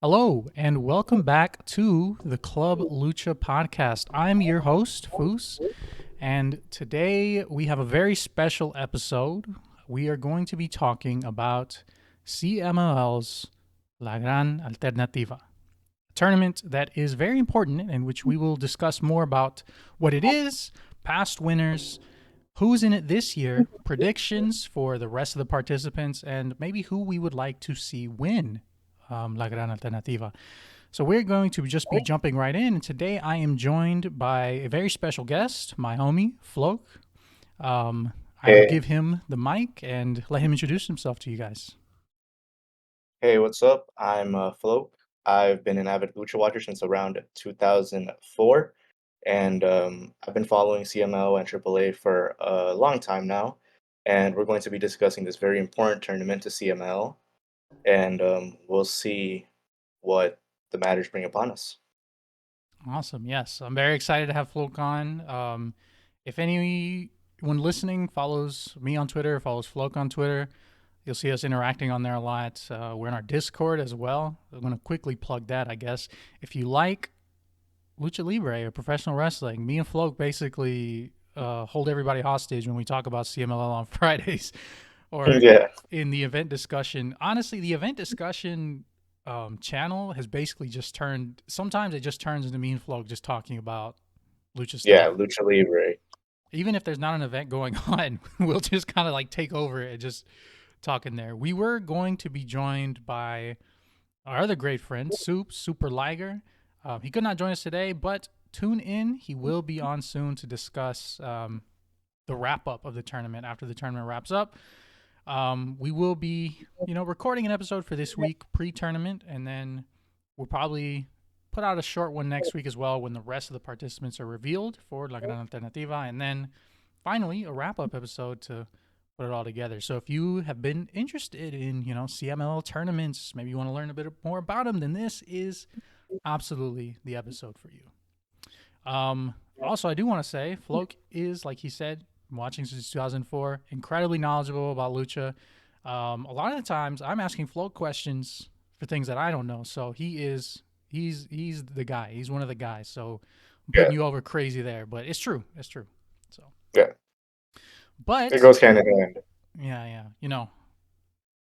Hello, and welcome back to the Club Lucha podcast. I'm your host, Foos, and today we have a very special episode. We are going to be talking about CMLL's La Gran Alternativa, a tournament that is very important in which we will discuss more about what it is, past winners, who's in it this year, predictions for the rest of the participants, and maybe who we would like to see win La Gran Alternativa. So we're going to just be jumping right in, and today I am joined by a very special guest, my homie Floke. I will Hey, give him the mic and let him introduce himself to you guys. hey, what's up? I'm Flo. I've been an avid lucha watcher since around 2004, and I've been following CML and AAA for a long time now. And we're going to be discussing this very important tournament to CML, and we'll see what the matters bring upon us. Awesome. Yes, I'm very excited to have Floke on. If anyone listening follows me on Twitter, follows Floke on Twitter, you'll see us interacting on there a lot. We're in our Discord as well. I'm going to quickly plug that, I guess. If you like Lucha Libre or professional wrestling, me and Floke basically hold everybody hostage when we talk about CMLL on Fridays or Yeah, in the event discussion. Honestly, the event discussion channel has basically just turned. Sometimes it just turns into me and Floke just talking about lucha yeah, stuff. Lucha Libre. Even if there's not an event going on, we'll just kind of like take over it and just talk in there. We were going to be joined by our other great friend, Super Liger. He could not join us today, but tune in. He will be on soon to discuss the wrap up of the tournament after the tournament wraps up. We will be, recording an episode for this week pre-tournament, and then we'll probably put out a short one next week as well when the rest of the participants are revealed for La Gran Alternativa, and then finally a wrap-up episode to put it all together. So if you have been interested in, CML tournaments, maybe you want to learn a bit more about them, then this is absolutely the episode for you. Also, I do want to say, Floke is, like he said, watching since 2004, incredibly knowledgeable about lucha. A lot of the times, I'm asking Floke questions for things that I don't know. So he's the guy. He's one of the guys. So I'm putting Yeah, you over crazy there, but it's true. It's true. So, yeah, it but goes hand in hand. yeah, yeah,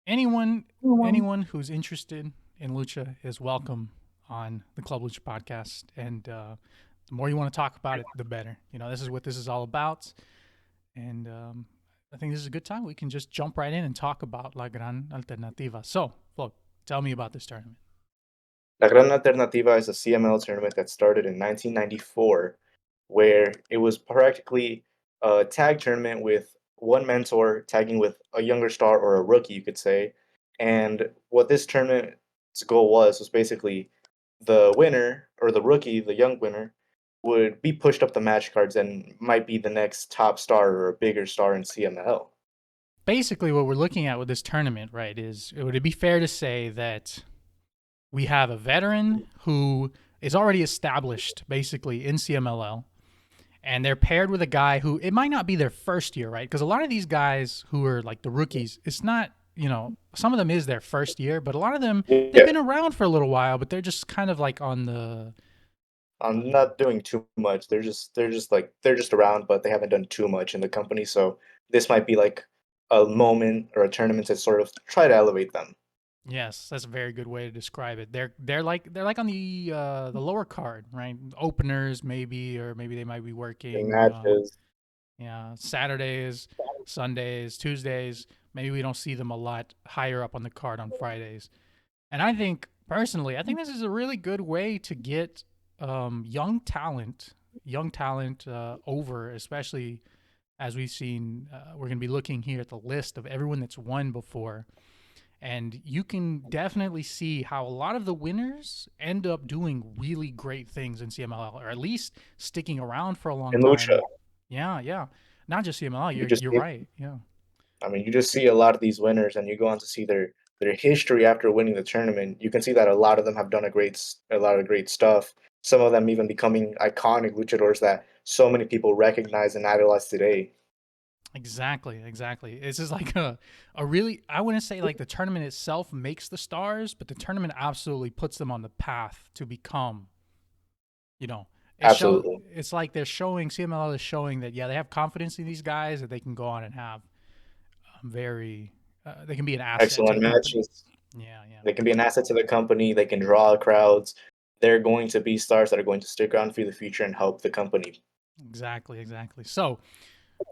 anyone anyone who's interested in lucha is welcome on the Club Lucha podcast, and the more you want to talk about it, the better. This is what this is all about, and I think this is a good time. We can just jump right in and talk about La Gran Alternativa. So, Flo, tell me about this tournament. La Gran Alternativa is a CML tournament that started in 1994, where it was practically a tag tournament with one mentor tagging with a younger star or a rookie, you could say. And what this tournament's goal was basically the winner or the rookie, the young winner, would be pushed up the match cards and might be the next top star or a bigger star in CML. Basically, what we're looking at with this tournament, right, is would it be fair to say that we have a veteran who is already established basically in CMLL, and they're paired with a guy who it might not be their first year, right? Because a lot of these guys who are like the rookies, it's not, some of them is their first year, but a lot of them, they've Yeah, been around for a little while, but they're just kind of like on the, I'm not doing too much. They're just around, but they haven't done too much in the company. So this might be like a moment or a tournament to sort of try to elevate them. yes, that's a very good way to describe it. They're like on the lower card, right? Openers maybe, or maybe they might be In working. matches. Yeah, Saturdays, Sundays, Tuesdays. Maybe we don't see them a lot higher up on the card on Fridays. And I think personally, I think this is a really good way to get young talent over, especially as we've seen. We're going to be looking here at the list of everyone that's won before, and you can definitely see how a lot of the winners end up doing really great things in CMLL, or at least sticking around for a long In Lucha, time. Yeah, yeah. Not just CMLL. you You're just you're see, right. Yeah. I mean, you just see a lot of these winners, and you go on to see their history after winning the tournament. You can see that a lot of them have done a lot of great stuff. Some of them even becoming iconic luchadors that so many people recognize and idolize today. Exactly, exactly. This is like a really, I wouldn't say like the tournament itself makes the stars, but the tournament absolutely puts them on the path to become, you know, Absolutely. it's like they're showing, CMLL is showing that, yeah, they have confidence in these guys, that they can go on and have very, they can be an asset to Excellent the company. matches. Yeah, yeah. They can be an asset to the company. They can draw crowds. They're going to be stars that are going to stick around for the future and help the company. Exactly, exactly. So,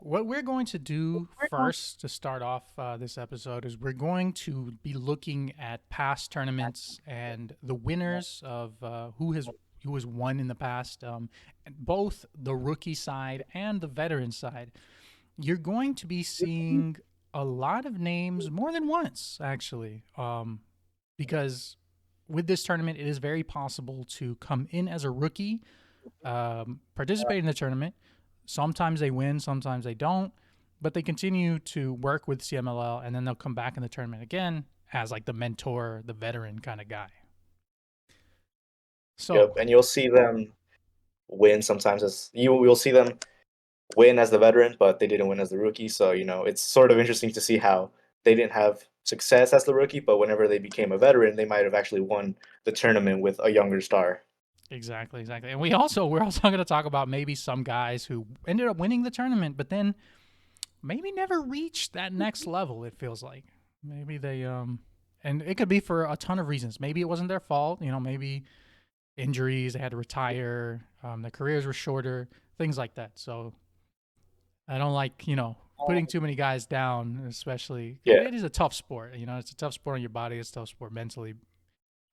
what we're going to do first to start off this episode is we're going to be looking at past tournaments and the winners of who has won in the past, both the rookie side and the veteran side. You're going to be seeing a lot of names more than once, actually, because with this tournament, it is very possible to come in as a rookie, participate in the tournament. Sometimes they win, sometimes they don't, but they continue to work with CMLL, and then they'll come back in the tournament again as like the mentor, the veteran kind of guy. Yep, So and you'll see them win sometimes as you'll see them win as the veteran, but they didn't win as the rookie. So, it's sort of interesting to see how they didn't have success as the rookie, but whenever they became a veteran, they might have actually won the tournament with a younger star. exactly, exactly, and we're also going to talk about maybe some guys who ended up winning the tournament, but then maybe never reached that next level. It feels like maybe they and it could be for a ton of reasons. Maybe it wasn't their fault. Maybe injuries, they had to retire, their careers were shorter, things like that. So I don't like, putting too many guys down, especially Yeah, it is a tough sport. It's a tough sport on your body. It's a tough sport mentally.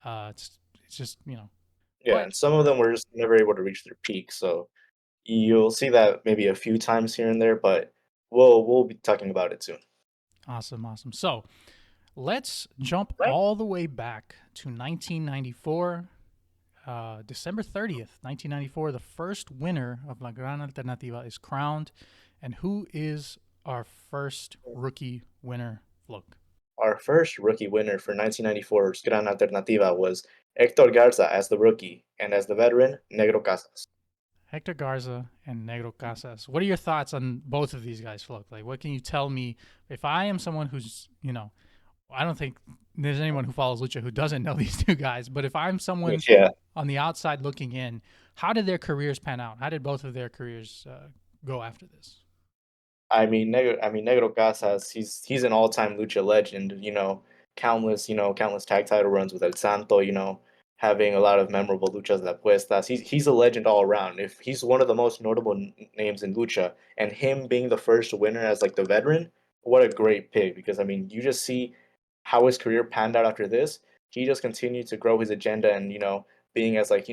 It's just, yeah, but and some of them were just never able to reach their peak. So you'll see that maybe a few times here and there, but we'll be talking about it soon. awesome, awesome. So let's jump all the way back to 1994. December 30th, 1994, the first winner of La Gran Alternativa is crowned. And who is our first rookie winner, Flook? Our first rookie winner for 1994's Gran Alternativa was Hector Garza as the rookie, and as the veteran, Negro Casas. Hector Garza and Negro Casas. What are your thoughts on both of these guys, Flook? Like, what can you tell me if I am someone who's, I don't think there's anyone who follows Lucha who doesn't know these two guys, but if I'm someone Yeah, on the outside looking in, how did their careers pan out? How did both of their careers go after this? Negro Casas, he's an all-time lucha legend. Countless tag title runs with El Santo. Having a lot of memorable luchas de apuestas. He's a legend all around. If he's one of the most notable names in lucha, and him being the first winner as like the veteran, what a great pick. Because you just see how his career panned out after this. He just continued to grow his agenda, and being as like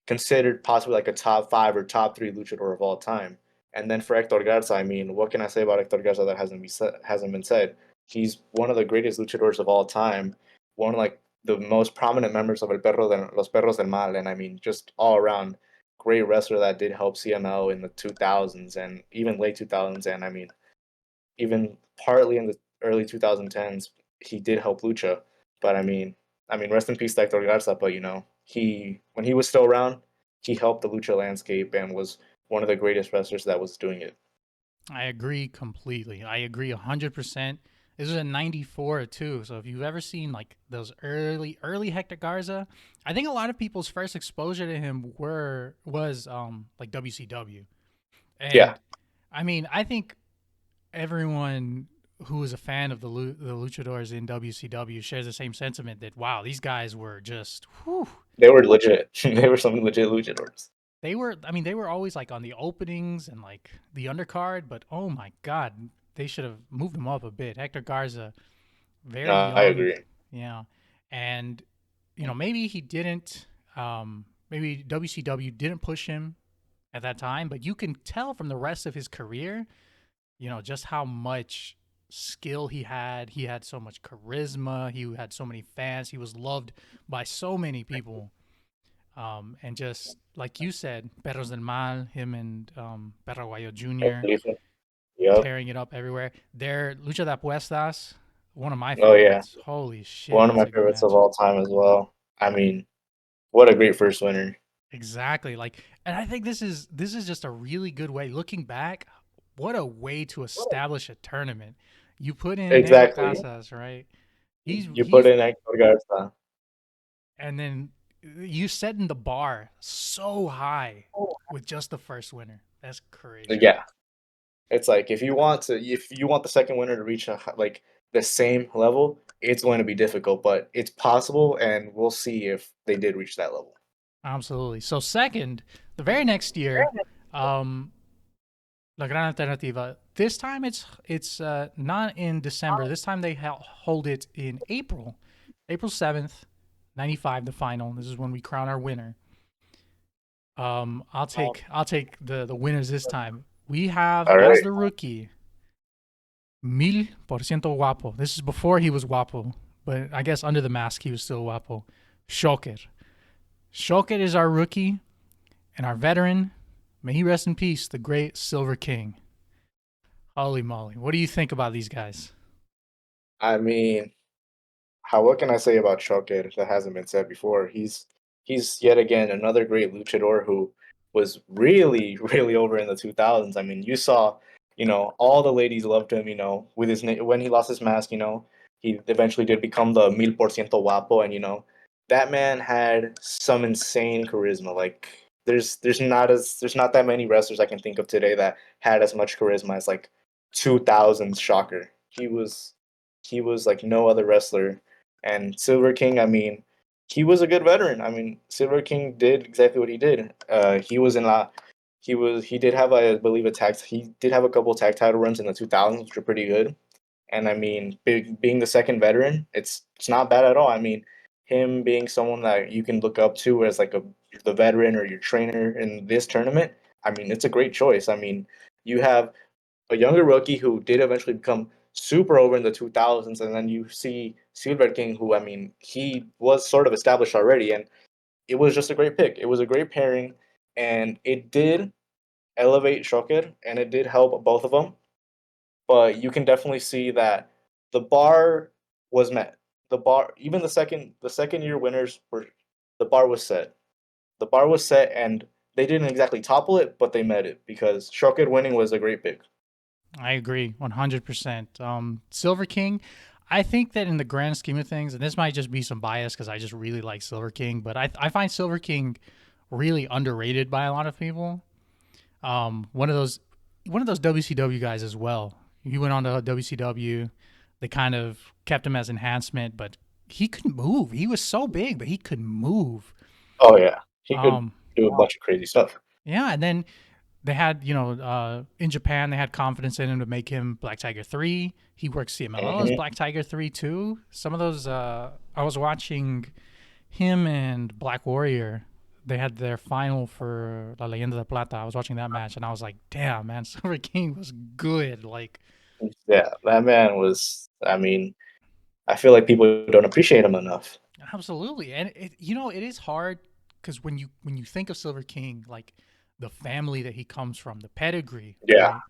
considered possibly like a top five or top three luchador of all time. And then for Hector Garza, what can I say about Hector Garza that hasn't been said? He's one of the greatest luchadors of all time, one of like the most prominent members of Los Perros del Mal, and just all around great wrestler that did help CML in the 2000s and even late 2000s, and even partly in the early 2010s, he did help Lucha. But rest in peace, to Hector Garza. But he when he was still around, he helped the Lucha landscape and was one of the greatest wrestlers that was doing it. I agree completely. I agree 100%. This was in 94 too. So if you've ever seen like those early Hector Garza, I think a lot of people's first exposure to him was like WCW. Yeah, And I think everyone who was a fan of the luchadors in WCW shares the same sentiment that wow, these guys were just whew, they were legit. They were some legit luchadors. they were always like on the openings and like the undercard, but oh my god, they should have moved him up a bit. Hector Garza, No, very I young, agree. yeah, and maybe he didn't, maybe WCW didn't push him at that time, but you can tell from the rest of his career, just how much skill he had. He had so much charisma. He had so many fans. He was loved by so many people. And just like you said, Perros del Mal, him and Perro Jr. Yep. tearing it up everywhere. Their Lucha de Apuestas, one of my Oh yeah, favorites. Holy shit, one of that's my a good favorites of match. all time as well. What a great first winner. Exactly. Like, and I think this is just a really good way. Looking back, what a way to establish a tournament. You put in Negro Exactly. Casas, right? He's You put he's in Hector Garza. and then you setting the bar so high with just the first winner. That's crazy. Yeah, it's like if you want the second winner to reach like the same level, it's going to be difficult, but it's possible, and we'll see if they did reach that level. Absolutely. So second, the very next year, um, La Gran Alternativa. This time it's not in December. This time they hold it in April, April 7th, 95. The final. This is when we crown our winner. I'll take the winners this time. We have All as right. the rookie 1000% guapo. This is before he was guapo, but I guess under the mask he was still guapo. Shoker. Shoker is our rookie and our veteran. May he rest in peace, the great Silver King. Holy moly. What do you think about these guys? I mean, what can I say about Choker that hasn't been said before? He's yet again another great luchador who was really really over in the 2000s. I mean, you saw, all the ladies loved him. With when he lost his mask, he eventually did become the 1000% guapo, and that man had some insane charisma. Like there's not that many wrestlers I can think of today that had as much charisma as like 2000s Shocker. He was like no other wrestler. And Silver King, I mean, he was a good veteran. I mean, Silver King did exactly what he did. He did have, I believe, he did have a couple tag title runs in the 2000s, which were pretty good. And I mean, being the second veteran, it's not bad at all. I mean, him being someone that you can look up to as like the veteran or your trainer in this tournament, I mean, it's a great choice. I mean, you have a younger rookie who did eventually become super over in the 2000s, and then you see Silver King, who, I mean, he was sort of established already, and it was just a great pick. It was a great pairing, and it did elevate Shocker, and it did help both of them. But you can definitely see that the bar was met. The bar, even the second year winners were, the bar was set. The bar was set, and they didn't exactly topple it, but they met it because Shocker winning was a great pick. I agree 100%. Silver King, I think that in the grand scheme of things, and this might just be some bias because I just really like Silver King, but I find Silver King really underrated by a lot of people. One of those WCW guys as well. He went on to WCW. They kind of kept him as enhancement, but he couldn't move. He was so big, but he couldn't move. Oh yeah, he could Um, do a bunch of crazy stuff. yeah, and then they had, in Japan, they had confidence in him to make him Black Tiger 3. He worked CMLL as Hmm. Black Tiger 3 too. Some of those, I was watching him and Black Warrior. They had their final for La Leyenda de Plata. I was watching that match and I was like, damn, man, Silver King was good. Like, Yeah, that man was. I mean, I feel like people don't appreciate him enough. absolutely. And it is hard because when you think of Silver King, like the family that he comes from, the pedigree, Yeah, right?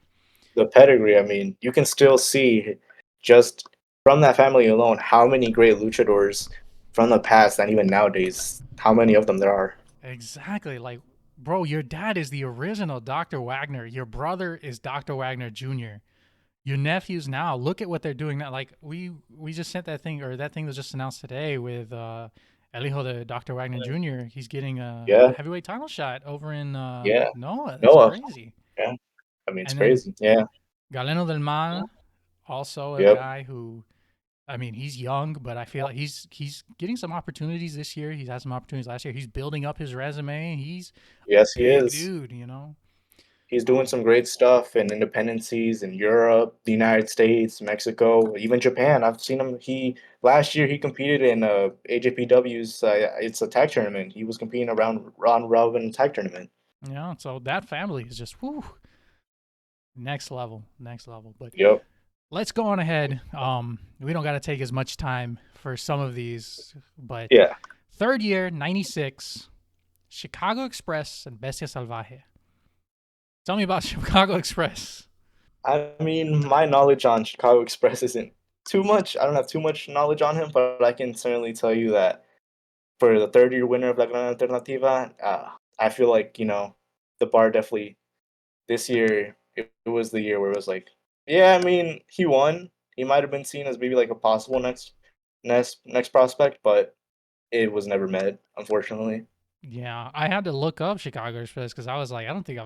the pedigree. I mean, you can still see just from that family alone how many great luchadors from the past and even nowadays, how many of them there are. Exactly. Like, bro, your dad is the original Dr. Wagner. Your brother is Dr. Wagner Jr. Your nephews now, look at what they're doing now. Like we just sent that thing, or that thing was just announced today with El Hijo de Dr. Wagner Jr. He's getting a Yeah, heavyweight title shot over in yeah. Noah. That's Noah. crazy. Yeah, I mean, it's And then crazy. Yeah. Galeno del Mal, also a Yep. guy who, I mean, he's young, but I feel like he's getting some opportunities this year. He's had some opportunities last year. He's building up his resume. He's a Yes, he big is. dude. He's doing Um, some great stuff in independencies in Europe, the United States, Mexico, even Japan. I've seen him. He last year he competed in AJPW's. It's a tag tournament. He was competing around round robin tag tournament. so that family is just whoo, next level, next level. But Yep. let's go on ahead. We don't got to take as much time for some of these, but Yeah. third year, 96, Chicago Express and Bestia Salvaje. Tell me about Chicago Express. I mean, my knowledge on Chicago Express isn't too much. I don't have too much knowledge on him, but I can certainly tell you that for the third year winner of La Gran Alternativa, I feel like the bar definitely this year. it was the year where it was like, yeah, I mean, he won. He might have been seen as maybe like a possible next prospect, but it was never met, unfortunately. Yeah, I had to look up Chicago Express because I was like, I don't think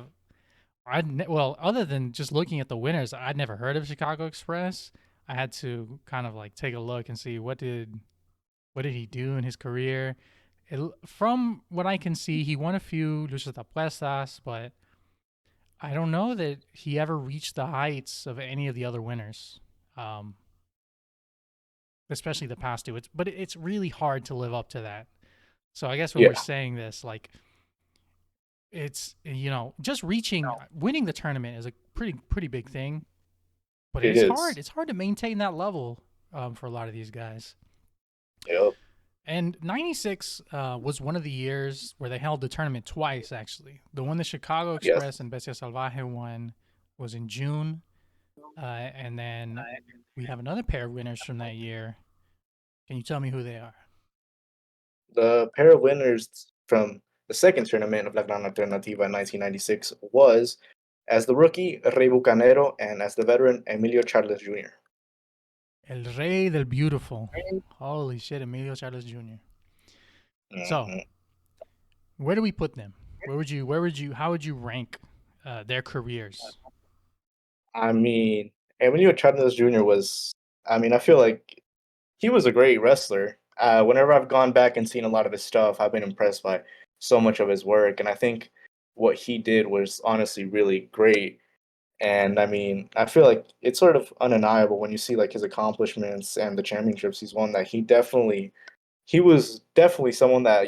well, other than just looking at the winners, I'd never heard of Chicago Express. I had to kind of like take a look and see what did he do in his career. From what I can see, he won a few luchas de apuestas, but I don't know that he ever reached the heights of any of the other winners, um, especially the past two. It's really hard to live up to that. So I guess when we're Yeah, saying this, like it's just reaching winning the tournament is a pretty big thing, but it it's hard. is. It's hard to maintain that level for a lot of these guys. Yep. And '96 was one of the years where they held the tournament twice. Actually, the one the Chicago Yes. Express and Bestia Salvaje won was in June, and then we have another pair of winners from that year. Can you tell me who they are? The pair of winners from the second tournament of La Gran Alternativa in 1996 was, as the rookie, Rey Bucanero, and as the veteran, Emilio Charles Jr. El Rey del Beautiful. Holy shit, Emilio Charles Jr. So, Mhm. where do we put them? How would you rank their careers? I mean, Emilio Charles Jr. was, I mean, I feel like he was a great wrestler. Whenever I've gone back and seen a lot of his stuff, I've been impressed by so much of his work, and I think what he did was honestly really great. And I mean, I feel like it's sort of undeniable when you see like his accomplishments and the championships he's won that he was definitely someone that,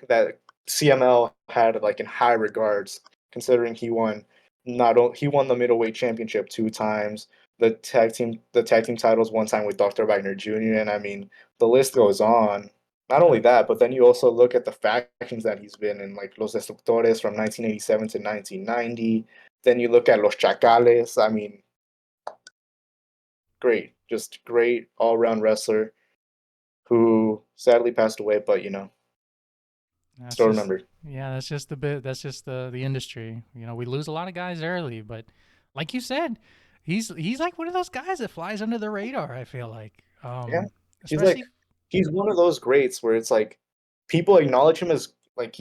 that CML had like in high regards, considering he won the middleweight championship 2 times, the tag team titles 1 time with Dr. Wagner Jr. And I mean the list goes on. Not only that, but then you also look at the factions that he's been in, like Los Destructores from 1987 to 1990. Then you look at Los Chacales. I mean, great, just great all round wrestler who sadly passed away, but That's still just remembered. yeah, that's just the bit. That's just the industry. We lose a lot of guys early, but like you said, he's like one of those guys that flies under the radar. I feel like, Yeah, he's like especially he's one of those greats where it's like people acknowledge him as like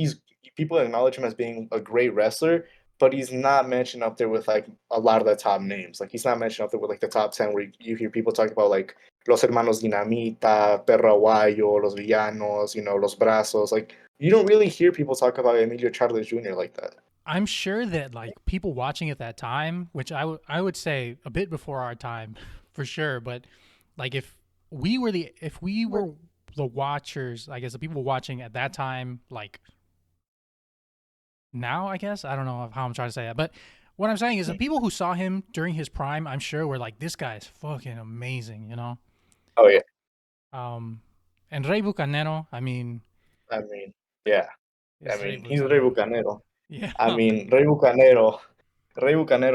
people acknowledge him as being a great wrestler, but he's not mentioned up there with like a lot of the top names. Like he's not mentioned up there with like the top 10 where you hear people talk about like Los Hermanos Dinamita, Perro Aguayo, Los Villanos, Los Brazos. Like you don't really hear people talk about Emilio Charles Jr. like that. I'm sure that like people watching at that time, which I would say a bit before our time, for sure. But like if we were the watchers, I guess the people watching at that time, like now, I guess I don't know how I'm trying to say that, but what I'm saying is the people who saw him during his prime, I'm sure were like, this guy is fucking amazing. Oh yeah, Um, and Rey Bucanero, I mean, I mean, yeah, I is Rey mean he's Rey Bucanero. Bucanero. Yeah. I mean Rey Bucanero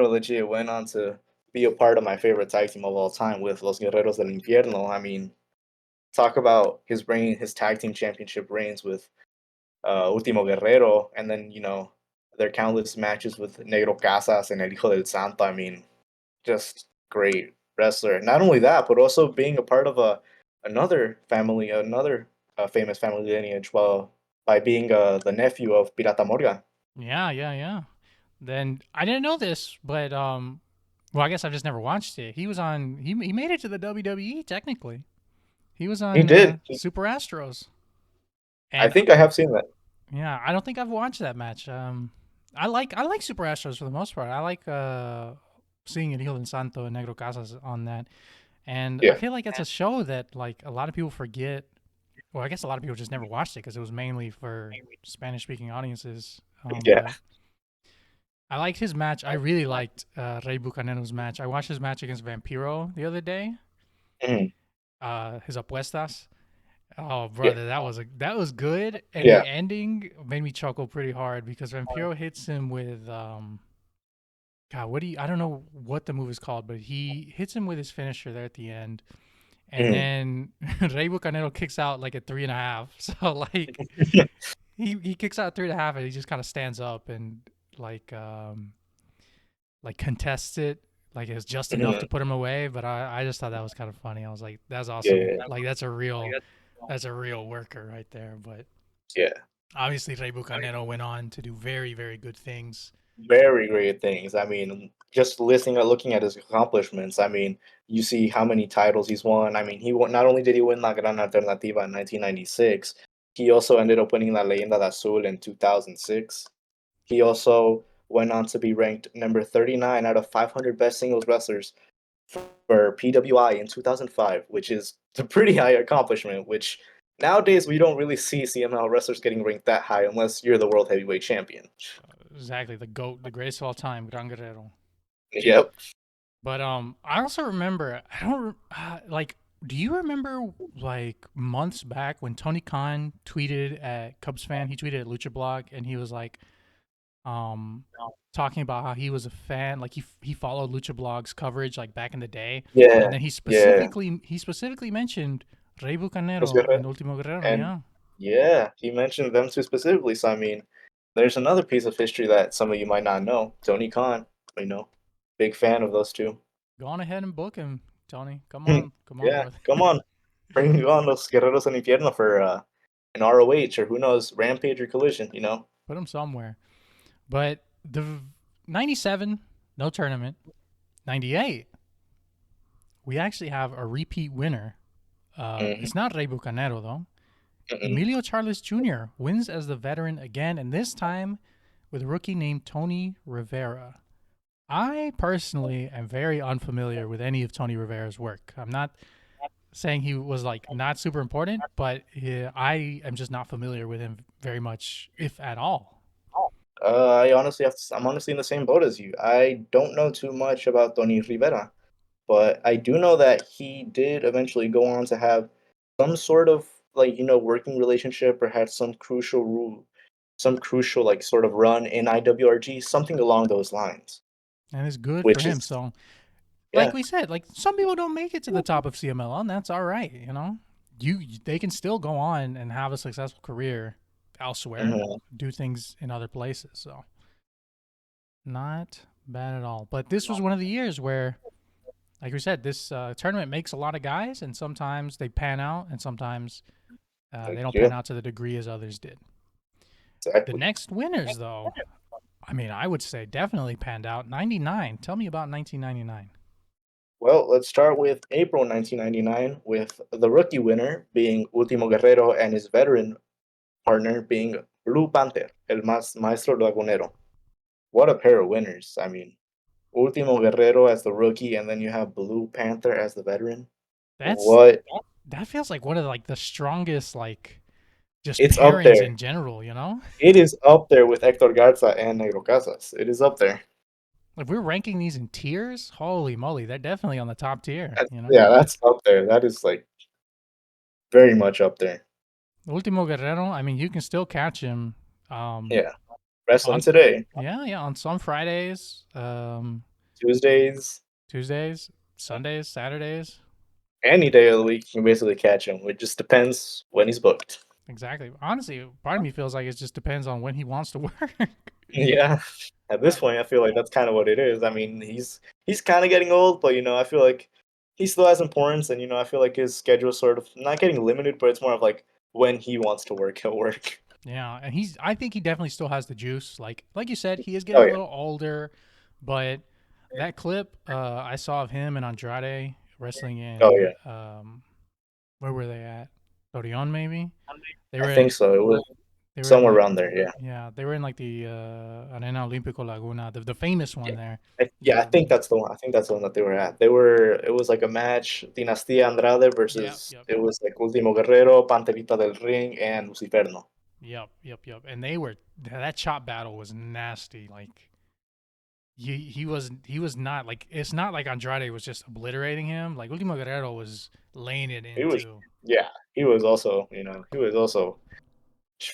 legit went on to be a part of my favorite tag team of all time with Los Guerreros del Infierno. I mean, talk about his tag team championship reigns with Ultimo Guerrero, and then their countless matches with Negro Casas and El Hijo del Santo. I mean, just great wrestler. Not only that, but also being a part of another famous family lineage, well, by being the nephew of Pirata Morgan. Yeah, yeah, yeah. Then I didn't know this, but well, I guess I've just never watched it. He made it to the WWE technically. He was He on did. Super Astros. I And think I have seen that. yeah, I don't think I've watched that match. I like Super Astros for the most part. I like seeing El Hijo del Santo and Negro Casas on that. And I Yeah, feel like it's a show that like a lot of people forget. Well, I guess a lot of people just never watched it because it was mainly for Spanish speaking audiences. yeah. But I liked his match. I really liked Rey Bucanero's match. I watched his match against Vampiro the other day. Mhm. His apuestas. Oh, Yeah, brother, that was good. And yeah. the ending made me chuckle pretty hard because Vampiro hits him with God, I don't know what the move is called, but he hits him with his finisher there at the end. And Mhm. then Rey Bucanero kicks out like a 3.5. So like he kicks out 3.5 and he just kind of stands up and like like contests it. Like it's just enough to Mhm. put him away, but I just thought that was kind of funny. I was like, that's Yeah, awesome. yeah, Like that's a real worker right there. But yeah. obviously Rey Bucanero went on to do very, very good things. Very great things. I mean, just looking at his accomplishments, I mean, you see how many titles he's won. I mean, he won, not only did he win La Gran Alternativa in 1996, he also ended up winning La Leyenda de Azul in 2006. He also went on to be ranked number 39 out of 500 best singles wrestlers for PWI in 2005, which is a pretty high accomplishment, which nowadays we don't really see CML wrestlers getting ranked that high unless you're the world heavyweight champion. Exactly, the goat, the greatest of all time, Gran Guerrero. Yep. But I also remember I don't like. Do you remember like months back when Tony Khan tweeted at Cubs fan? He tweeted at Lucha Blog and he was like, um, talking about how he was a fan, like he followed Lucha Blog's coverage like back in the day, and Yeah, then yeah. he specifically mentioned Rey Los Bucanero Guerreros. and Ultimo Guerrero. And Yeah, yeah, he mentioned them two specifically. So I mean, there's another piece of history that some of you might not know. Tony Khan, you know, big fan of those two. go on ahead and book him, Tony. Come on, Yeah, brother. come on, bring on Los Guerreros en Infierno for an ROH or who knows, Rampage or Collision. Put him somewhere. But the 97, no tournament. 98, we actually have a repeat winner. Hmm. It's not Rey Bucanero, though. Mm-mm. Emilio Charles Jr. wins as the veteran again, and this time with a rookie named Tony Rivera. I personally am very unfamiliar with any of Tony Rivera's work. I'm not saying he was like not super important, but I am just not familiar with him very much, if at all. I'm honestly in the same boat as you. I don't know too much about Tony Rivera, but I do know that he did eventually go on to have some sort of working relationship or had some crucial like sort of run in IWRG, something along those lines. And it's good for Which him. is So, like yeah, we said, like some people don't make it to the top of CMLL, and that's all right. They can still go on and have a successful career elsewhere, mhm, do things in other places. So, not bad at all. But this was one of the years where, like we said, this tournament makes a lot of guys, and sometimes they pan out, and sometimes they don't yeah, pan out to the degree as others did. The exactly. next winners, though, I mean, I would say definitely panned out. 99. Tell me about 1999. Well, let's start with April 1999 with the rookie winner being Ultimo Guerrero and his veteran partner being Blue Panther, Maestro Lagunero. What a pair of winners. I mean, Ultimo Guerrero as the rookie, and then you have Blue Panther as the veteran. That's What? that feels like one of like the strongest like just It's up pairings there. in general. It is up there with Hector Garza and Negro Casas. It is up there. If we're ranking these in tiers, holy moly, they're definitely on the top tier. Yeah, that's up there. That is like very much up there. Ultimo Guerrero, I mean, you can still catch him um Yeah. Wrestling on today, yeah, on some Fridays, Tuesdays, Tuesdays, Sundays, Saturdays. any day of the week, you can basically catch him. It just depends when he's booked. Exactly. Honestly, part of me feels like it just depends on when he wants to work. Yeah. At this I, point, I feel like that's kind of what it is. I mean, he's kind of getting old, but I feel like he still has importance, and I feel like his schedule is sort of not getting limited, but it's more of like when he wants to work, he'll work. yeah, and I think he definitely still has the juice. Like you said, he is getting Oh a yeah. little older, but that clip I saw of him and Andrade wrestling Oh in yeah. where were they at? Torreon maybe. They I were think in so. It was they were in somewhere like around there. Yeah. yeah, they were in like the Arena Olímpico Laguna, the famous one Yeah. there. Yeah, I The think that's the one. I think that's the one that they were at. It was like a match, Dinastía Andrade yep, versus yep, it yep. was like Último Guerrero, Panterita del Ring, and Luciferno. Yep, yep, yep. And they were that chop battle was nasty. Like he was not like it's not like Andrade was just obliterating him. Like Ultimo Guerrero was laying it He in was, too. yeah, he was also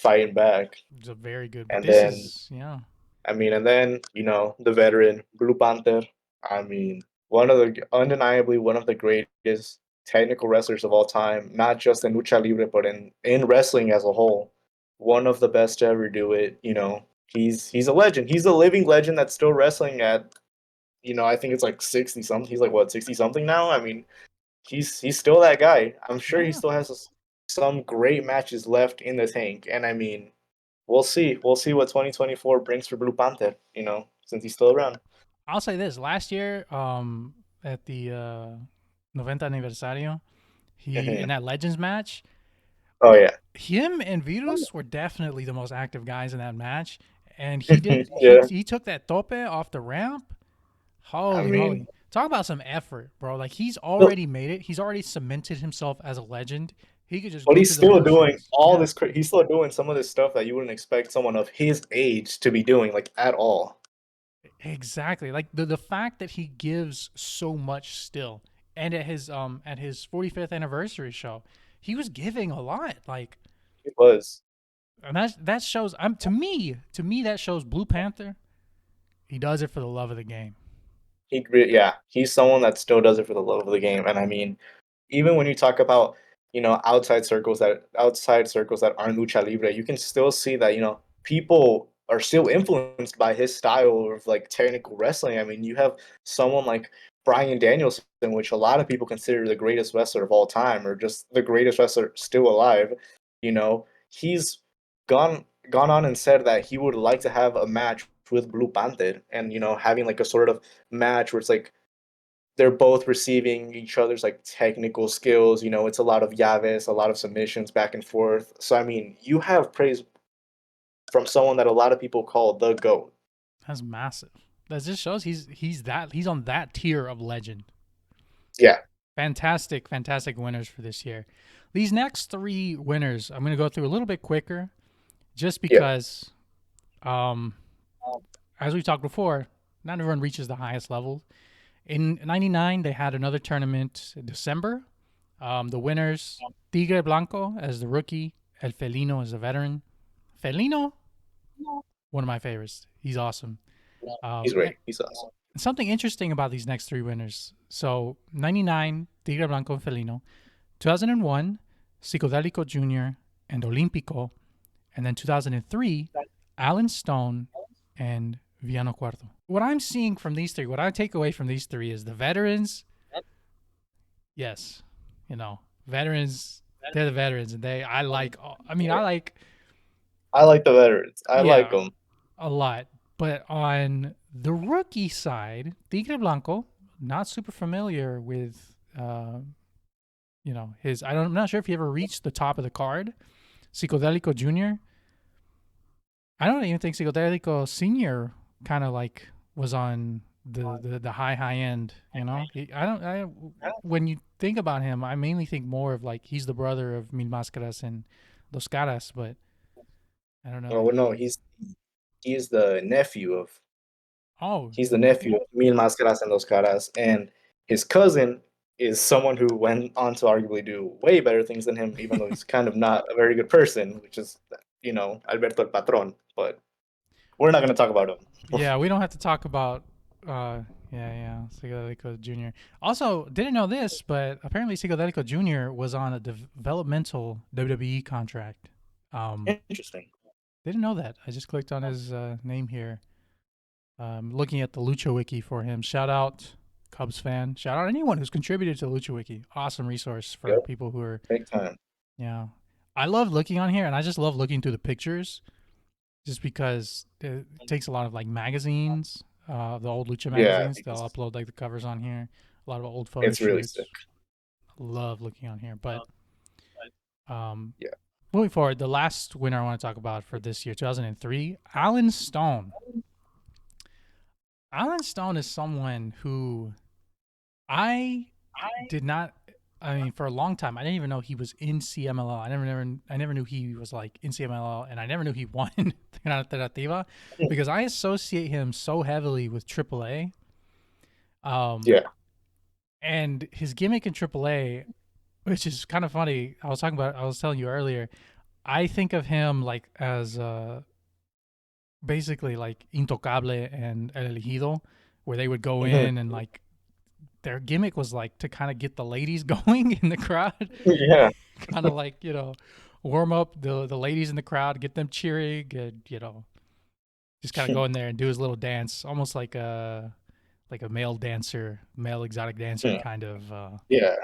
fighting back. It was a very good. But And this then, is yeah. the veteran Blue Panther. I mean, undeniably one of the greatest technical wrestlers of all time, not just in lucha libre, but in wrestling as a whole. One of the best to ever do it. He's a legend. He's a living legend that's still wrestling at I think it's like 60 something. He's like what, 60 something now? I mean, he's still that guy. I'm sure he Yeah, still has some great matches left in the tank. And I mean, we'll see. We'll see what 2024 brings for Blue Panther, since he's still around. I'll say this: last year, at the 90 aniversario, he in Mhm. that Legends match, Oh yeah. him and Virus were definitely the most active guys in that match, and he did Yeah. he took that tope off the ramp. I Holy mean, moly! Talk about some effort, bro. Like he's the, already made it. He's already cemented himself as a legend. He could just but go he's through the still doing motions. all Yeah, this. He's still doing some of this stuff that you wouldn't expect someone of his age to be doing, like at all. exactly. Like the fact that he gives so much still, and at his 45th anniversary show, he was giving a lot. Like, It was. and that shows. To me that shows Blue Panther. He does it for the love of the game. Yeah, he's someone that still does it for the love of the game. And I mean, even when you talk about outside circles that aren't lucha libre, you can still see that people are still influenced by his style of like technical wrestling. I mean, you have someone like Brian Danielson, which a lot of people consider the greatest wrestler of all time, or just the greatest wrestler still alive. He's gone on and said that he would like to have a match with Blue Panther, and having like a sort of match where it's like they're both receiving each other's like technical skills. It's a lot of llaves, a lot of submissions back and forth. So I mean, you have praise from someone that a lot of people call the GOAT. That's massive. That just shows he's on that tier of legend. Yeah, Fantastic, fantastic winners for this year. These next three winners, I'm going to go through a little bit quicker, just yeah, because, um, as we talked before, not everyone reaches the highest level. In '99, they had another tournament in December. The winners: Tigre Blanco as the rookie, El Felino as the veteran. Felino, one of my favorites. He's awesome. he's And great. He's awesome. something interesting about these next three winners. So '99, Tigre Blanco and Felino. 2001, Psicodélico Jr. and Olímpico. And then 2003, Alan Stone and Viano Cuarto. What I'm seeing from these three, what I take away from these three is the veterans. Yes, veterans. They're the veterans, and I like. I mean, I like. I like the veterans. I like Yeah, them. a lot. But on the rookie side, Tigre Blanco, not super familiar with, his. I'm not sure if he ever reached the top of the card. Psicodélico Jr. I don't even think Psicodélico Senior kind of like was on the high end. I don't. When you think about him, I mainly think more of like he's the brother of Mil Máscaras and Dos Caras, but I don't know Oh that well, no, he. he's the nephew of Oh, he's the nephew of Mil Máscaras and Dos Caras, and his cousin is someone who went on to arguably do way better things than him, even though he's kind of not a very good person, which is Alberto el Patron. But we're not going to talk about him. yeah. We don't have to talk about. Yeah. Psicodélico Jr. Also, didn't know this, but apparently Psicodélico Jr. was on a developmental WWE contract. Interesting. Didn't know that. I just clicked on his name here. Looking at the Lucha Wiki for him. Shout out Cubs fan. Shout out anyone who's contributed to the Lucha Wiki. Awesome resource for Yep, people who are, big time. yeah. I love looking on here, and I just love looking through the pictures, just because it takes a lot of like magazines, the old Lucha Yeah, magazines. They'll because upload like the covers on here. A lot of old photo it's really sick. shoots. Love looking on here, but um, Yeah. moving forward, the last winner I want to talk about for this year, 2003, Alan Stone. Alan Stone is someone who I did not. I mean, for a long time, I didn't even know he was in CMLL. I never knew he was like in CMLL, and I never knew he won Gran Alternativa because I associate him so heavily with AAA. Um, Yeah. and his gimmick in AAA, which is kind of funny. I was telling you earlier. I think of him like as basically like Intocable and El Elegido, where they would go Mhm. in and like their gimmick was like to kind of get the ladies going in the crowd, Yeah. kind of like warm up the ladies in the crowd, get them cheering, and just kind of go in there and do his little dance, almost like like a male dancer, male exotic dancer Hmm. kind of Yeah.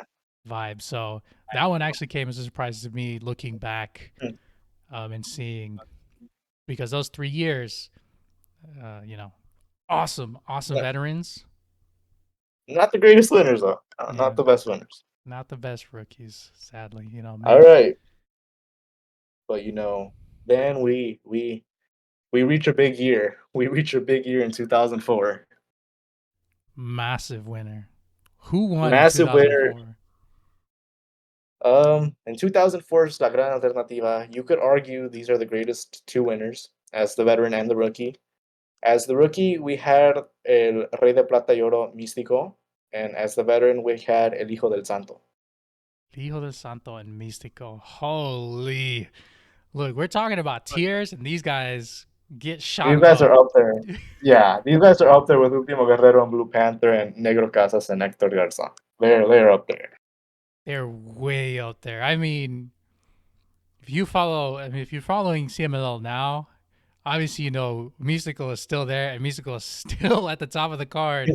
vibe. So that one actually came as a surprise to me looking back Hmm. and seeing, because those 3 years, awesome, awesome No- veterans. Not the greatest winners though. Yeah, Not the best winners. not the best rookies, sadly. All Made right, but then we reach a big year. We reach a big year in 2004. massive winner. Who won in Massive winner. 2004? In 2004's La Gran Alternativa, you could argue these are the greatest two winners, as the veteran and the rookie. As the rookie, we had El Rey de Plata y Oro Místico, and as the veteran, we had El Hijo del Santo. Hijo del Santo and Místico. Holy. Look, we're talking about tiers, and these guys get shot These guys are up. up there. Yeah, these guys are up there with Ultimo Guerrero and Blue Panther and Negro Casas and Hector Garza. They're up there. They're way out there. I mean, if you're following CMLL now, obviously you know Mystical is still there, and Mystical is still at the top of the card,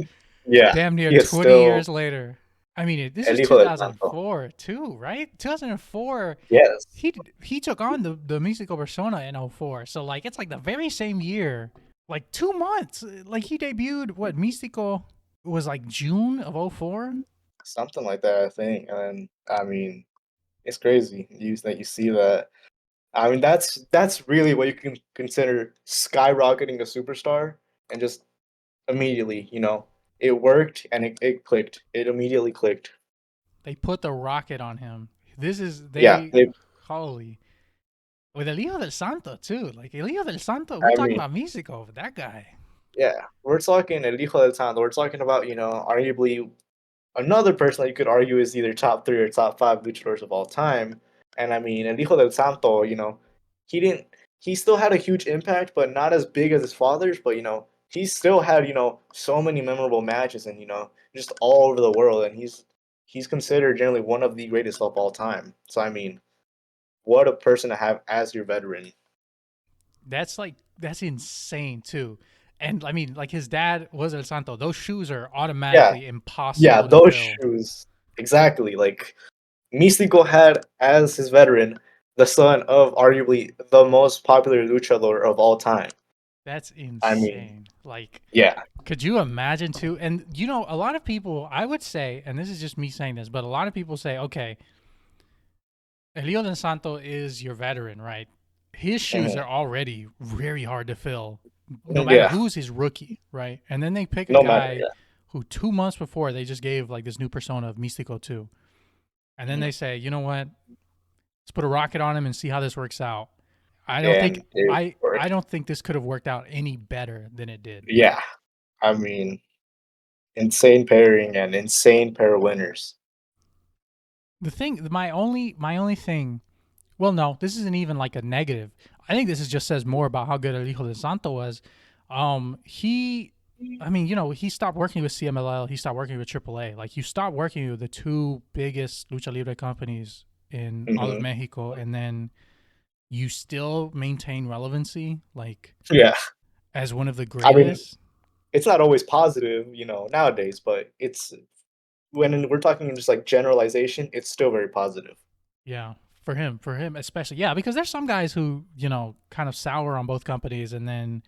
Yeah, damn near he is 20 still years later. I mean, this El is Hijo del Santo. 2004 too, right? 2004, Yes, he took on the Mystical persona in '04. So like it's like the very same year, like 2 months. Like he debuted what Mystical was like June of '04. something like that, I think. And I mean, it's crazy that you see that. I mean, that's really what you can consider skyrocketing a superstar, and just immediately, it worked and it clicked. It immediately clicked. They put the rocket on him. This is Yeah, they they. holy with El Hijo del Santo too. Like El Hijo del Santo, we're I talking mean, about Mystical, that guy. yeah, we're talking El Hijo del Santo. We're talking about arguably another person that you could argue is either top three or top five luchadors of all time. And I mean, El Hijo del Santo, he didn't. He still had a huge impact, but not as big as his father's. But he still had so many memorable matches, and just all over the world. And he's considered generally one of the greatest of all time. So I mean, what a person to have as your veteran. That's insane too. And I mean, like his dad was El Santo. Those shoes are Yeah, automatically yeah, impossible to those fill. shoes exactly. Like Místico had as his veteran the son of arguably the most popular luchador of all time. That's I mean, insane. Like, yeah. could you imagine too? And a lot of people, I would say, and this is just me saying this, but a lot of people say, okay, Elio del Santo is your veteran, right? His shoes Mhm. are already very hard to fill, no matter Yeah. who's his rookie, right? And then they pick a No matter. guy Yeah. who 2 months before they just gave like this new persona of Mystico 2. And then Mhm. they say, you know what? Let's put a rocket on him and see how this works out. I don't think And it I worked. don't think this could have worked out any better than it did. Yeah. I mean, insane pairing and insane pair of winners. My only thing. Well, no, this isn't even like a negative. I think this is just says more about how good El Hijo de Santo was. He, I mean, he stopped working with CMLL. He stopped working with AAA. Like you stop working with the two biggest lucha libre companies in all of Hmm. Mexico, and then you still maintain relevancy, like Yeah. as one of the I mean, greatest. it's not always positive, nowadays, but it's when we're talking just like generalization, it's still very positive. Yeah, for him especially. Yeah, because there's some guys who kind of sour on both companies, and then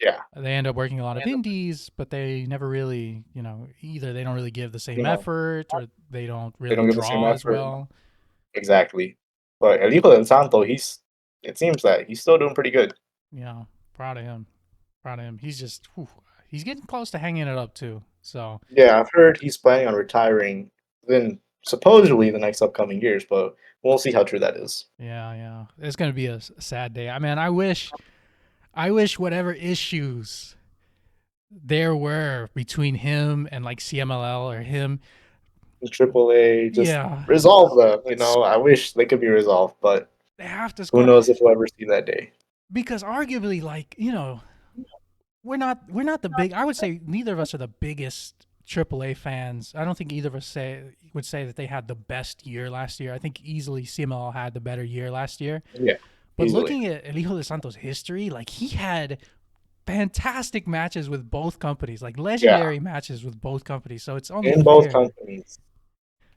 Yeah. they end up working a lot of indies, but they never really, either they don't really give the You same know, effort or they don't they really don't give the same draw as effort. well. Exactly. But El Hijo del Santo, it seems that he's still doing pretty good. Yeah, proud of him. Proud of him. He's just, he's getting close to hanging it up too. So Yeah, I've heard he's planning on retiring in supposedly the next upcoming years, but we'll see how true that is. yeah, yeah, it's gonna be a sad day. I mean, I wish whatever issues there were between him and like CMLL or him, Triple A just yeah, resolve them. I wish they could be resolved, but they have to who squad knows if we'll ever see that day. because arguably, like we're not the big. I would say neither of us are the biggest AAA fans. I don't think either of us would say that they had the best year last year. I think easily CML had the better year last year. Yeah, But easily. looking at El Hijo de Santos' history, like he had fantastic matches with both companies, like Yeah, legendary matches with both companies. So it's only in both fair. companies.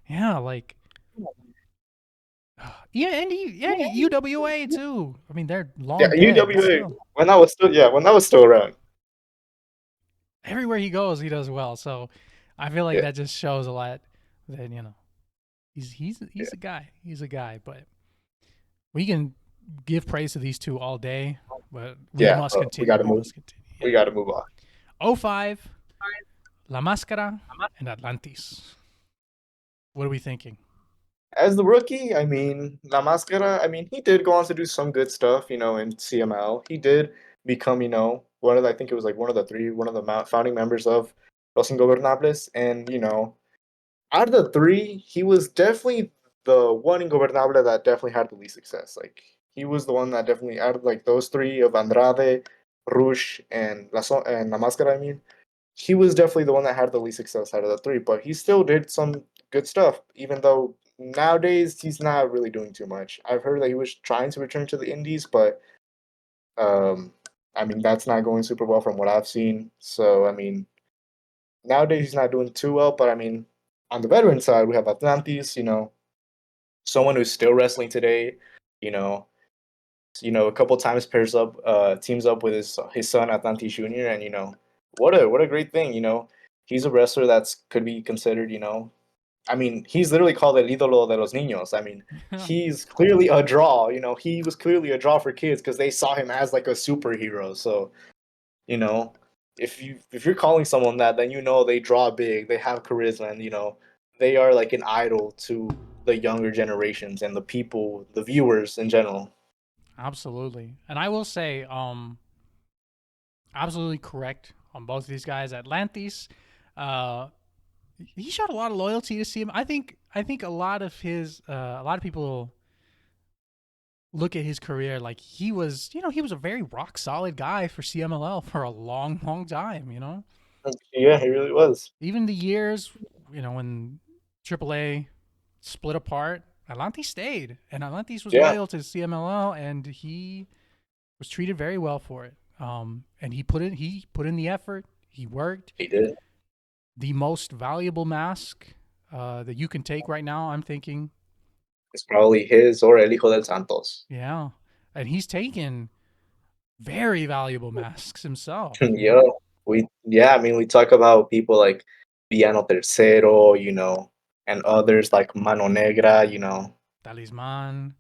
Yeah, like yeah, and UWA too. I mean, they're Yeah, long dead, but UWA still, when that was still around. everywhere he goes, he does well. So I feel like Yeah, that just shows a lot that he's yeah, a guy. He's a guy, but we can give praise to these two all day, but we yeah. must But we continue. gotta We move. must continue. We Yeah. gotta move on. Oh 05, La Máscara, and Atlantis. What are we thinking? As the rookie, I mean, La Mascara, I mean, he did go on to do some good stuff, in CML. He did become, one of the, I think it was like one of the founding members of Los Ingobernables. And, out of the three, he was definitely the one Ingobernable that definitely had the least success. Like, he was the one that definitely, out of like those three of Andrade, Rush, and La Mascara, I mean, he was definitely the one that had the least success out of the three, but he still did some good stuff, even though nowadays he's not really doing too much. I've heard that he was trying to return to the Indies, but um, I mean that's not going super well from what I've seen. So I mean nowadays he's not doing too well. But I mean on the veteran side we have Atlantis, someone who's still wrestling today, you know, a couple times pairs up, teams up with his son Atlantis Jr. And what a great thing, he's a wrestler that's could be considered, I mean, he's literally called el ídolo de los niños. I mean, he's clearly a draw. He was clearly a draw for kids because they saw him as like a superhero. So, you know, if you're calling someone that, then they draw big, they have charisma, and they are like an idol to the younger generations and the people, the viewers in general. Absolutely. And I will say, absolutely correct on both of these guys. Atlantis, uh, he showed a lot of loyalty to see him. I think a lot of people look at his career like he was a very rock solid guy for CMLL for a long, long time. Yeah, he really was. Even the years, when AAA split apart, Atlantis stayed, and Atlantis was Yeah, loyal to CMLL, and he was treated very well for it. And he put in the effort. He worked. he did. The most valuable mask that you can take right now, I'm thinking, It's probably his or El Hijo del Santos. yeah, and he's taken very valuable masks himself. Yeah, yeah, I mean, we talk about people like Villano Tercero, and others like Mano Negra, Talisman,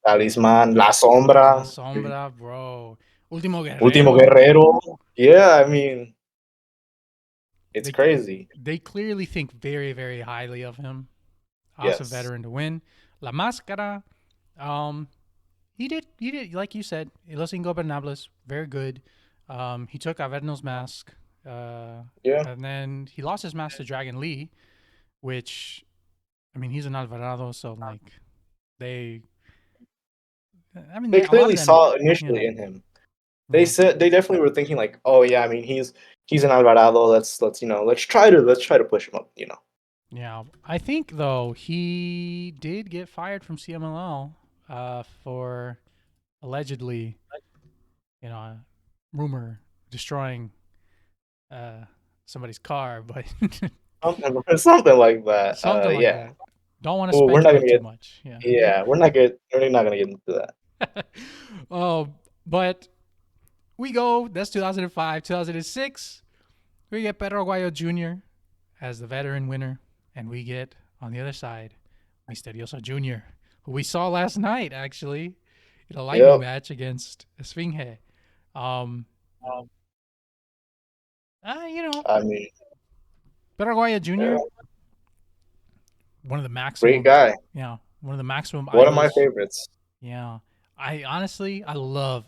Talisman, La La Sombra, Sombra, bro, Último Último Guerrero. Guerrero. Yeah, I mean, it's They crazy. they clearly think very, very highly of him. Also, Yes, veteran to win. La Máscara, um, he did like you said, Los Ingobernables, very good. He took Averno's mask, uh, yeah. and then he lost his mask to Dragon Lee, which, I mean, he's an Alvarado, so like they, I mean, They a lot clearly of them, saw yeah, initially in him. They yeah, said they definitely were thinking like, oh yeah, I mean, he's an Alvarado. Let's try to push him up. yeah. I think though he did get fired from CMLL for allegedly, rumor destroying uh, somebody's car, but Something like that. something like Yeah. that. Don't want to Well, we're not gonna speculate too get. much. Yeah. Yeah, we're not gonna get into that. Oh, but we go. That's 2005, 2006. We get Pedro Aguayo Jr. as the veteran winner, and we get on the other side Misterioso Jr., who we saw last night actually in a lightning Yep. match against Esfinge. Um, uh, you know, I mean, Pedro Aguayo yeah, Jr. one of the great maximum, guy. one of the maximum One of my idols. favorites. Yeah. I honestly, I love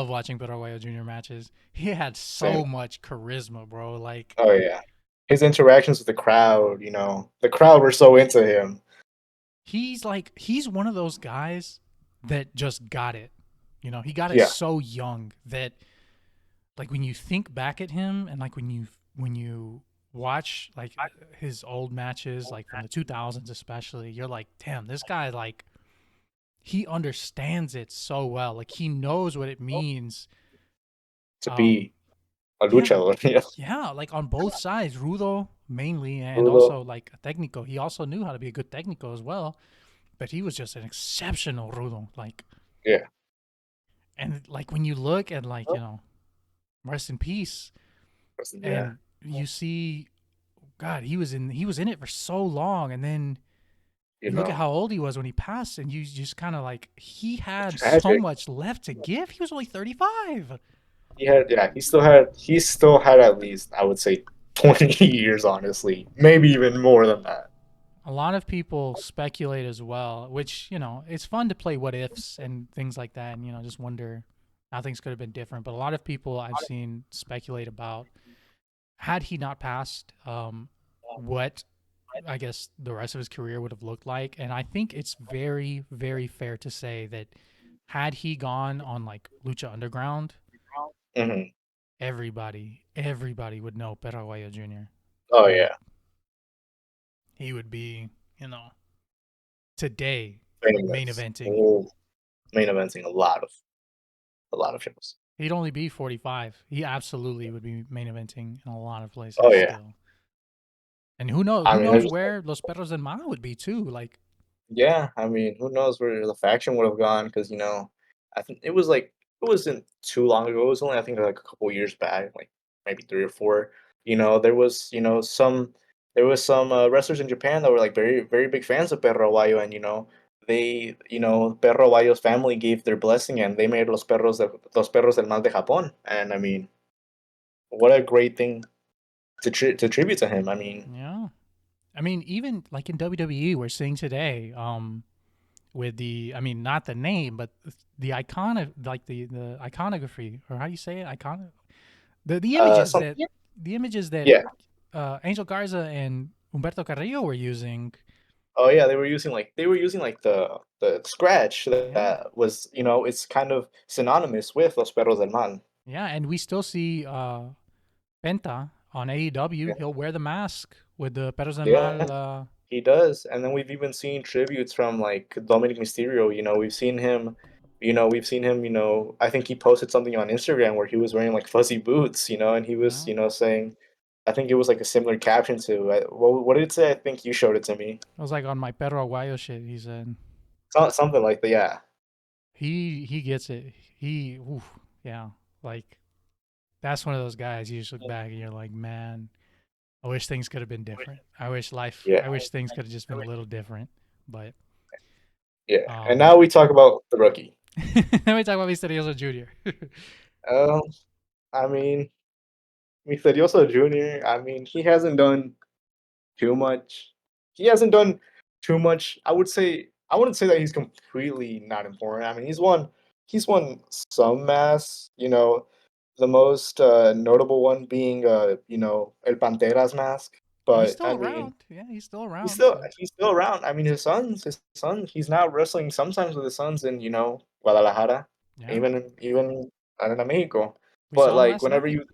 watching Paraguayo Jr. matches. He had Same. so much charisma, bro. Like Oh yeah. His interactions with the crowd, the crowd were so into him. he's one of those guys that just got it. He got it Yeah. so young that like when you think back at him and like when you watch like his old matches like from the 2000s especially, you're like, "Damn, this guy like he understands it so well. Like he knows what it means To um be. a Yeah, luchador. Yeah, yeah, like on both sides, Rudo mainly, and Rudo. also like a technico. He also knew how to be a good technico as well, but he was just an exceptional Rudo. Like, Yeah, and like when you look at like rest in peace, yeah. and you see, God, he was in it for so long, and then You you look at know, how old he was when he passed, and you just kind of like he it's had so tragic. much left to give. He was only 35. He still had at least, I would say, 20 years, honestly, maybe even more than that. A lot of people speculate as well, which it's fun to play what ifs and things like that, and just wonder how things could have been different. But a lot of people I've seen speculate about had he not passed, what I guess the rest of his career would have looked like. And I think it's very, very fair to say that had he gone on like Lucha Underground, Hmm. everybody would know Paraguayo Jr. Oh Like yeah, he would be, you know, today main main events. eventing. Oh, main eventing a lot of shows. He'd only be 45. He absolutely would be main eventing in a lot of Oh places yeah. still. And who knows? I Who mean, knows there's where Los Perros del Mal would be too? Like, yeah. I mean, who knows where the faction would have gone? Because I think it wasn't too long ago. It was only I think like a couple years back, like maybe 3 or 4. There was some wrestlers in Japan that were like very very big fans of Perro Aguayo, and Perro Aguayo's family gave their blessing, and they made Los Perros del Mal de Japón. And I mean, what a great thing to tribute to him. I mean, yeah. I mean, even like in WWE, we're seeing today, with the, I mean, not the name, but the icon of like the iconography, or how do you say it? The images some that the images that yeah. Angel Garza and Humberto Carrillo were using. Oh yeah, they were using like the scratch Yeah. that was it's kind of synonymous with Los Perros del Mal. Yeah, and we still see Penta on AEW. Yeah, He'll wear the mask with the Perros del yeah, Mal. he does. And then we've even seen tributes from like Dominic Mysterio. We've seen him. I think he posted something on Instagram where he was wearing like fuzzy boots. And he was Yeah, saying, I think it was like a similar caption to what did it say? I think you showed it to me. it was like on my Perro Aguayo shit. He said Something like that. Yeah, he gets it. Oof, yeah, like that's one of those guys. You just look back and you're like, man, I wish things could have been different. yeah, I wish things could have just been a little different. But yeah. And um, now we talk about the rookie. let me talk about Misterioso Jr. Um, I mean, Misterioso Jr., I mean, he hasn't done too much. He hasn't done too much. I wouldn't say that he's completely not important. I mean, he's won some masks, the most notable one being El Pantera's mask. He's But I still mean, around. Yeah, he's still he's around. still So he's still around. I mean, his son, he's now wrestling sometimes with his sons in, Guadalajara, yeah, even in Mexico. we But saw him like last whenever night. you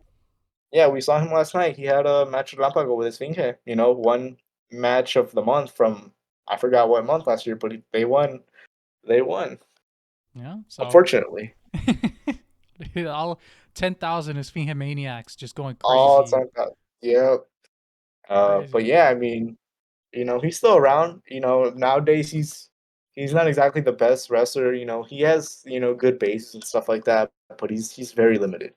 yeah, we saw him last night. He had a match with Lampago with his Finge. One match of the month from I forgot what month last year, but they won. They won. Yeah, so Unfortunately, all 10,000 is Fiend Maniacs just going all crazy, time. Yeah. But crazy. yeah, I mean, he's still around. Nowadays he's not exactly the best wrestler. He has good bases and stuff like that, but he's very limited.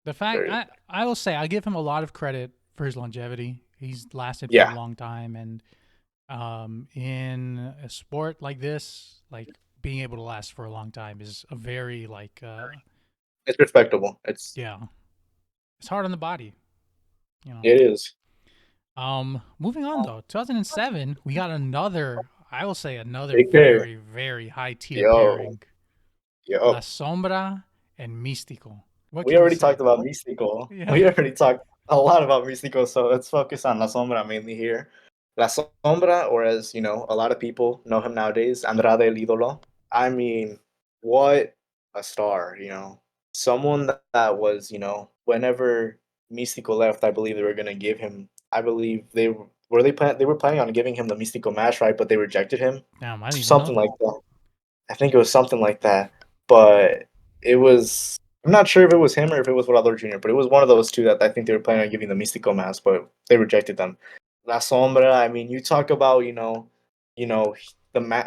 The fact Very limited. I will say I give him a lot of credit for his longevity. He's lasted for a Yeah, long time, and in a sport like this, like being able to last for a long time is a very like it's respectable. yeah, it's hard on the body, you know. It is. Moving on though, 2007, we got another. I will say another Big pair. very very high tier Yo, pairing, La yo. Sombra and Místico. What We can you already say? talked about Místico. Yeah, We already talked a lot about Místico, so let's focus on La Sombra mainly here. La Sombra, or as a lot of people know him nowadays, Andrade el Ídolo. I mean, what a star! Someone that was, whenever Místico left, I believe they were gonna give him. I believe they were planning on giving him the Místico match, right? But they rejected him, damn, I didn't even know something that. like that. I think it was something like that, but it was. I'm not sure if it was him or if it was Volador Jr., but it was one of those two that I think they were planning on giving the Místico mask, but they rejected them. La Sombra, I mean, you talk about, I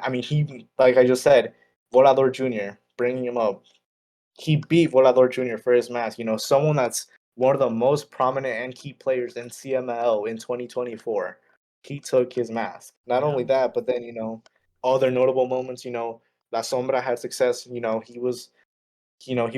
mean, he, like I just said, Volador Jr., bringing him up, he beat Volador Jr. for his mask. Someone that's one of the most prominent and key players in CML in 2024. He took his mask. Not Yeah. only that, but then other notable moments. La Sombra had success. He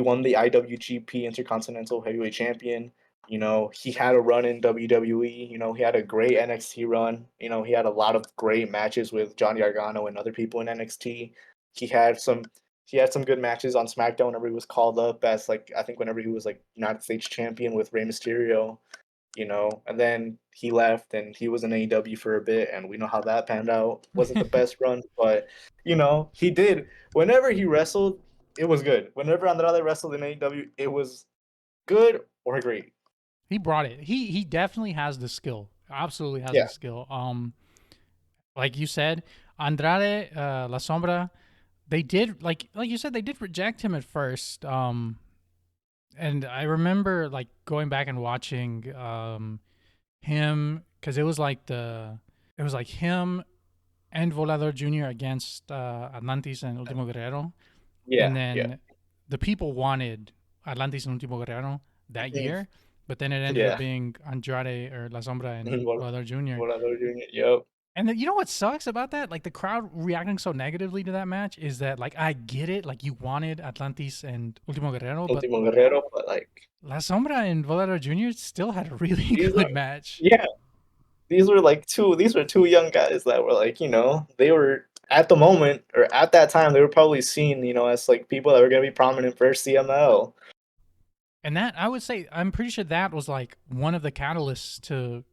won the IWGP Intercontinental Heavyweight Champion. He had a run in WWE. He had a great NXT run. He had a lot of great matches with Johnny Gargano and other people in NXT. He had some he had some good matches on SmackDown whenever he was called up as, like, I think whenever he was like United States champion with Rey Mysterio. And then he left and he was in AEW for a bit, and we know how that panned out. Wasn't the best run, but he did. Whenever he wrestled, it was good. Whenever Andrade wrestled in AEW, it was good or great. He brought it. He definitely has the skill. Absolutely has the Yeah, skill. Like you said, Andrade, La Sombra, they did like you said they did reject him at first. And I remember like going back and watching him because it was like him and Volador Jr. against Atlantis and Ultimo Guerrero, and yeah, yeah, then the people wanted Atlantis and Ultimo Guerrero that mhm, year, but then it ended up yeah. being Andrade or La Sombra and Volador Jr. What other doing it? Yep, And then, you know what sucks about that? Like the crowd reacting so negatively to that match is that like I get it, like you wanted Atlantis and Ultimo Guerrero, but Ultimo Guerrero, but like La Sombra and Volador Jr. still had a really these good are match. yeah, these were two young guys that were like, they were at the moment or at that time they were probably seen, as like people that were gonna be prominent for CML. And that I would say I'm pretty sure that was like one of the catalysts to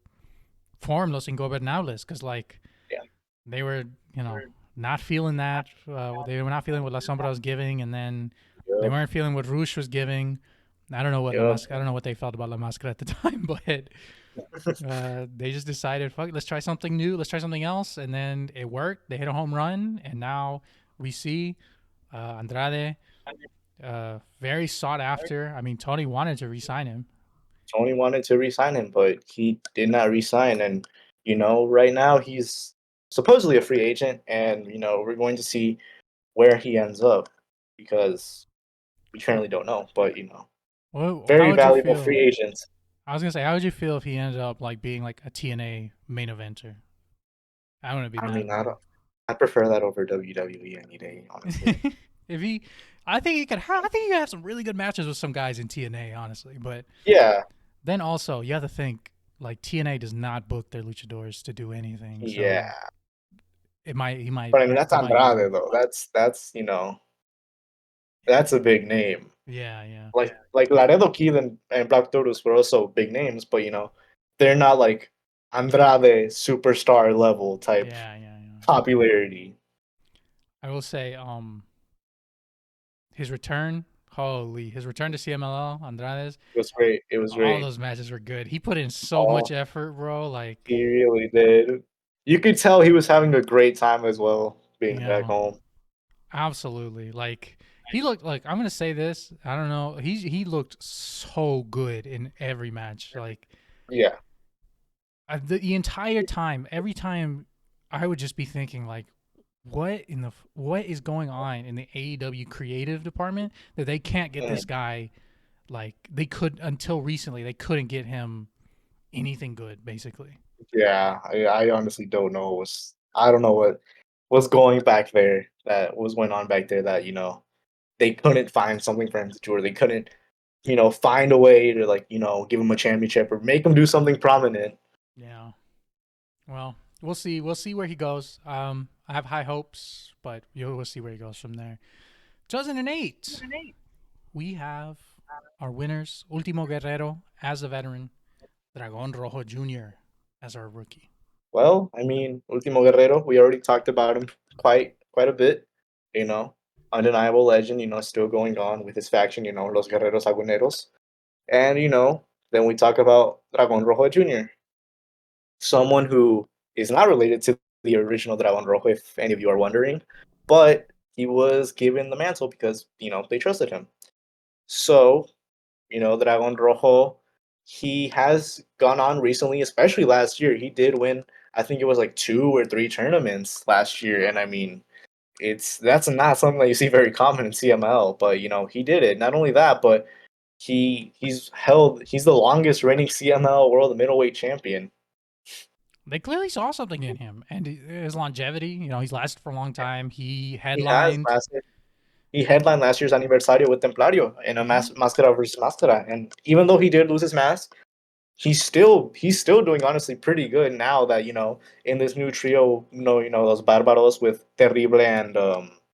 form Los Ingobernables because like Yeah. they were, you know, not feeling that. They were not feeling what La Sombra was giving, and then they Yep. weren't feeling what Rouge was giving. I don't know what Yep. I don't know what they felt about La Mascara at the time, but they just decided, fuck, let's try something new, let's try something else, and then it worked. They hit a home run, and now we see Andrade, very sought after. I mean, Tony wanted to re-sign him. Tony wanted to re-sign him, but he did not re-sign. And right now he's supposedly a free agent, and we're going to see where he ends up because we currently don't know. But Well, how very would you valuable free feel? agent. I was gonna say, how would you feel if he ended up like being like a TNA main eventer? I wouldn't be I mad mean, at all. I prefer that over WWE any day, honestly. If he, I think he could. I think he could have some really good matches with some guys in TNA, honestly. But Yeah, then also, you have to think like TNA does not book their luchadors to do anything, yeah. so it might But I mean, that's he might use him. Andrade though. That's a big name. Yeah, yeah, Like Laredo Kid and Black Taurus were also big names, but they're not like Andrade superstar level type yeah, yeah, yeah. popularity. I will say, his return. Holy, his return to CMLL Andrade's. It was great. It was All great. those matches were good. He put in so much Oh, effort, bro. Like, he really did. You could tell he was having a great time as well, being back yeah, home. absolutely. Like he looked like I'm gonna say this. I don't know. He looked so good in every match. Like Yeah. the entire time, every time, I would just be thinking like, what is going on in the AEW creative department that they can't get this Mm. guy. Like they could until recently, they couldn't get him anything good, basically. Yeah. I honestly don't know. I don't know what was going back there that was going on back there that they couldn't find something for him to do, or they couldn't find a way to, like, give him a championship or make him do something prominent. Yeah. Well, we'll see. We'll see where he goes. I have high hopes, but we'll see where he goes from there. 2008, we have our winners: Ultimo Guerrero as a veteran, Dragon Rojo Jr. as our rookie. Well, I mean, Ultimo Guerrero, we already talked about him quite a bit, you know. Undeniable legend, still going on with his faction, Los Guerreros Aguneros. And, then we talk about Dragon Rojo Jr., someone who is not related to the original Dragon Rojo, if any of you are wondering, but he was given the mantle because, they trusted him. So, Dragon Rojo, he has gone on recently, especially last year. He did win, I think it was like 2 or 3 tournaments last year, and I mean, that's not something that you see very common in CML. But he did it. Not only that, but he's the longest reigning CML World Middleweight Champion. They clearly saw something in him and his longevity. He's lasted for a long time. He He has headlined. lasted. He headlined last year's Aniversario with Templario in a Yeah, Máscara versus Máscara, and even though he did lose his mask, he's still doing honestly pretty good now that in this new trio, those Bárbaros with Terrible and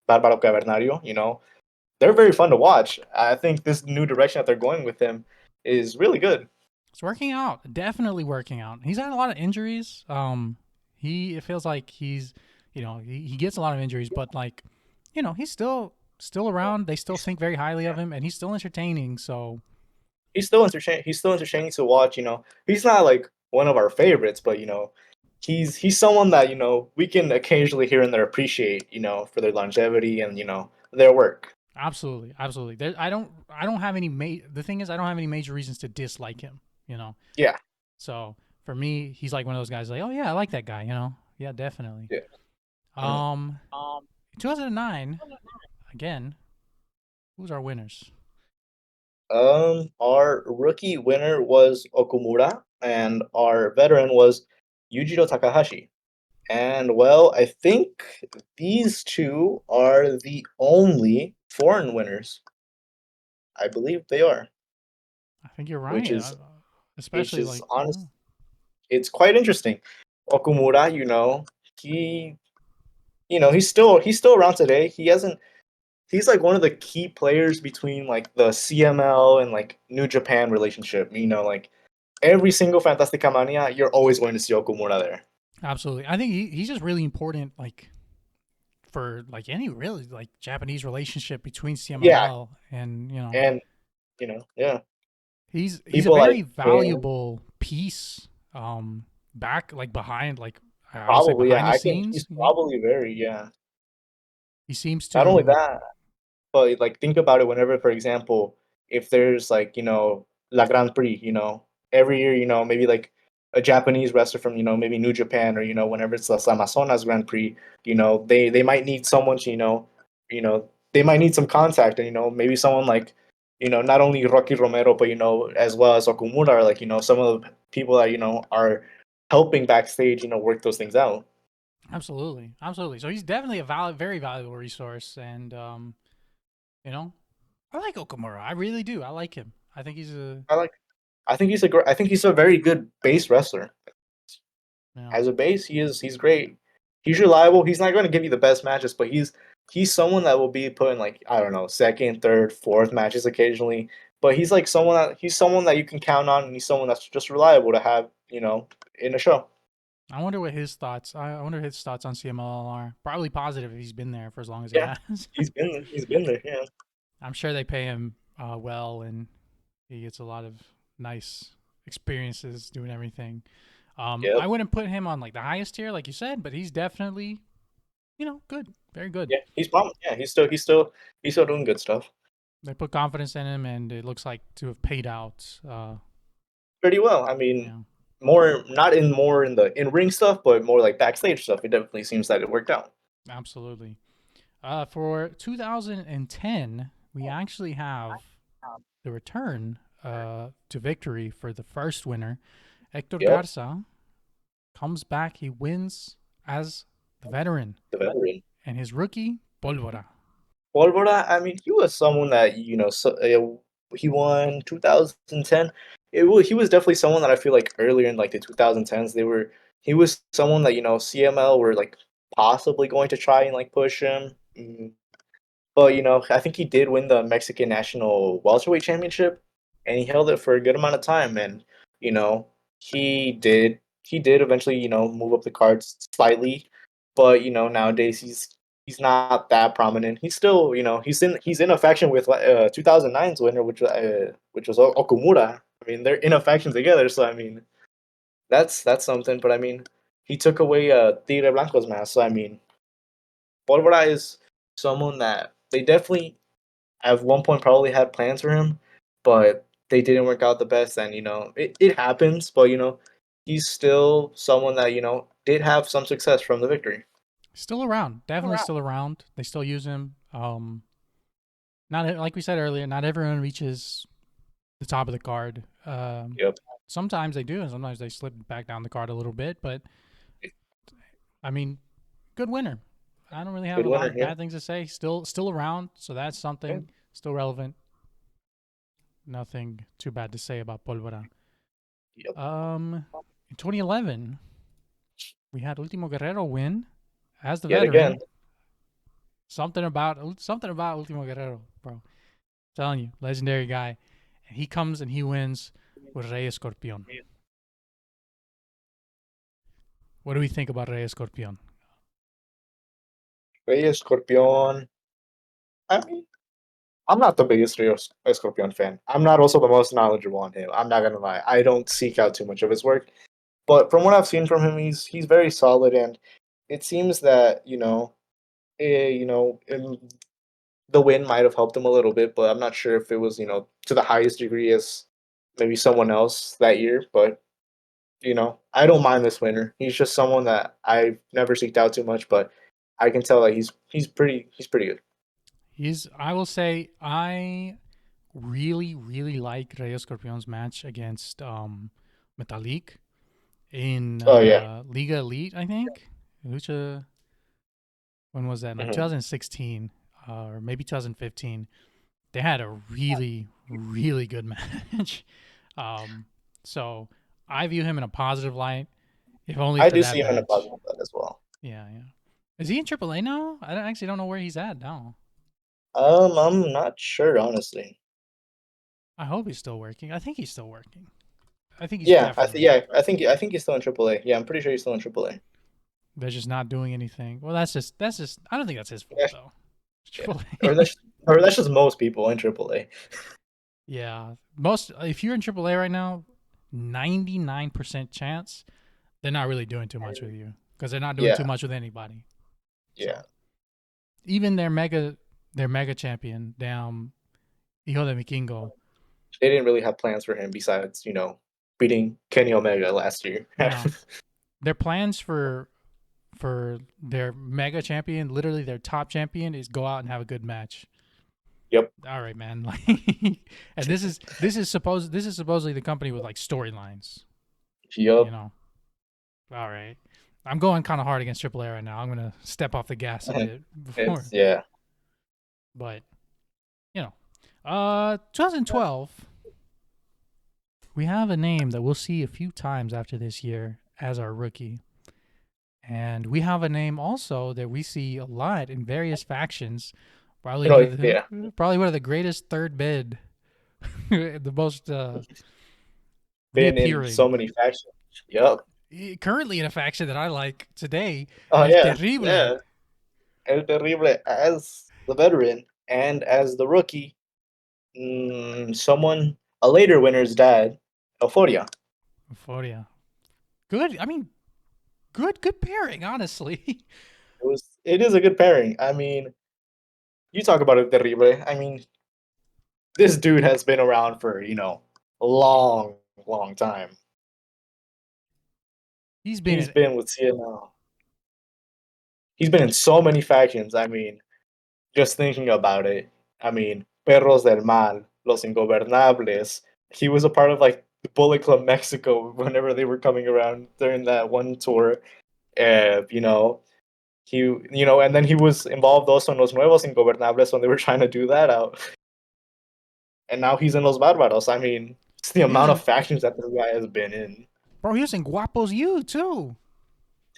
Bárbaro Cavernario, they're very fun to watch. I think this new direction that they're going with him is really good. it's working out. Definitely working out. He's had a lot of injuries. It feels like he gets a lot of injuries, but like, he's still around. They still think very highly of him, and he's still entertaining. So He's still entertaining to watch. He's not like one of our favorites, but he's someone that we can occasionally here and there appreciate. For their longevity and their work. absolutely, absolutely. I don't have any. The thing is, I don't have any major reasons to dislike him. You know, Yeah, so for me, he's like one of those guys. Like, oh yeah, I like that guy. Yeah, definitely. yeah. Mhm. Um, 2009 again. Who's our winners? Our rookie winner was Okumura, and our veteran was Yujiro Takahashi. And well, I think these two are the only foreign winners. I believe they are, I think you're which right. is which Especially is like, honest. It's quite interesting. Okumura, he, he's still around today. He hasn't. He's like one of the key players between like the CML and like New Japan relationship. Like every single Fantastica Mania, you're always going to see Okumura there. absolutely. I think he's just really important. Like for like any really like Japanese relationship between Yeah, CMLL and and yeah, he's a people like very him. valuable piece back like behind like I would say Probably, yeah. behind the I think he's scenes. probably very, yeah. He seems Not only to that, but like think about it whenever, for example, if there's like, La Grand Prix, every year, maybe like a Japanese wrestler from, maybe New Japan or, whenever it's Las Amazonas Grand Prix, they might need someone to, they might need some contact and, maybe someone like, not only Rocky Romero, but, as well as Okumura, or like, some of the people that, are helping backstage, work those things out. absolutely. So he's definitely a valid, very valuable resource, and you know, I like Okamura. I really do. I like him. I think he's a I like I think he's a very good base wrestler. you know As a base, he's great. He's reliable. He's not going to give you the best matches, but he's someone that will be put in like I don't know second, third, fourth matches occasionally. But he's someone that you can count on, and he's someone that's just reliable to have in a show. I wonder what his thoughts. I wonder his thoughts on CMLL are. Probably positive if he's been there for as long as he Yeah, has. he's been there. Yeah, I'm sure they pay him well, and he gets a lot of nice experiences doing everything. yep, I wouldn't put him on like the highest tier, like you said, but he's definitely good, very good. yeah. Yeah, he's still doing good stuff. They put confidence in him, and it looks like to have paid out. Pretty well. I mean, Yeah, more in the in ring stuff, but more like backstage stuff. It definitely seems that it worked out. absolutely. For 2010, we actually have the return to victory for the first winner. Hector Yep, Garza comes back. He wins as the veteran, the veteran. and his rookie, Polvora. Pólvora, I mean, he was someone that he won 2010. He was definitely someone that I feel like earlier in like the 2010s he was someone that CML were like possibly going to try and like push him. But I think he did win the Mexican National Welterweight Championship, and he held it for a good amount of time. And you know, he did eventually move up the cards slightly, but nowadays he's not that prominent. He's still he's in a faction with 2009's winner, which was Okumura. I mean, they're in a faction together, so I mean that's something. But I mean, he took away Tigre Blanco's mask, so I mean, Pólvora is someone that they definitely at one point probably had plans for him, but they didn't work out the best. And it happens. But he's still someone that did have some success from the victory. Still around, definitely still around. They still use him. Not like we said earlier, not everyone reaches the top of the card. Yep, Sometimes they do, and sometimes they slip back down the card a little bit. But I mean, good winner. I don't really have good a lot winner. of Yeah, bad things to say. Still around, so that's yeah, something. Still relevant. Nothing too bad to say about Polvora. yep. In 2011, we had Ultimo Guerrero win as the Yet again, veteran. Something about Ultimo Guerrero, bro. I'm telling you, legendary guy. And he comes and he wins with Rey Escorpion. What do we think about Rey Escorpion? Rey Escorpion. I mean, I'm not the biggest Rio Escorpion fan. I'm not also the most knowledgeable on him. I'm not gonna lie. I don't seek out too much of his work, but from what I've seen from him, he's very solid, and it seems that the win might have helped him a little bit, but I'm not sure if it was to the highest degree as maybe someone else that year. But I don't mind this winner. He's just someone that I've never seeked out too much, but I can tell that he's pretty good. I will say, I really like Rey Escorpion's match against Metalik in Oh yeah. Liga Elite, I think. Lucha, when was that? Like Hmm. 2016 or maybe 2015. They had a really good match. um, so I view him in a positive light, if only I for do that see him in a match. positive light as well. Yeah, yeah. Is he in AAA now? I actually don't know where he's at now. I'm not sure honestly. I hope he's still working. I think he's still working. I think he's Yeah, definitely yeah, working. I think he's still in AAA. Yeah, I'm pretty sure he's still in AAA. They're just not doing anything. Well, that's just. I don't think that's his fault Yeah, though. yeah. Or that's or that's just most people in AAA. Yeah, most if you're in AAA right now, 99% chance they're not really doing too much with you because they're not doing too Yeah, much with anybody. yeah. So even their mega champion, damn Hijo de Vikingo. They didn't really have plans for him besides beating Kenny Omega last year. Yeah, their plans for their mega champion, literally their top champion, is go out and have a good match. Yep. All right, man. Like, and this is supposedly the company with like storylines. You Yep. know. All right. I'm going kind of hard against AAA right now. I'm gonna step off the gas a bit It's before, yeah. but 2012. We have a name that we'll see a few times after this year as our rookie. And we have a name also that we see a lot in various factions. Yeah. Probably one of the greatest third bid, the most Been in so reappearing. many factions. Yep. Currently in a faction that I like today, Oh El yeah, Terrible. yeah. El Terrible as the veteran and as the rookie, a later winner's dad, Euphoria. Euphoria. Good. I mean, good pairing, honestly. It is a good pairing. I mean, you talk about El Terrible. I mean, this dude has been around for a long, long time. He's been He's in been with CML. He's been in so many factions. I mean, just thinking about it. I mean, Perros del Mal, Los Ingobernables. He was a part of like the Bullet Club Mexico whenever they were coming around during that one tour. Uh, you know, and then he was involved also in Los Nuevos Ingobernables when they were trying to do that out. And now he's in Los Barbaros. I mean, it's the he was amount of in factions that this guy has been in. bro, he was in Guapo's You too.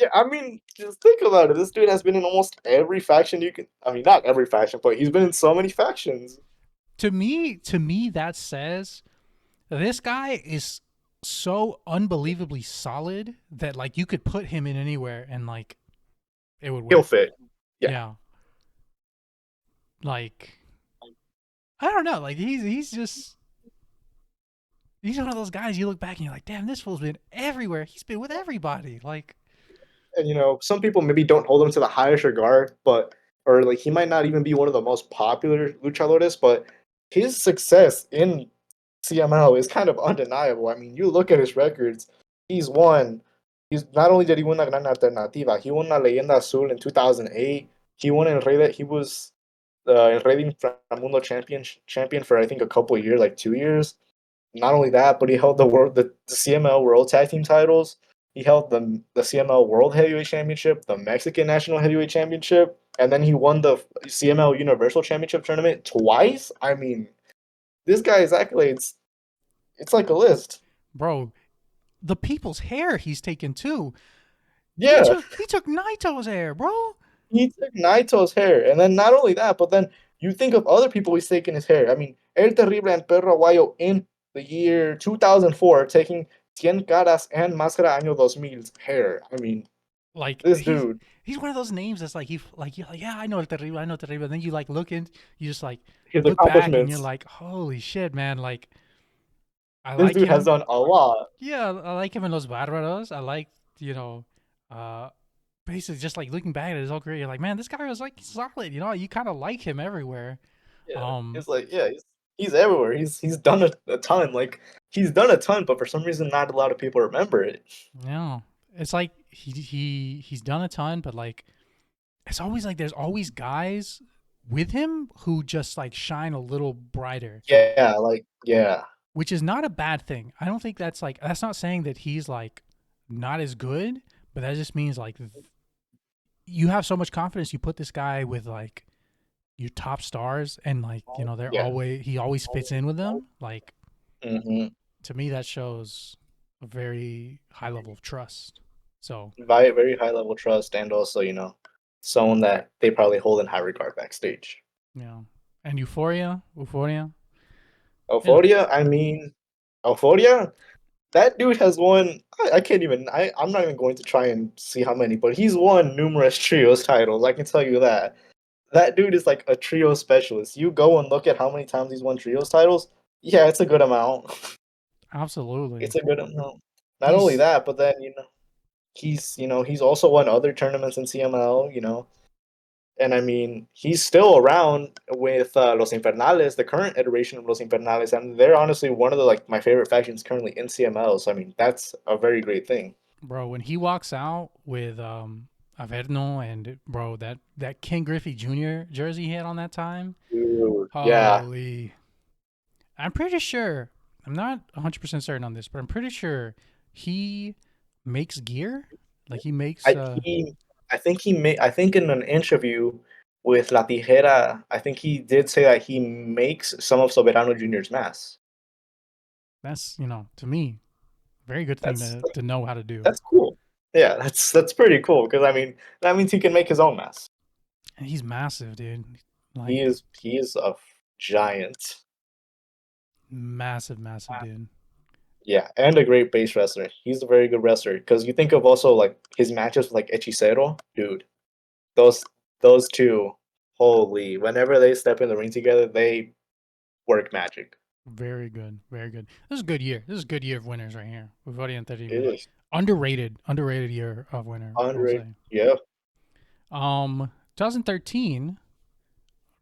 Yeah, I mean, just think about it. This dude has been in almost every faction you can. I mean, not every faction, but he's been in so many factions. To me that says this guy is so unbelievably solid that like you could put him in anywhere and like it would He'll work. fit. Yeah, Yeah. Like I don't know, like he's one of those guys you look back and you're like, "Damn, this fool's been everywhere. He's been with everybody." Like and some people maybe don't hold him to the highest regard, but or like he might not even be one of the most popular luchadores, but his success in CML is kind of undeniable. I mean, you look at his records, he's won. He's not only did he win la Gran Alternativa, he won la Leyenda Azul in 2008. He won El Rey that he was El Rey de Inframundo champion for I think a couple of years, like 2 years. Not only that, but he held the CML World Tag Team titles. He held the CML World Heavyweight Championship, the Mexican National Heavyweight Championship, and then he won the CML Universal Championship tournament twice. I mean, this guy's accolades, it's like a list. Bro, the people's hair he's taken too. He Yeah, took he took Naito's hair, bro. he took Naito's hair, and then not only that, but then you think of other people he's taken his hair. I mean, El Terrible and Perro Aguayo in the year 2004 taking Cien Caras and Máscara Año 2000's hair. I mean, Like this dude, he's one of those names that's like he like you're like, yeah, I know El Terrible, I know El Terrible. And then you like look in, you just like his look back and you're accomplishments, like, holy shit, man! Like I this like dude has him. done a lot. Yeah, I like him in Los Barbaros. I like you know, uh, basically just like looking back at his whole career, you're like, man, this guy was like solid. You know, you kind of like him everywhere. Yeah, Um, it's like yeah, he's everywhere. He's done a ton. Like he's done a ton, but for some reason, not a lot of people remember it. yeah, it's like he's done a ton, but like it's always like there's always guys with him who just like shine a little brighter, Yeah, like yeah, which is not a bad thing. I don't think that's like that's not saying that he's like not as good, but that just means like you have so much confidence you put this guy with like your top stars and like you know they're yeah. always he always fits in with them like Mm-hmm. to me that shows a very high level of trust. So Very high level trust, and also someone that they probably hold in high regard backstage. you know, and Euphoria, you know, Euphoria, I mean, Euphoria, that dude has won. I can't even. I'm not even going to try and see how many, but he's won numerous trios titles. I can tell you that. That dude is like a trio specialist. You go and look at how many times he's won trios titles. Yeah, it's a good amount. absolutely. It's a good amount. Not only He's that, but then he's also won other tournaments in CML. And I mean he's still around with Los Infernales, the current iteration of Los Infernales, and they're honestly one of the like my favorite factions currently in CML. So I mean that's a very great thing. bro when he walks out with Averno and bro that King Griffey Jr. jersey he had on that time. Dude, yeah, Holy, I'm pretty sure. I'm not 100% certain on this, but I'm pretty sure he makes gear. Like he makes I he I think he made I think in an interview with La Tijera, I think he did say that he makes some of Soberano Junior's masks. that's, you know, to me, very good thing That's to know how to do. that's cool. Yeah, that's pretty cool because I mean that means he can make his own masks. And he's massive, dude. He Like is he is a giant. massive, massive dude. Yeah, and a great base wrestler. He's a very good wrestler because you think of also like his matches with like Hechicero, dude. Those those two, holy! Whenever they step in the ring together, they work magic. Very good, very good. This is a good year. This is a good year of winners right here. With Variante It Riva. is Underrated year of winner, I'll underrated. say. Yeah. 2013,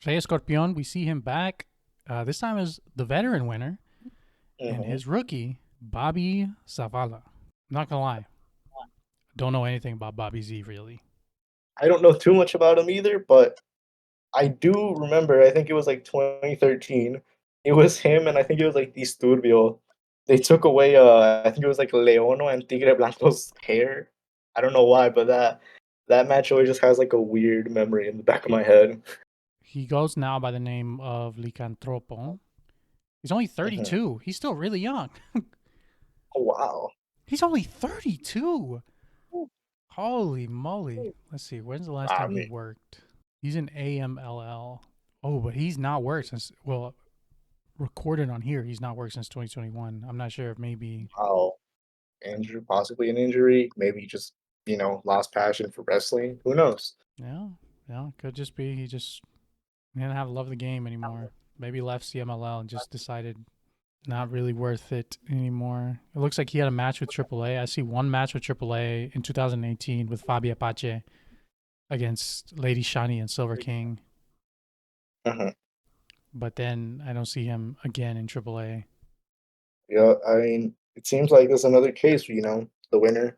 Rey Escorpion, we see him back. This time as the veteran winner and Hmm. his rookie, Bobby Zavala. Not gonna lie, don't know anything about Bobby Z really. I don't know too much about him either, but I do remember. I think it was like 2013. It was him, and I think it was like Disturbio. They took away. I think it was like Leono and Tigre Blanco's hair. I don't know why, but that match always just has like a weird memory in the back of my head. He goes now by the name of Licantropo. He's only Mhm. 32. He's still really young. Oh wow. He's only 32. Holy moly. Let's see. When's the last I time he mean, worked? He's in AMLL. Oh, but he's not worked since, well, recorded on here. He's not worked since 2021. I'm not sure if maybe, wow. Injury, possibly an injury. Maybe just lost passion for wrestling. Who knows? yeah, yeah, could just be he just didn't have love of the game anymore. Maybe left CMLL and just decided not really worth it anymore. It looks like he had a match with AAA. I see one match with AAA in 2018 with Fabi Apache. against Lady Shani and Silver King. Uh-huh. But then I don't see him again in AAA. Yeah, I mean, it seems like there's another case, the winner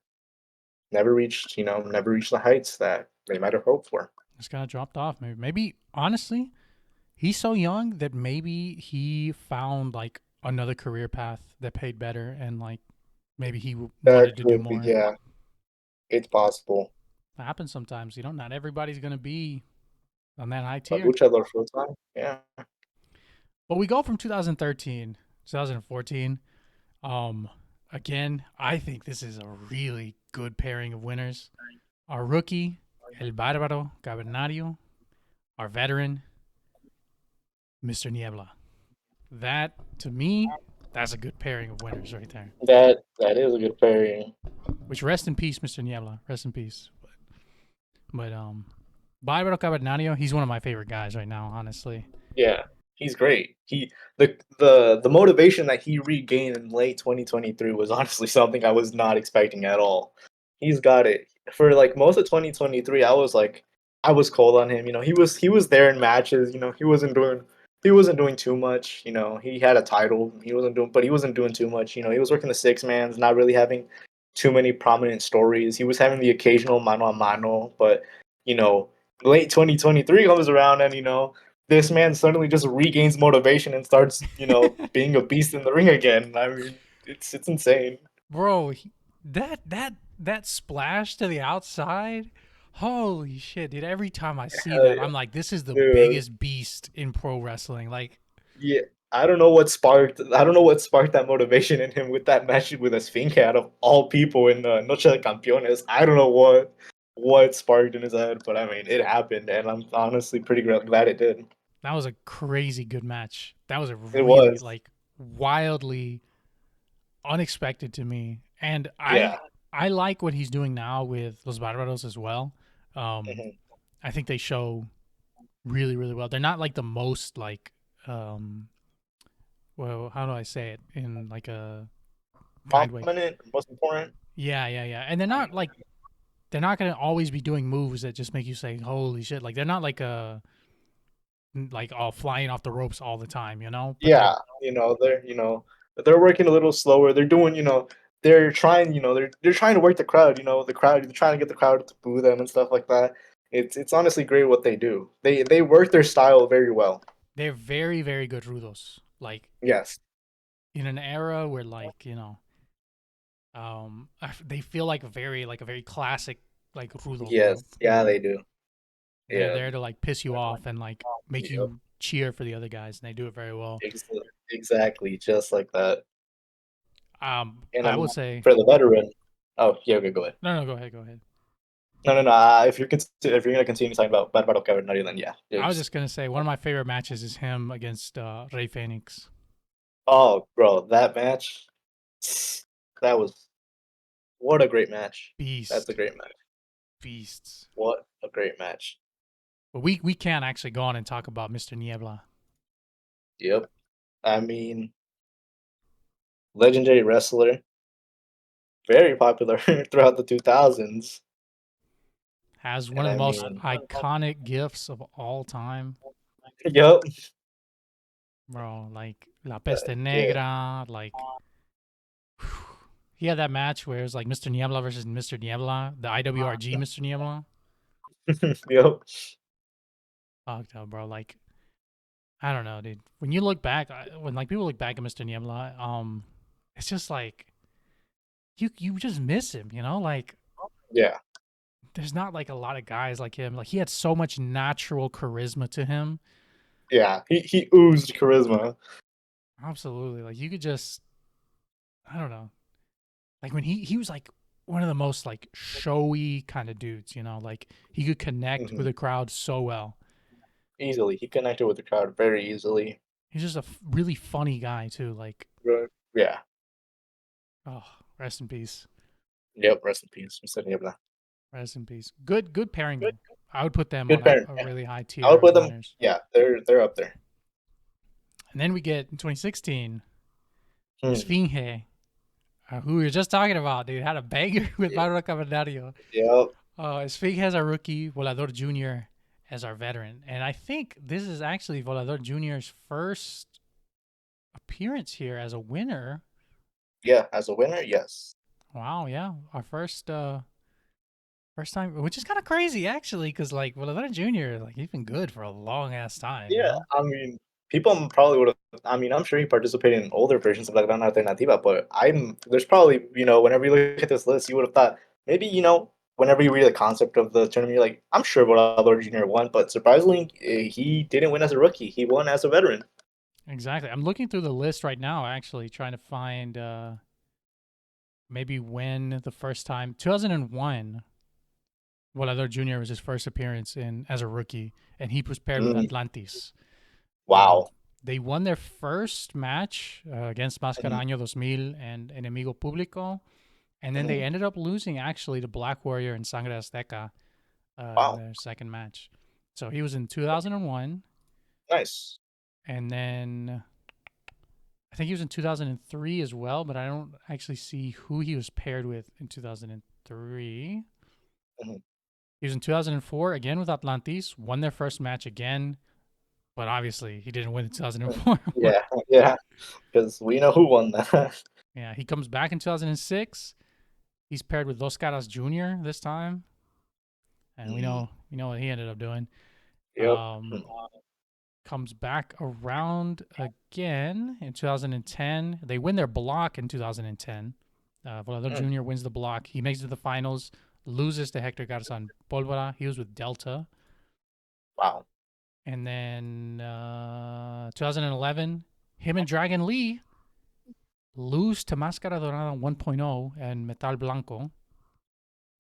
never reached the heights that they might have hoped for. Just kind of dropped off. Maybe honestly, he's so young that maybe he found like another career path that paid better, and like maybe he That wanted to do could be, more. yeah, it's possible. That happens sometimes. Not everybody's gonna be on that high A tier. luchador full time, yeah. But we go from 2013, 2014. Um, Again, I think this is a really good pairing of winners. Our rookie, El Bárbaro Cavernario. Our veteran, Mr. Niebla. That, to me, that's a good pairing of winners right there. That is a good pairing. Which, rest in peace, Mr. Niebla. Rest in peace. But Bárbaro Cavernario, he's one of my favorite guys right now, honestly. Yeah, he's great. The motivation that he regained in late 2023 was honestly something I was not expecting at all. He's got it. For like most of 2023, I was cold on him. He was there in matches. He wasn't doing too much. He had a title. He wasn't doing too much. He was working the six mans, not really having too many prominent stories. He was having the occasional mano a mano, but you know, late 2023 comes around and this man suddenly just regains motivation and starts, being a beast in the ring again. I mean, it's insane. Bro, that splash to the outside. Holy shit, dude. Every time I see Hell that, yeah, I'm like, this is the dude. biggest beast in pro wrestling. Like, Yeah, I don't know what sparked that motivation in him with that match with Esfinge out of all people in Noche de Campeones. I don't know what sparked in his head, but I mean, it happened, and I'm honestly pretty glad it did. that was a crazy good match. That was a It really, was, like, wildly unexpected to me. And yeah. I like what he's doing now with Los Barbaros as well. Um, Mhm. I think they show really, really well. They're not like the most like well, how do I say it in like a kind way? Prominent, most important. Yeah, yeah, yeah. And they're not gonna always be doing moves that just make you say, "Holy shit!" Like they're not like all flying off the ropes all the time, you know. But Yeah, they're working a little slower. They're trying to work the crowd. They're trying to get the crowd to boo them and stuff like that. It's honestly great what they do. They work their style very well. they're very, very good rudos. Like Yes, in an era where they feel like a very classic like rudo yes, group. yeah, they do. They're Yeah, there to like piss you off and like make yep, you cheer for the other guys, and they do it very well. ex- exactly, just like that. And I would say for the veteran. Oh, yeah, okay, go ahead. no, no, go ahead, go ahead. No, no, no. If you're gonna continue talking about Bad Battle Cavernario, then yeah, I was just just gonna say one of my favorite matches is him against Rey Phoenix. oh, bro, that match, that was what a great match. That's a Beast, great match. beasts. What a great match. But we can't actually go on and talk about Mr. Niebla. Yep. I mean, legendary wrestler, very popular throughout the 2000s. Has one And of the I most mean, iconic gifts of all time, yep. bro. Like La Peste Yeah. Negra. Like he had that match where it was like Mr. Niebla versus Mr. Niebla, the IWRG Mr. Niebla. Yep. Fucked up, bro. Like I don't know, dude. When you look back, when like people look back at Mr. Niebla, it's just like you just miss him, you know? Like Yeah. there's not like a lot of guys like him. Like he had so much natural charisma to him. Yeah. He oozed charisma. Absolutely. Like you could just I don't know. Like when he was like one of the most like showy kind of dudes, you know? Like he could connect with Hmm. the crowd so well. Easily. He connected with the crowd very easily. He's just a really funny guy too. Like Right. Yeah. oh, rest in peace. Yep. Rest in peace, Mr. Niebla. Rest in peace. Good pairing though. I would put them on Good parent. a Yeah. really high I tier would of put them. winners. Yeah. They're up there. And then we get in 2016, Hmm. Esfinge, who we were just talking about, dude, had a banger with Yeah. Mauro Cavernario. Yep. Svig has our rookie, Volador Jr. as our veteran. And I think this is actually Volador Jr.'s first appearance here as a winner. Yeah, as a winner, yes. Wow, yeah. Our first time, which is kind of crazy actually, because like Volador Jr., like he's been good for a long ass time, you Yeah, know? I mean, people probably would have. I mean, I'm sure he participated in older versions of La Gran Alternativa, but there's probably, whenever you look at this list, you would have thought maybe, whenever you read the concept of the tournament, you're like, I'm sure Volador Jr. won, but surprisingly, he didn't win as a rookie. He won as a veteran. Exactly. I'm looking through the list right now, actually, trying to find maybe when the first time 2001 Volador Jr. was his first appearance in as a rookie, and he was paired with Mm, Atlantis. Um, wow. they won their first match against Mhm, Mascaraño 2000 and Enemigo Público, and then they mhm. ended up losing actually to Black Warrior and Sangre Azteca in Wow. their second match. So he was in 2001, Nice. and then I think he was in 2003 as well, but I don't actually see who he was paired with in 2003. Mhm. He was in 2004 again with Atlantis, won their first match again, but obviously he didn't win the 2004 one. Yeah, yeah, because we know who won that. Yeah, he comes back in 2006. He's paired with Dos Caras Jr. this time, and Mm, we know what he ended up doing. yep. Um, Comes back around again in 2010. They win their block in 2010. Volador Mm, Jr. wins the block. He makes it to the finals, loses to Hector Garzon Polvora. He was with Delta. wow. And then 2011, him and Dragon Lee lose to Máscara Dorada 1.0 and Metal Blanco.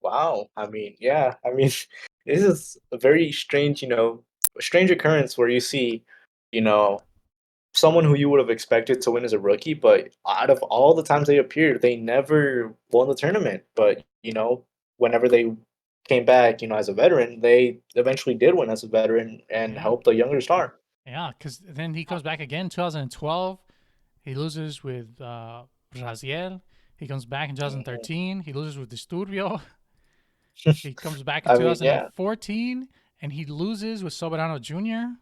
Wow. I mean, yeah. I mean, this is a very strange, a strange occurrence where you see, you know, someone who you would have expected to win as a rookie, but out of all the times they appeared, they never won the tournament. But, whenever they came back, as a veteran, they eventually did win as a veteran and Yeah. helped a younger star. Yeah. Because then he comes back again 2012. He loses with Raziel. He comes back in Mhm. 2013. He loses with Disturbio. He comes back in I mean, yeah. 2014 and he loses with Soberano Jr.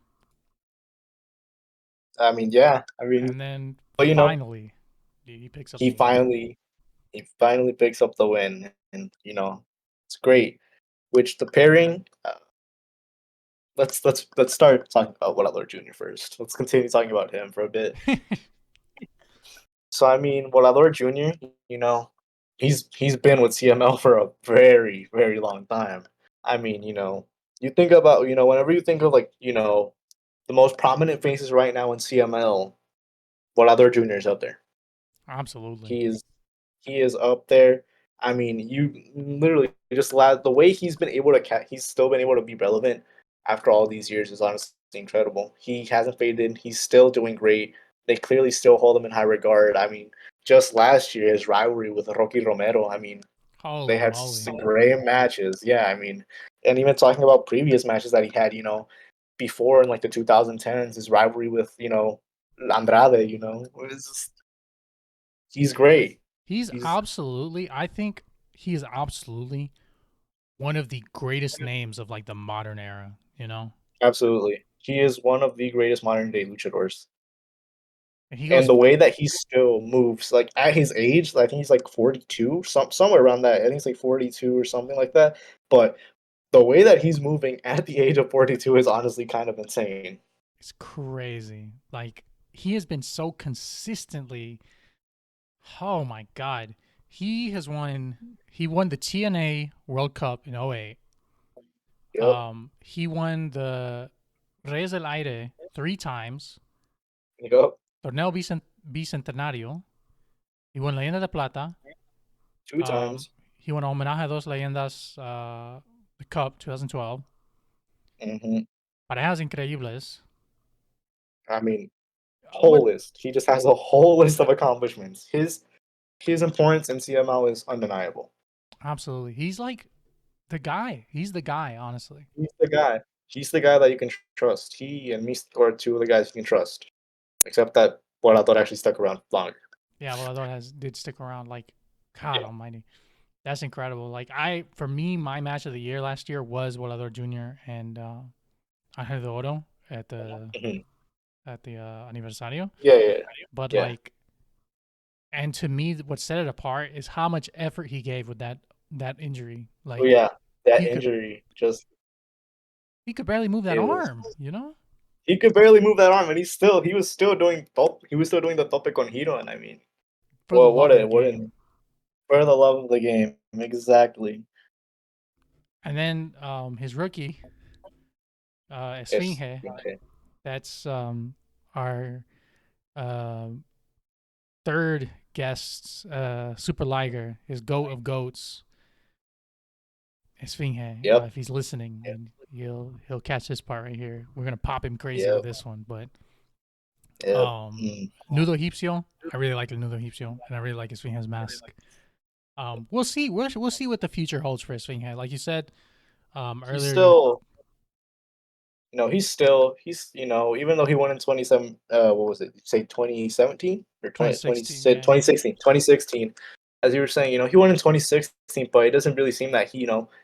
I mean, yeah. I mean, And then but finally, he picks up he the win. finally he finally picks up the win, and it's great. Which the pairing, let's start talking about Volador Jr. first. Let's continue talking about him for a bit. So I mean, Volador Jr. You know, he's been with CML for a very very long time. I mean, you think about whenever you think of like the most prominent faces right now in CML, Volador Jr. is up there. Absolutely. He is He is up there. I mean, you literally just the way he's been able to he's still been able to be relevant after all these years is honestly incredible. He hasn't faded. He's still doing great. They clearly still hold him in high regard. I mean, just last year his rivalry with Rocky Romero. I mean, they Holy had moly. some great matches. Yeah, I mean, and even talking about previous matches that he had, before in like the 2010s, his rivalry with Andrade. He's great. He's He's absolutely, I think he is absolutely one of the greatest names of like the modern era, you know? Absolutely. He is one of the greatest modern day luchadors. And he And goes, the way that he still moves, like at his age, I think he's like 42, somewhere around that. I think it's like 42 or something like that. But the way that he's moving at the age of 42 is honestly kind of insane. it's crazy. Like, he has been so consistently, oh my God. He won the TNA World Cup in '08. Yep. He won the Reyes del Aire 3 times, Yep. Torneo Bicentenario. He won Leyenda de Plata. Two Um, times. he won Homenaje a Dos Leyendas, the Cup 2012. Hmm. Parejas Increíbles. I mean, What? whole list. He just has a whole list of accomplishments. His importance in CML is undeniable. Absolutely. He's like the guy. He's the guy, honestly. He's the guy. He's the guy that you can trust. He and me are two of the guys you can trust. Except that Borator actually stuck around longer. Yeah, Volador did stick around like God Yeah. Almighty. That's incredible. Like for me, my match of the year last year was Volador Junior and Angel de Oro at the Mhm. aniversario. Yeah, yeah, But yeah. like, and to me, what set it apart is how much effort he gave with that injury. Oh Like yeah, that he could injury just he could barely move that it was. arm. You know, He could barely move that arm, and he was still doing he was still doing the tope con hilo, and I mean, for the well, love of the what game. an for the love of the game, exactly. And then his rookie, It's Esfinge. okay. That's our uh, third guest, Super Liger, his goat of goats, Esfinge. Yep, If he's listening, and he'll catch this part right here. We're gonna pop him crazy with yep, this one, but yep. Mm. Nudo Hipsio, I really like the Nudo Hipsio, and I really like Esfinge's mask. We'll see. We'll see what the future holds for Esfinge. Like you said He's earlier, you still, even though he won in 27, what was it? Say 2017 or 20 2016, said yeah. 2016, 2016. As you were saying, he won in 2016, but it doesn't really seem that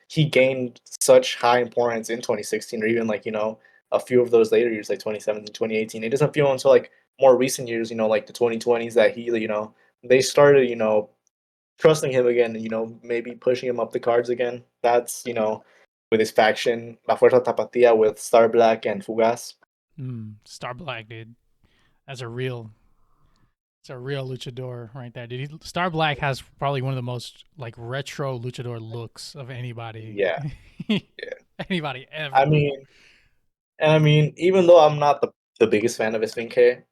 he gained such high importance in 2016 or even like, a few of those later years like 2017, 2018. It doesn't feel until like more recent years, like the 2020s that they started, trusting him again, maybe pushing him up the cards again. That's, with his faction, La Fuerza Tapatía with Star Black and Fugaz. Star Black, dude. That's a real It's a real luchador right there, dude. Star Black has probably one of the most like retro luchador looks of anybody, Yeah, yeah. anybody I ever. mean, even though I'm not the biggest fan of Esfinge,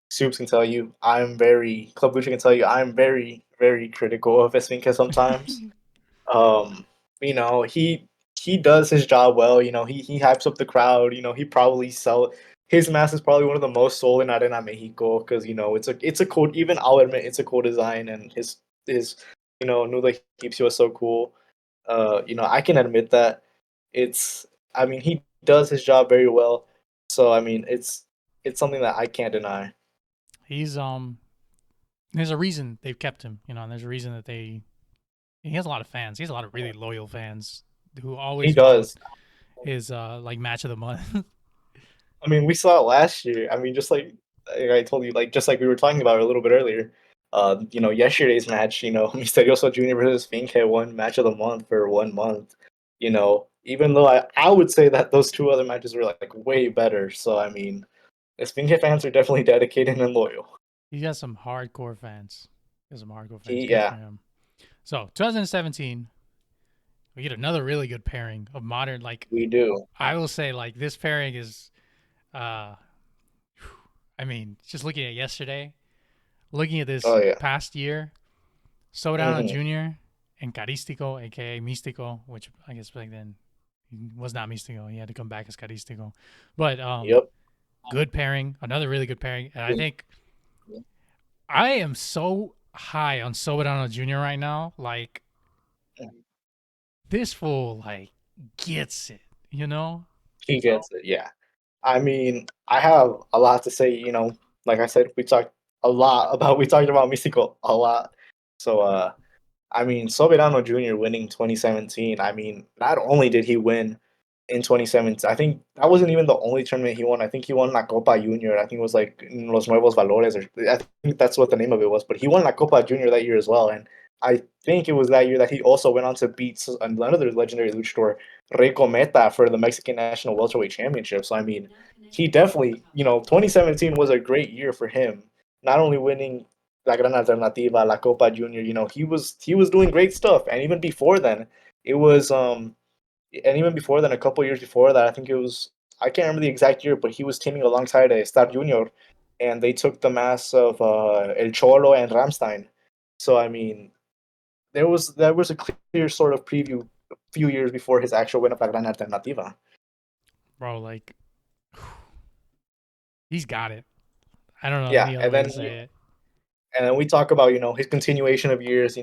Soups can tell you Club Lucha can tell you I'm very, very critical of Esfinge sometimes. Um, he does his job well. He hypes up the crowd. He probably sell his mask is probably one of the most sold in Arena Mexico because it's a cool. Even I'll admit it's a cool design, and his Nuda keeps you so cool. I can admit that it's. I mean, he does his job very well. So I mean, it's something that I can't deny. He's there's a reason they've kept him, and there's a reason that he has a lot of fans. He has a lot of really loyal fans who He always vote does. his like match of the month. I mean, we saw it last year. I mean, just like I told you, like just like we were talking about a little bit earlier. Yesterday's match, Misterioso Junior versus Fink had won match of the month for 1 month. Even though I would say that those two other matches were like way better. So I mean, the Fink fans are definitely dedicated and loyal. He has some hardcore fans. He has some hardcore fans. Good for Yeah, him. So 2017, we get another really good pairing of modern. Like we do. I will say, like this pairing is uh I mean, just looking at yesterday, looking at this Oh yeah. past year, Soberano Hmm. Jr. and Caristico, aka Místico, which I guess back then he was not Místico. He had to come back as Caristico. But Yep. good pairing, another really good pairing. And I think I am so high on Soberano Jr. right now. Like this fool like gets it, you know? He gets it. Yeah. I mean, I have a lot to say. Like I said, we talked about Mystical a lot. So, I mean, Soberano Jr. winning 2017. I mean, not only did he win in 2017, I think that wasn't even the only tournament he won. I think he won La Copa Junior. I think it was like Los Nuevos Valores, or I think that's what the name of it was. But he won La Copa Junior that year as well. And I think it was that year that he also went on to beat another legendary luchador, Rey Cometa, for the Mexican National Welterweight Championship. So, I mean, he definitely, 2017 was a great year for him. Not only winning La Gran Alternativa, La Copa Junior. He was doing great stuff, and even before then, it was and even before then, a couple years before that, I think it was I can't remember the exact year, but he was teaming alongside a Star Junior, and they took the mass of El Cholo and Ramstein. So I mean, there was a clear sort of preview a few years before his actual win of La Gran Alternativa. Bro, like he's got it. I don't know Yeah, any other and way then to say it. we talk about his continuation of years.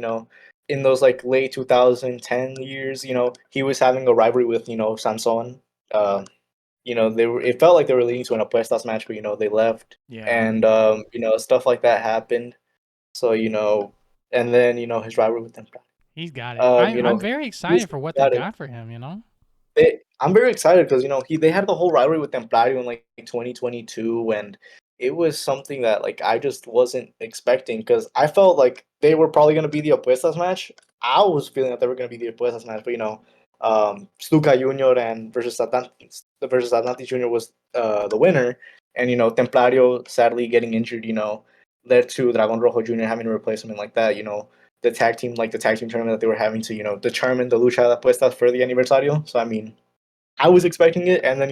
In those like late 2010 years, he was having a rivalry with Sanson. Uh, it felt like they were leading to an apuestas match, but they left, Yeah. and stuff like that happened. So and then his rivalry with them. He's got it. You I'm know, very he's excited for what they've got it. got for him. You know. I'm very excited because they had the whole rivalry with Templario in like 2022, and it was something that like I just wasn't expecting because I felt like they were probably gonna be the Apuestas match. I was feeling that they were gonna be the Apuestas match, but Stuka Junior and versus Atlantis Junior was the winner, and Templario sadly getting injured, led to Dragon Rojo Junior having to replace him and like that. The tag team tournament that they were having to determine the lucha de apuestas for the aniversario. So I mean, I was expecting it, and then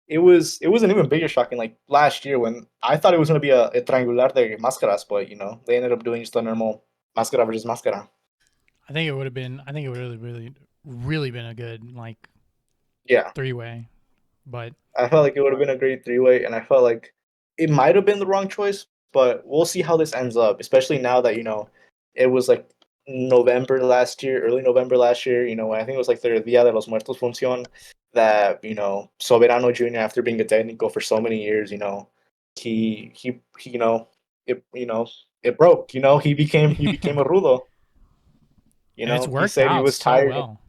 it was an even bigger shock in like last year when I thought it was going to be a triangular de máscaras, but they ended up doing just a normal máscara versus máscara. I think it would have been. I think it would really, really, really been a good like Yeah, 3-way. But I felt like it would have been a great three-way, and I felt like it might have been the wrong choice, but we'll see how this ends up. Especially now that it was like November last year, early November last year. I think it was like the Dia de los Muertos función that Soberano Junior, after being a técnico for so many years, he it broke. He became a rudo. and it's He worked said he out was so tired. well.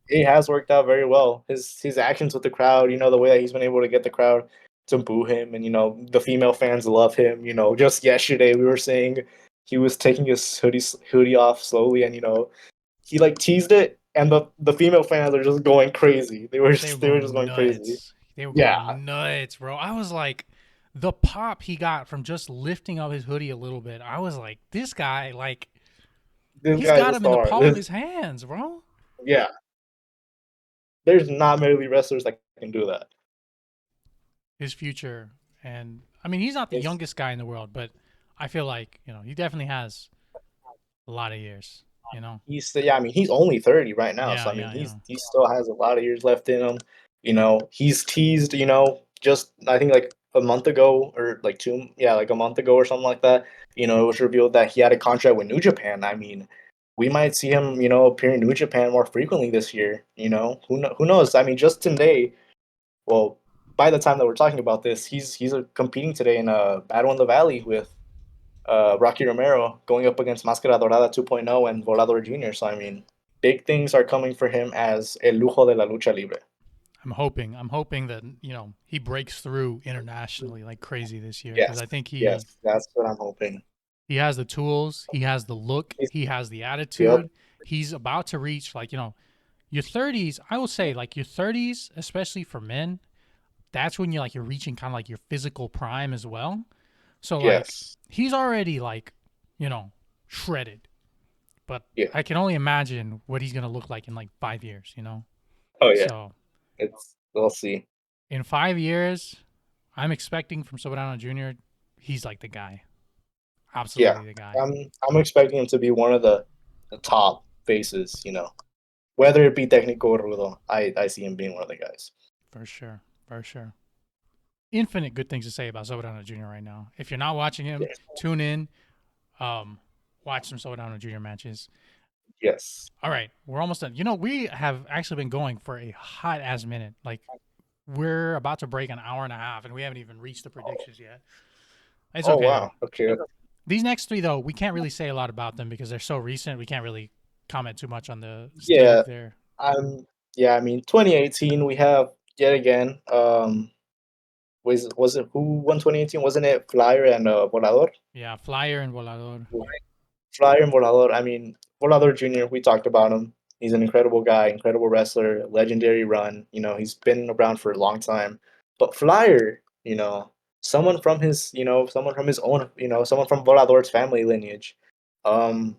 It has worked out very well. His actions with the crowd, the way that he's been able to get the crowd to boo him, and the female fans love him. Just yesterday we were saying he was taking his hoodie off slowly, and he like teased it, and the female fans are just going crazy. They were They were just they were just going going crazy. nuts. They were Yeah, going nuts, bro. I was like, the pop he got from just lifting up his hoodie a little bit. I was like, this guy, like, this he's guy's got a him in the star. palm of his hands, bro. Yeah, there's not many wrestlers that can do that. His future, and I mean, he's not the It's youngest guy in the world, but I feel like he definitely has a lot of years. You know. Yeah, I mean, he's only 30 right now, Yeah, so I mean, yeah, yeah. he still has a lot of years left in him. He's teased, just I think like a month ago or like like a month ago or something like that. It was revealed that he had a contract with New Japan. I mean, we might see him, appear in New Japan more frequently this year. Who knows? I mean, just today, well, by the time that we're talking about this, he's competing today in a Battle in the Valley with Rocky Romero going up against Máscara Dorada 2.0 and Volador Jr. So, I mean, big things are coming for him as El Lujo de la Lucha Libre. I'm hoping that he breaks through internationally like crazy this year because Yes, I think yes, that's what I'm hoping. he has the tools, he has the look, He's, he has the yep, attitude. He's about to reach like your 30s. I will say like your 30s, especially for men, that's when you're reaching kind of like your physical prime as well. So like yes, he's already like shredded, but yeah. I can only imagine what he's gonna look like in like 5 years. Oh, yeah, So we'll see. in 5 years, I'm expecting from Soberano Jr. He's like the guy, Yeah, absolutely the guy, I'm expecting him to be one of the top faces, whether it be Técnico or Rudo. I see him being one of the guys. for sure, for sure. Infinite good things to say about Soberano Jr. right now. If you're not watching him, Yeah. tune in, um, watch some Soberano Jr. matches. Yes. All right, we're almost done. We have actually been going for a hot ass minute. Like we're about to break an hour and a half, and we haven't even reached the predictions yet. It's Oh, okay though. wow. Okay. These next three though, we can't really say a lot about them because they're so recent. We can't really comment too much on the state Yeah. of their. Yeah, I mean, 2018, we have yet again. Was it who won 2018? Wasn't it Flyer and Volador? Yeah, Flyer and Volador. Flyer and Volador. I mean, Volador Jr. We talked about him. He's an incredible guy, incredible wrestler, legendary run. He's been around for a long time. But Flyer, someone from his own, someone from Volador's family lineage. Um,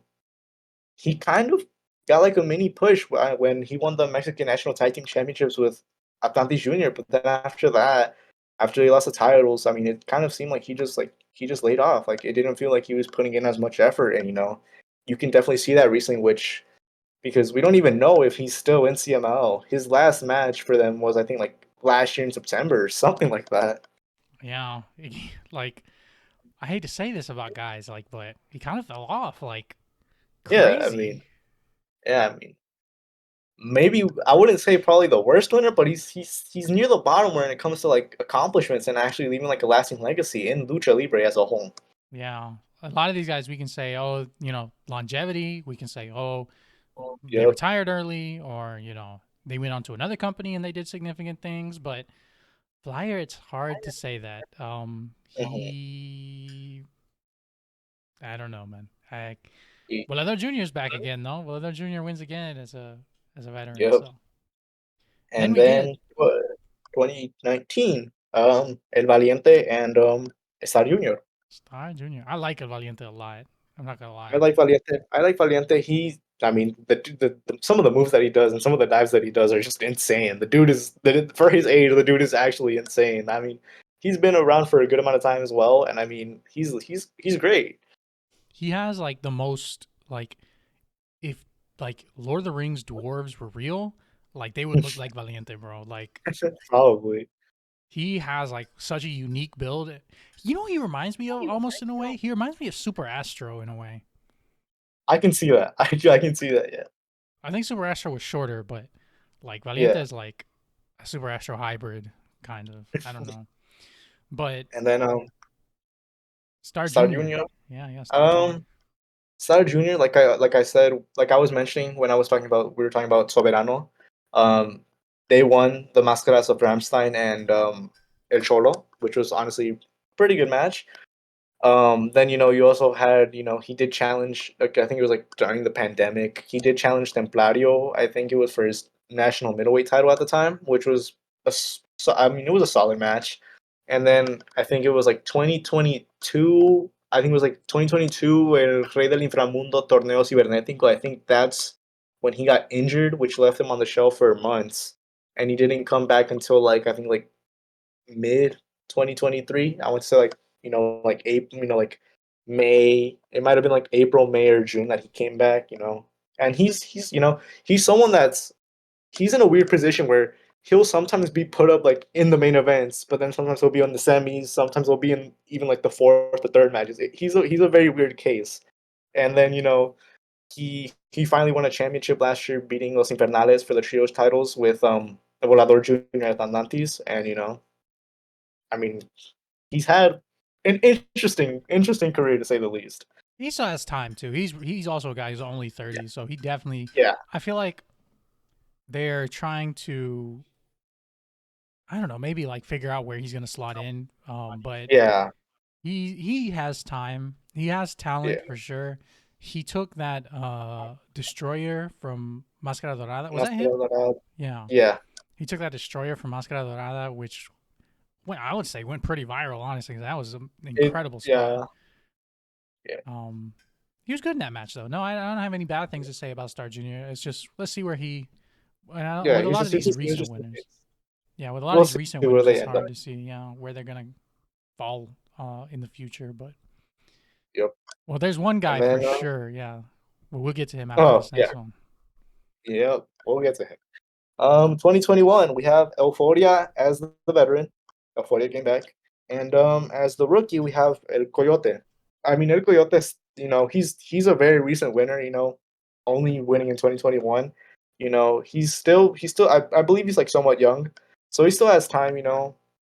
he kind of got like a mini push when he won the Mexican National Tag Team Championships with Atlantis Jr. But then after that, after he lost the titles, I mean, it kind of seemed like he just laid off. Like it didn't feel like he was putting in as much effort, and you can definitely see that recently. Which because we don't even know if he's still in CML. His last match for them was I think like last year in September or something like that. Yeah, like I hate to say this about guys, like, but he kind of fell off, like Yeah, crazy. I mean, maybe I wouldn't say probably the worst winner, but he's near the bottom when it comes to like accomplishments and actually leaving like a lasting legacy in Lucha Libre as a whole. Yeah, a lot of these guys we can say, oh, longevity. We can say, oh, they Yep. retired early, or they went on to another company and they did significant things. But Flyer, it's hard to say that. Mhm. I don't know, man. Y- Volador Junior is back again, though. Volador Junior wins again as a veteran. Yep. So then And we get then what, 2019, El Valiente and Star Junior. Star Junior. I like El Valiente a lot. I'm not gonna I lie. like Valiente. I like Valiente. I mean, some of the moves that he does and some of the dives that he does are just insane. For his age, the dude is actually insane. I mean, he's been around for a good amount of time as well, and I mean, he's great. He has like the most like if like Lord of the Rings dwarves were real, like they would look like Valiente, bro. Like Probably. he has like such a unique build. He reminds me of almost in a way. He reminds me of Super Astro in a way. I can see that. I can see that. Yeah. I think Super Astro was shorter, but like Valiente Yeah. is like a Super Astro hybrid kind of. I don't know, but And then Star Star Junior. Junior. Yeah, yeah, Star Junior. Um, Star Junior. Like I said, like I was mentioning when I was talking about we were talking about Soberano. Um, they won the Máscaras of Ramstein and El Cholo, which was honestly a pretty good match. Then you also had he did challenge. Like, I think it was like during the pandemic. He did challenge Templario. I think it was for his national middleweight title at the time, which was I mean it was a solid match. And then I think it was like 2022. I think it was like 2022. El Rey del Inframundo Torneo Cibernético. I think that's when he got injured, which left him on the shelf for months, and he didn't come back until like I think like mid 2023. I would say like like April, like May. It might have been like April, May, or June that he came back. And he's someone he's in a weird position where he'll sometimes be put up like in the main events, but then sometimes he'll be on the semis. Sometimes he'll be in even like the fourth or third matches. He's a very weird case. And then he finally won a championship last year, beating Los Infernales for the trios titles with the Volador Junior Atlantis, and I mean, he's had an interesting career to say the least. He still has time too. He's also a guy who's only 30, so he definitely. Yeah, I feel like they're trying to. I don't know, maybe like figure out where he's gonna slot in. But yeah, he has time. He has yeah. talent for sure. He took that destroyer from Mascara Dorada. Was that Máscara him? Dorada. Yeah. Yeah, He took that destroyer from Mascara Dorada, which I would say went pretty viral. Honestly, that was an it. incredible spot. Yeah, yeah, Um, he was good in that match, though. No, I don't have any bad things to say about Star Junior. It's just let's see where he. yeah. With a lot of It's these just recent interesting. winners, yeah, with a lot of We'll these see recent where winners, they it's end up. hard to see, where they're gonna fall in the future. But Yep. well, there's one And guy for then, sure. Yeah, well, we'll get to him after oh this yeah, next one. yep. We'll get to him. 2021, we have Euphoria as the veteran. Euphoria came back, and as the rookie, we have El Coyote. I mean, El Coyote, he's a very recent winner. Only winning in 2021. He's still I believe he's like somewhat young, so he still has time.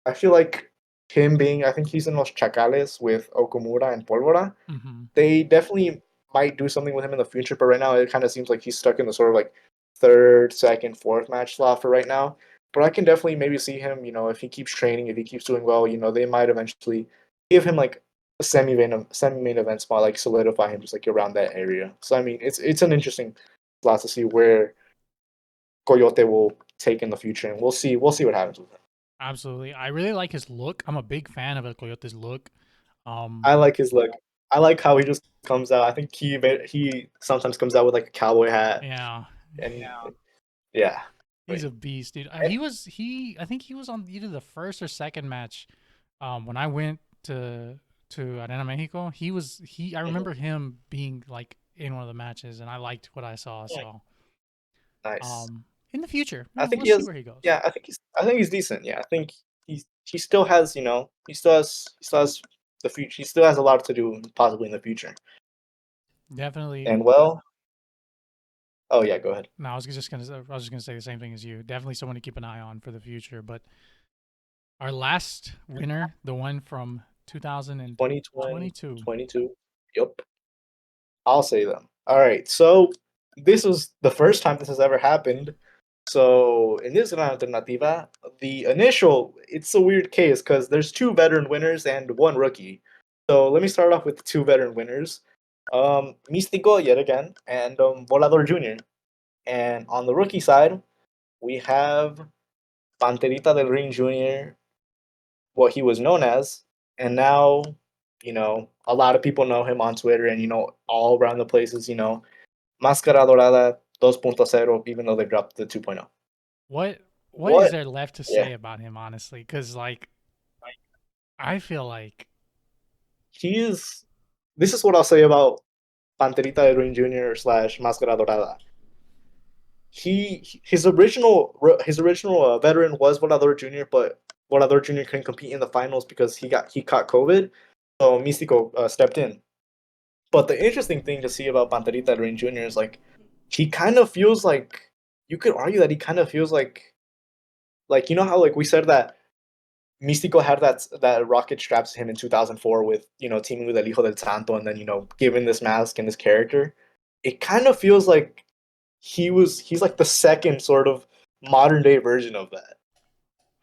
I feel like I think he's in Los Chacales with Okumura and Pólvora. Mm-hmm. They definitely might do something with him in the future, but right now it kind of seems like he's stuck in the sort of like third, second, fourth match slot for right now. But I can definitely maybe see him, if he keeps training, if he keeps doing well, they might eventually give him like a semi main event spot, like solidify him just like around that area. So I mean, it's an interesting slot to see where Coyote will take in the future, and we'll see what happens with him. Absolutely, I really like his look. I'm a big fan of El Coyote's look. I like his look. I like how he just comes out. I think he sometimes comes out with like a cowboy hat, Yeah, and yeah. he's Wait. a beast, dude. And I think he was on either the first or second match. When I went to Arena Mexico, I mhm, remember him being like in one of the matches, and I liked what I saw. yeah, So, nice. in the future, I think we'll he see has. where he goes. Yeah, I think he's decent. Yeah, I think he still has. He still has the future. He still has a lot to do possibly in the future. Definitely. And well, oh yeah, go ahead. No, I was just gonna say the same thing as you. Definitely someone to keep an eye on for the future. But our last winner, the one from 2020, 2022. 22. Yep, I'll say them. All right, so this was the first time this has ever happened. So in this Gran Alternativa, the initial it's a weird case because there's two veteran winners and one rookie. So let me start off with the two veteran winners, Místico yet again, and Volador Jr. And on the rookie side, we have Panterita del Ring Jr., what he was known as, and now, a lot of people know him on Twitter and all around the places, Máscara Dorada 2.0, even though they dropped the 2.0. What what is What? there left to Yeah, say about him, honestly? Because like I feel like he is. This is what I'll say about Panterita del Ring Jr. slash Máscara Dorada. His original veteran was Volador Jr., but Volador Jr. couldn't compete in the finals because he caught COVID. So Místico stepped in. But the interesting thing to see about Panterita del Ring Jr. is like he kind of feels like you could argue that he kind of feels like how like we said that Místico had that rocket strapped to him in 2004 with teaming with El Hijo del Santo and then given this mask and this character. It kind of feels like he's like the second sort of modern day version of that.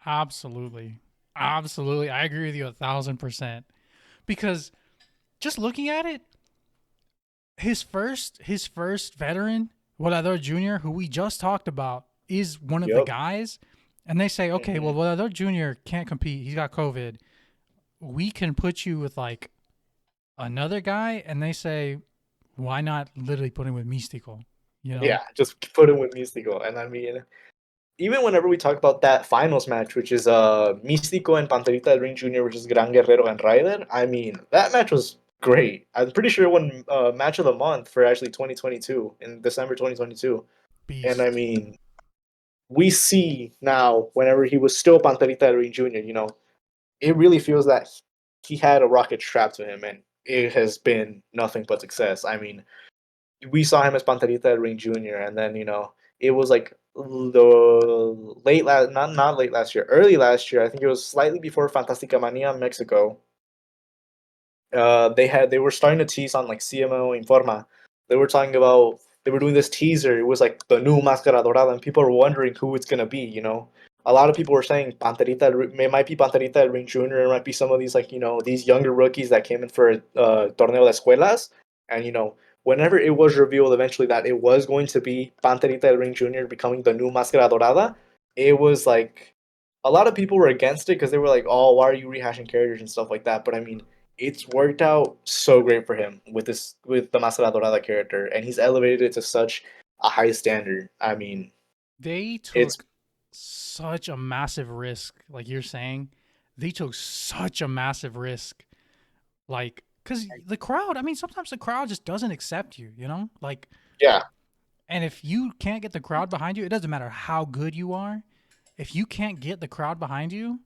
absolutely, absolutely, I agree with you 1,000%. Because just looking at it, his first veteran, Volador Jr., who we just talked about, is one of the Yep. guys. And they say, okay, well, Hmm. Volador Jr. can't compete. He's got COVID. We can put you with like another guy. And they say, why not literally put him with Místico? You know, Yeah, just put him with Místico. And I mean, even whenever we talk about that finals match, which is Místico and Panterita del Ring Jr. versus Gran Guerrero and Ryder, I mean, that match was great. I'm pretty sure it won match of the month for actually 2022 in December 2022. And I beast. mean, we see now whenever he was still Panterita del Ring Jr., it really feels that he had a rocket strapped to him, and it has been nothing but success. I mean, we saw him as Panterita del Ring Jr., and then it was like the late last, not late last year, early last year. I think it was slightly before Fantastica Mania Mexico. They were starting to tease on like CMO Informa. They were talking about they were doing this teaser. It was like the new Máscara Dorada, and people were wondering who it's gonna be. A lot of people were saying Panterita. It might be Panterita Ring Junior. It might be some of these like these younger rookies that came in for Torneo de Escuelas, and whenever it was revealed eventually that it was going to be Panterita Ring Junior becoming the new Máscara Dorada, it was like a lot of people were against it because they were like, "Oh, why are you rehashing characters and stuff like that?" But I mean, it's worked out so great for him with the Máscara Dorada character, and he's elevated it to such a high standard. I mean, They it's took such a massive risk. Like you're saying, they took such a massive risk. Like, because the crowd, I mean, sometimes the crowd just doesn't accept you, you know? Like, yeah, and if you can't get the crowd behind you, it doesn't matter how good you are. If you can't get the crowd behind you,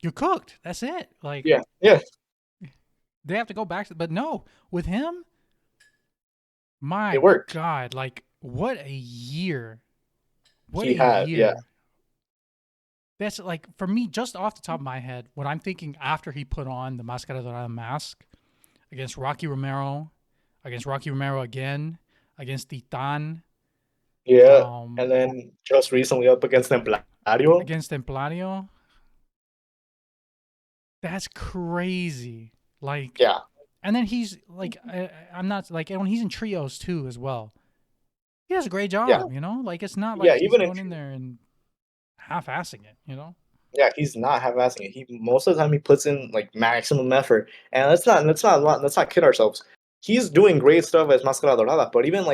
you're cooked. That's it. Like, yeah, yeah. they have to go back to, but no, with him, my It worked. God, like, what a year. What He a had, yeah, year. That's like, for me, just off the top of my head, what I'm thinking after he put on the Mascara Dorada mask against Rocky Romero, against Rocky Romero again, against Titan, yeah. And um, then just recently up against Templario, against Templario, that's crazy. Like, yeah, and then he's like, I'm not like, and when he's in trios too as well, he does a great yeah, job. You know, like it's not yeah. like he's Even in going in there and half-assing it. You know, Yeah, he's not half-assing it. He most of the time he puts in like maximum effort, and let's not kid ourselves. He's doing great stuff as Máscara Dorada, but even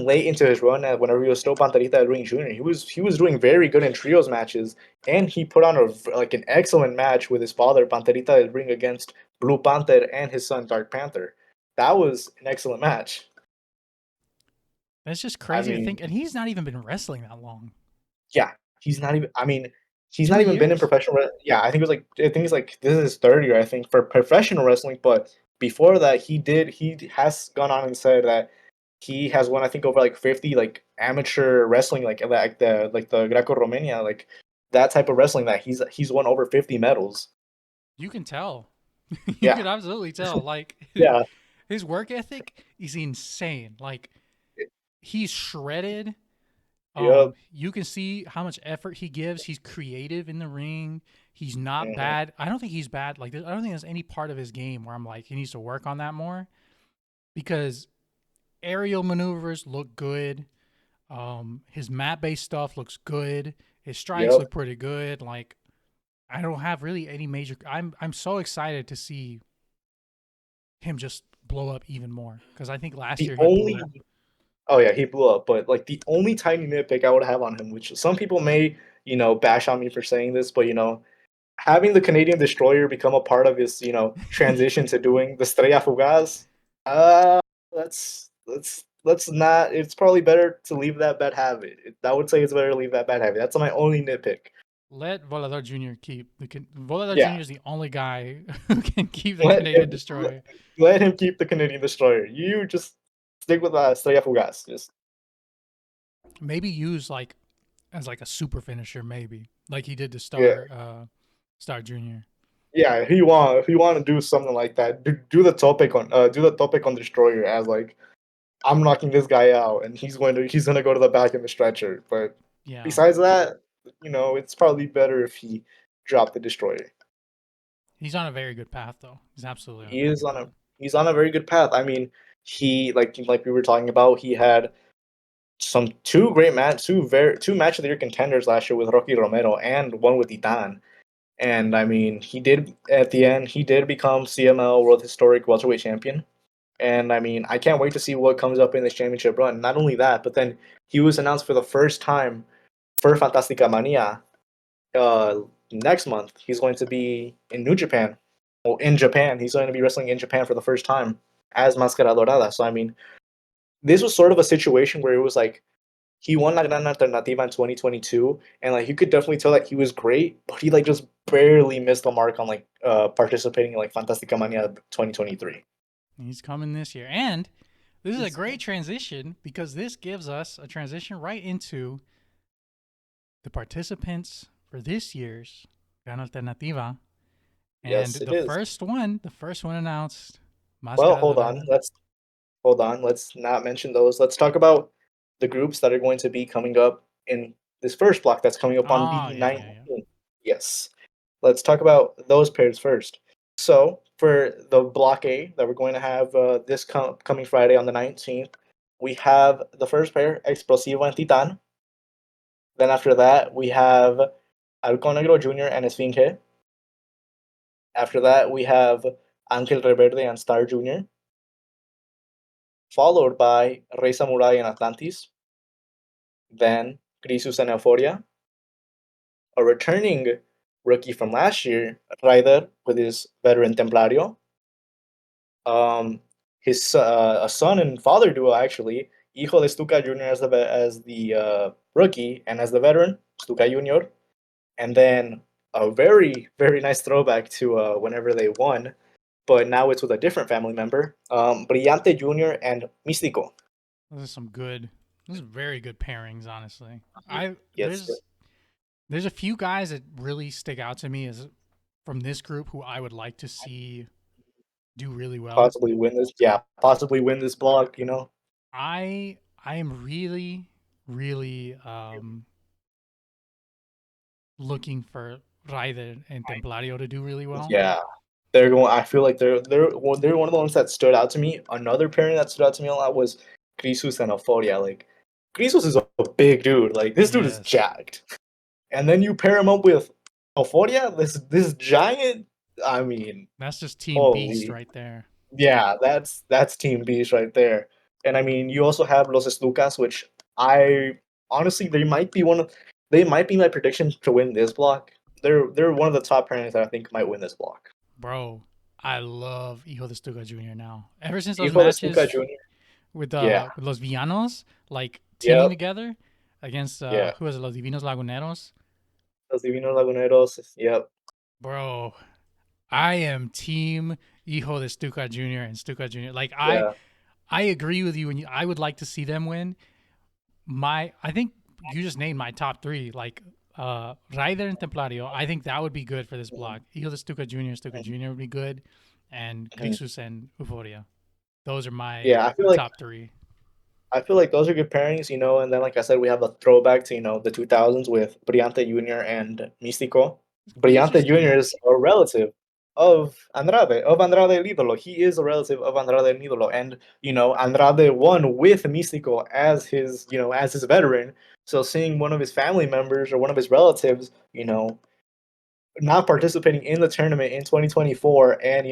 late into his run, whenever he was still Panterita at Ring Junior, he was doing very good in trios matches, and he put on an excellent match with his father Panterita del Ring against Blue Panther and his son Dark Panther. That was an excellent match. it's just I crazy to mean, think, and he's not even been wrestling that long. yeah, he's not even. I mean, he's not Two even been in years? professional. Yeah, I think it's like this is his third year. I think for professional wrestling, but before that, he has gone on and said that he has won. I think over like 50 like amateur wrestling, like the Greco-Romania, like that type of wrestling that he's won over 50 medals. You can tell. You Yeah, can absolutely tell. Like yeah, his work ethic is insane. Like he's shredded. Yep. You can see how much effort he gives. He's creative in the ring. He's not Hmm. bad. I don't think he's bad. Like, I don't think there's any part of his game where I'm like, he needs to work on that more because aerial maneuvers look good. His map based stuff looks good. His strikes Yep. look pretty good. Like, I don't have really any major. I'm so excited to see him just blow up even more because I think last The year he blew only up. Oh yeah, he blew up. But like the only tiny nitpick I would have on him, which some people may, bash on me for saying this, but having the Canadian destroyer become a part of his, transition to doing the Estrella Fugaz, uh, let's not. It's probably better to leave that bad habit. I would say it's better to leave that bad habit. That's my only nitpick. Let Volador Jr. keep the Volador Yeah, Jr. is the only guy who can keep the let Canadian him let, destroyer. let him keep the Canadian destroyer. You just stick with Estrella Fugaz. Just Maybe use like as like a super finisher, maybe like he did to yeah. Star Junior. Yeah, if you want to do something like that, do the topic on destroyer as like I'm knocking this guy out and he's going to go to the back in the stretcher. But Yeah, besides that, it's probably better if he dropped the destroyer. he's on a very good path though. He's absolutely on a He very is good on a path. he's on a very good path. I mean, he like we were talking about, he had some two match of the year contenders last year with Rocky Romero and one with Itan. And I mean, he did at the end. He did become CML World Historic Welterweight Champion. And I mean, I can't wait to see what comes up in this championship run. Not only that, but then he was announced for the first time for Fantastica Mania next month. He's going to be in New Japan. Well, in Japan, he's going to be wrestling in Japan for the first time as Mascara Dorada. So I mean, this was sort of a situation where it was like he won La Gran Alternativa in 2022, and like you could definitely tell that he was great, but he like just barely missed the mark on like participating in like Fantastica Mania 2023. He's coming this year, and this is a He's great transition because this gives us a transition right into the participants for this year's Gran Alternativa. And Yes, it is. the first one announced, Well, Máscara hold on. Dorada. Let's hold on. Let's not mention those. Let's talk about the groups that are going to be coming up in this first block that's coming up on Oh, the yeah, yeah, 19th. Yes. Let's talk about those pairs first. So, for the block A that we're going to have coming Friday on the 19th, we have the first pair, Explosivo and Titan. Then after that, we have Halcón Negro Jr. and Esfinge. After that, we have Ángel Reverde and Star Jr., followed by Rey Samurai and Atlantis. Then Crisus and Euphoria. A returning rookie from last year, Ryder, with his veteran Templario. Um, his a son and father duo actually. Hijo de Stuka Jr. as the rookie and as the veteran, Stuka Jr. And then a very very nice throwback to whenever they won, but now it's with a different family member, Brillante Jr. and Místico. those are some good, those are very good pairings, honestly. I Yes, there's a few guys that really stick out to me as from this group who I would like to see do really well. possibly win this. Yeah, possibly win this block. You know. I am really really looking for Ryder and Templario to do really well. Yeah, they're going. I feel like they're one of the ones that stood out to me. Another pairing that stood out to me a lot was Crisus and Euphoria. Like Crisus is a big dude. Like this dude is Yes, jacked, and then you pair him up with Euphoria, this giant. I mean, that's just Team Beast holy, right there. yeah, that's Team Beast right there. And I mean, you also have Los Estucas, which I honestly they might be my prediction to win this block. They're one of the top pairings that I think might win this block. Bro, I love Hijo de Stuka Jr. now. Ever since those Hijo de Stuka matches Jr. Yeah, with Los Villanos, like teaming yep, together against yeah. who was it, Los Divinos Laguneros. Los Divinos Laguneros, yep, Bro, I am team Hijo de Stuka Jr. and Stuka Jr. Like yeah. I agree with you, and I would like to see them win. I think you just named my top three. Like Ryder and Templario, I think that would be good for this Mhm, block. Hijo de Stuka mhm, Jr. would be good, and mhm. Crixus and Euphoria. Those are my Yeah, top three. I feel like those are good pairings, and then like I said, we have a throwback to, the 2000s with Brillante Jr. and Místico. Brillante Interesting. Jr. is a relative of Andrade El Idolo. He is a relative of Andrade El Idolo, and Andrade won with Místico as his veteran. So seeing one of his family members or one of his relatives, not participating in the tournament in 2024 and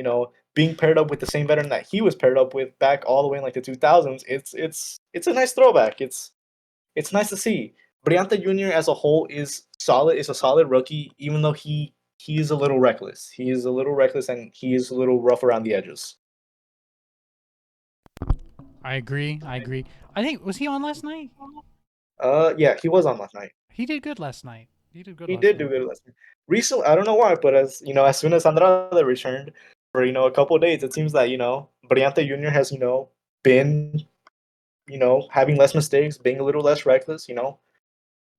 being paired up with the same veteran that he was paired up with back all the way in like the 2000s, it's a nice throwback. It's nice to see. Briante Jr. as a whole is solid. Is a solid rookie, even though he is a little reckless. He is a little reckless and he is a little rough around the edges. I agree. I agree. I think was he on last night? Yeah, he was on last night. He did good last night. He did good He last did do night. good last night. Recently, I don't know why, but as soon as Andrade returned for a couple of days, it seems that Briante Jr. has been having less mistakes, being a little less reckless. It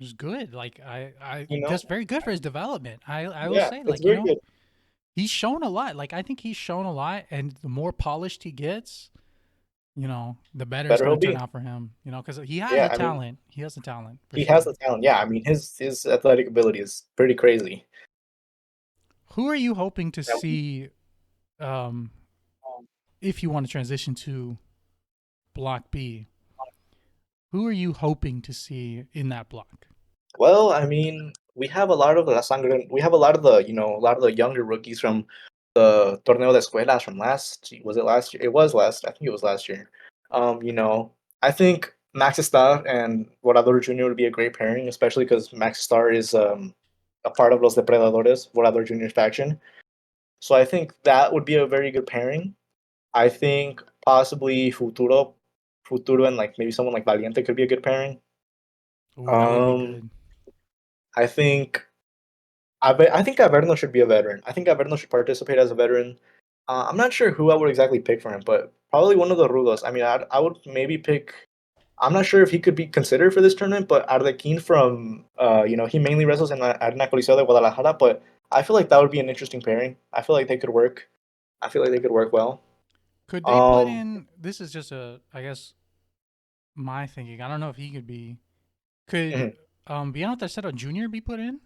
was good. Like I You know, that's very good for his development. I will yeah, say, it's like, very good. he's shown a lot. Like I think he's shown a lot, and the more polished he gets, the better it's Better going he'll to turn be. out for him. Because he has Yeah, the I mean, talent. He has the talent for he has sure. the talent. Yeah, I mean, his athletic ability is pretty crazy. Who are you hoping to Now, see um, if you want to transition to Block B? Who are you hoping to see in that block? well, I mean, we have a lot of La Sangre. We have a lot of the younger rookies from the Torneo de Escuelas from was it last year? It was last. I think it was last year. I think Max Star and Volador Jr. would be a great pairing, especially because Max Star is a part of Los Depredadores, Volador Jr.'s faction. So I think that would be a very good pairing. I think possibly Futuro and like maybe someone like Valiente could be a good pairing. Oh, that would be Um, good. I think I think Averno should be a veteran. I think Averno should participate as a veteran. I'm not sure who I would exactly pick for him, but probably one of the Rudos. I mean, I would maybe pick. I'm not sure if he could be considered for this tournament, but Arlequín from he mainly wrestles in the Arena Coliseo de Guadalajara, but I feel like that would be an interesting pairing. I feel like they could work. I feel like they could work well. Could they put Um, in? This is just I guess, my thinking. I don't know if he could be. Could mhm. Beyond Tercero Junior be put in?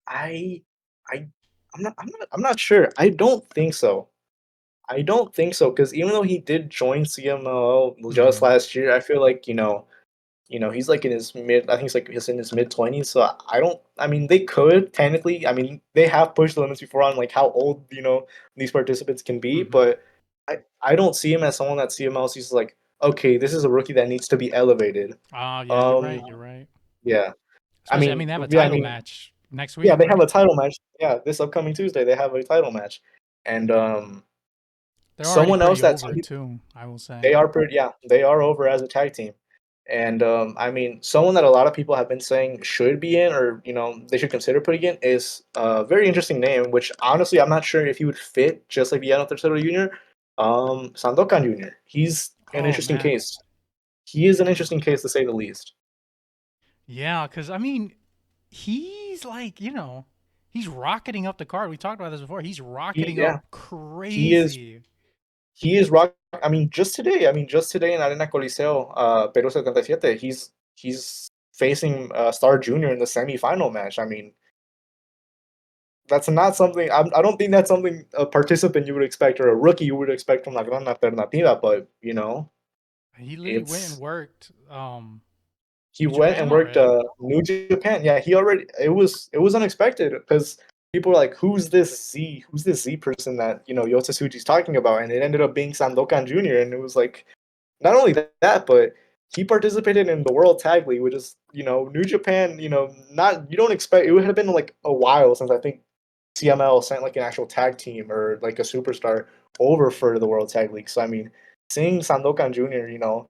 I I I'm not sure. I don't think so. I don't think so because even though he did join CMLL just Mm-hmm. last year, I feel like he's like in his mid. I think he's in his mid 20s. So I don't. I mean, they could technically. I mean, they have pushed the limits before on like how old these participants can be, Mm-hmm. but I don't see him as someone that CML sees like, okay, this is a rookie that needs to be elevated. Oh yeah, you're Um, right. You're right. yeah. I Especially, I mean, mean, they have a yeah. I title mean, match next yeah. week, They have right? a title match. Yeah, this upcoming Tuesday they have a title match, and They're already someone else pretty that's over too, I will say. they are pretty, yeah, they are over as a tag team. And I mean, someone that a lot of people have been saying should be in, or they should consider putting in, is a very interesting name. Which honestly, I'm not sure if he would fit, just like Villano Tercero Jr. Sandokan Jr. He's an Oh interesting man, case. He is an yeah, interesting case to say the least. yeah. Because I mean, he's like he's rocketing up the card. We talked about this before. He's He, rocketing up yeah, he is. crazy. He is rock. I mean, just today in Arena Coliseo, Peru 77, he's facing Star Jr. in the semifinal match. I mean, that's not something. I don't think that's something a participant you would expect or a rookie you would expect from La Gran Alternativa. But He literally went and it's worked he New went and Japan worked already. New Japan. Yeah, he already. It was unexpected because people were like, Who's this Z person that Yota Tsuji's talking about?" And it ended up being Sandokan Jr. And it was like, not only that, but he participated in the World Tag League, which is New Japan. Not you don't expect it would have been like a while since I think CML sent like an actual tag team or like a superstar over for the World Tag League. So I mean, seeing Sandokan Jr.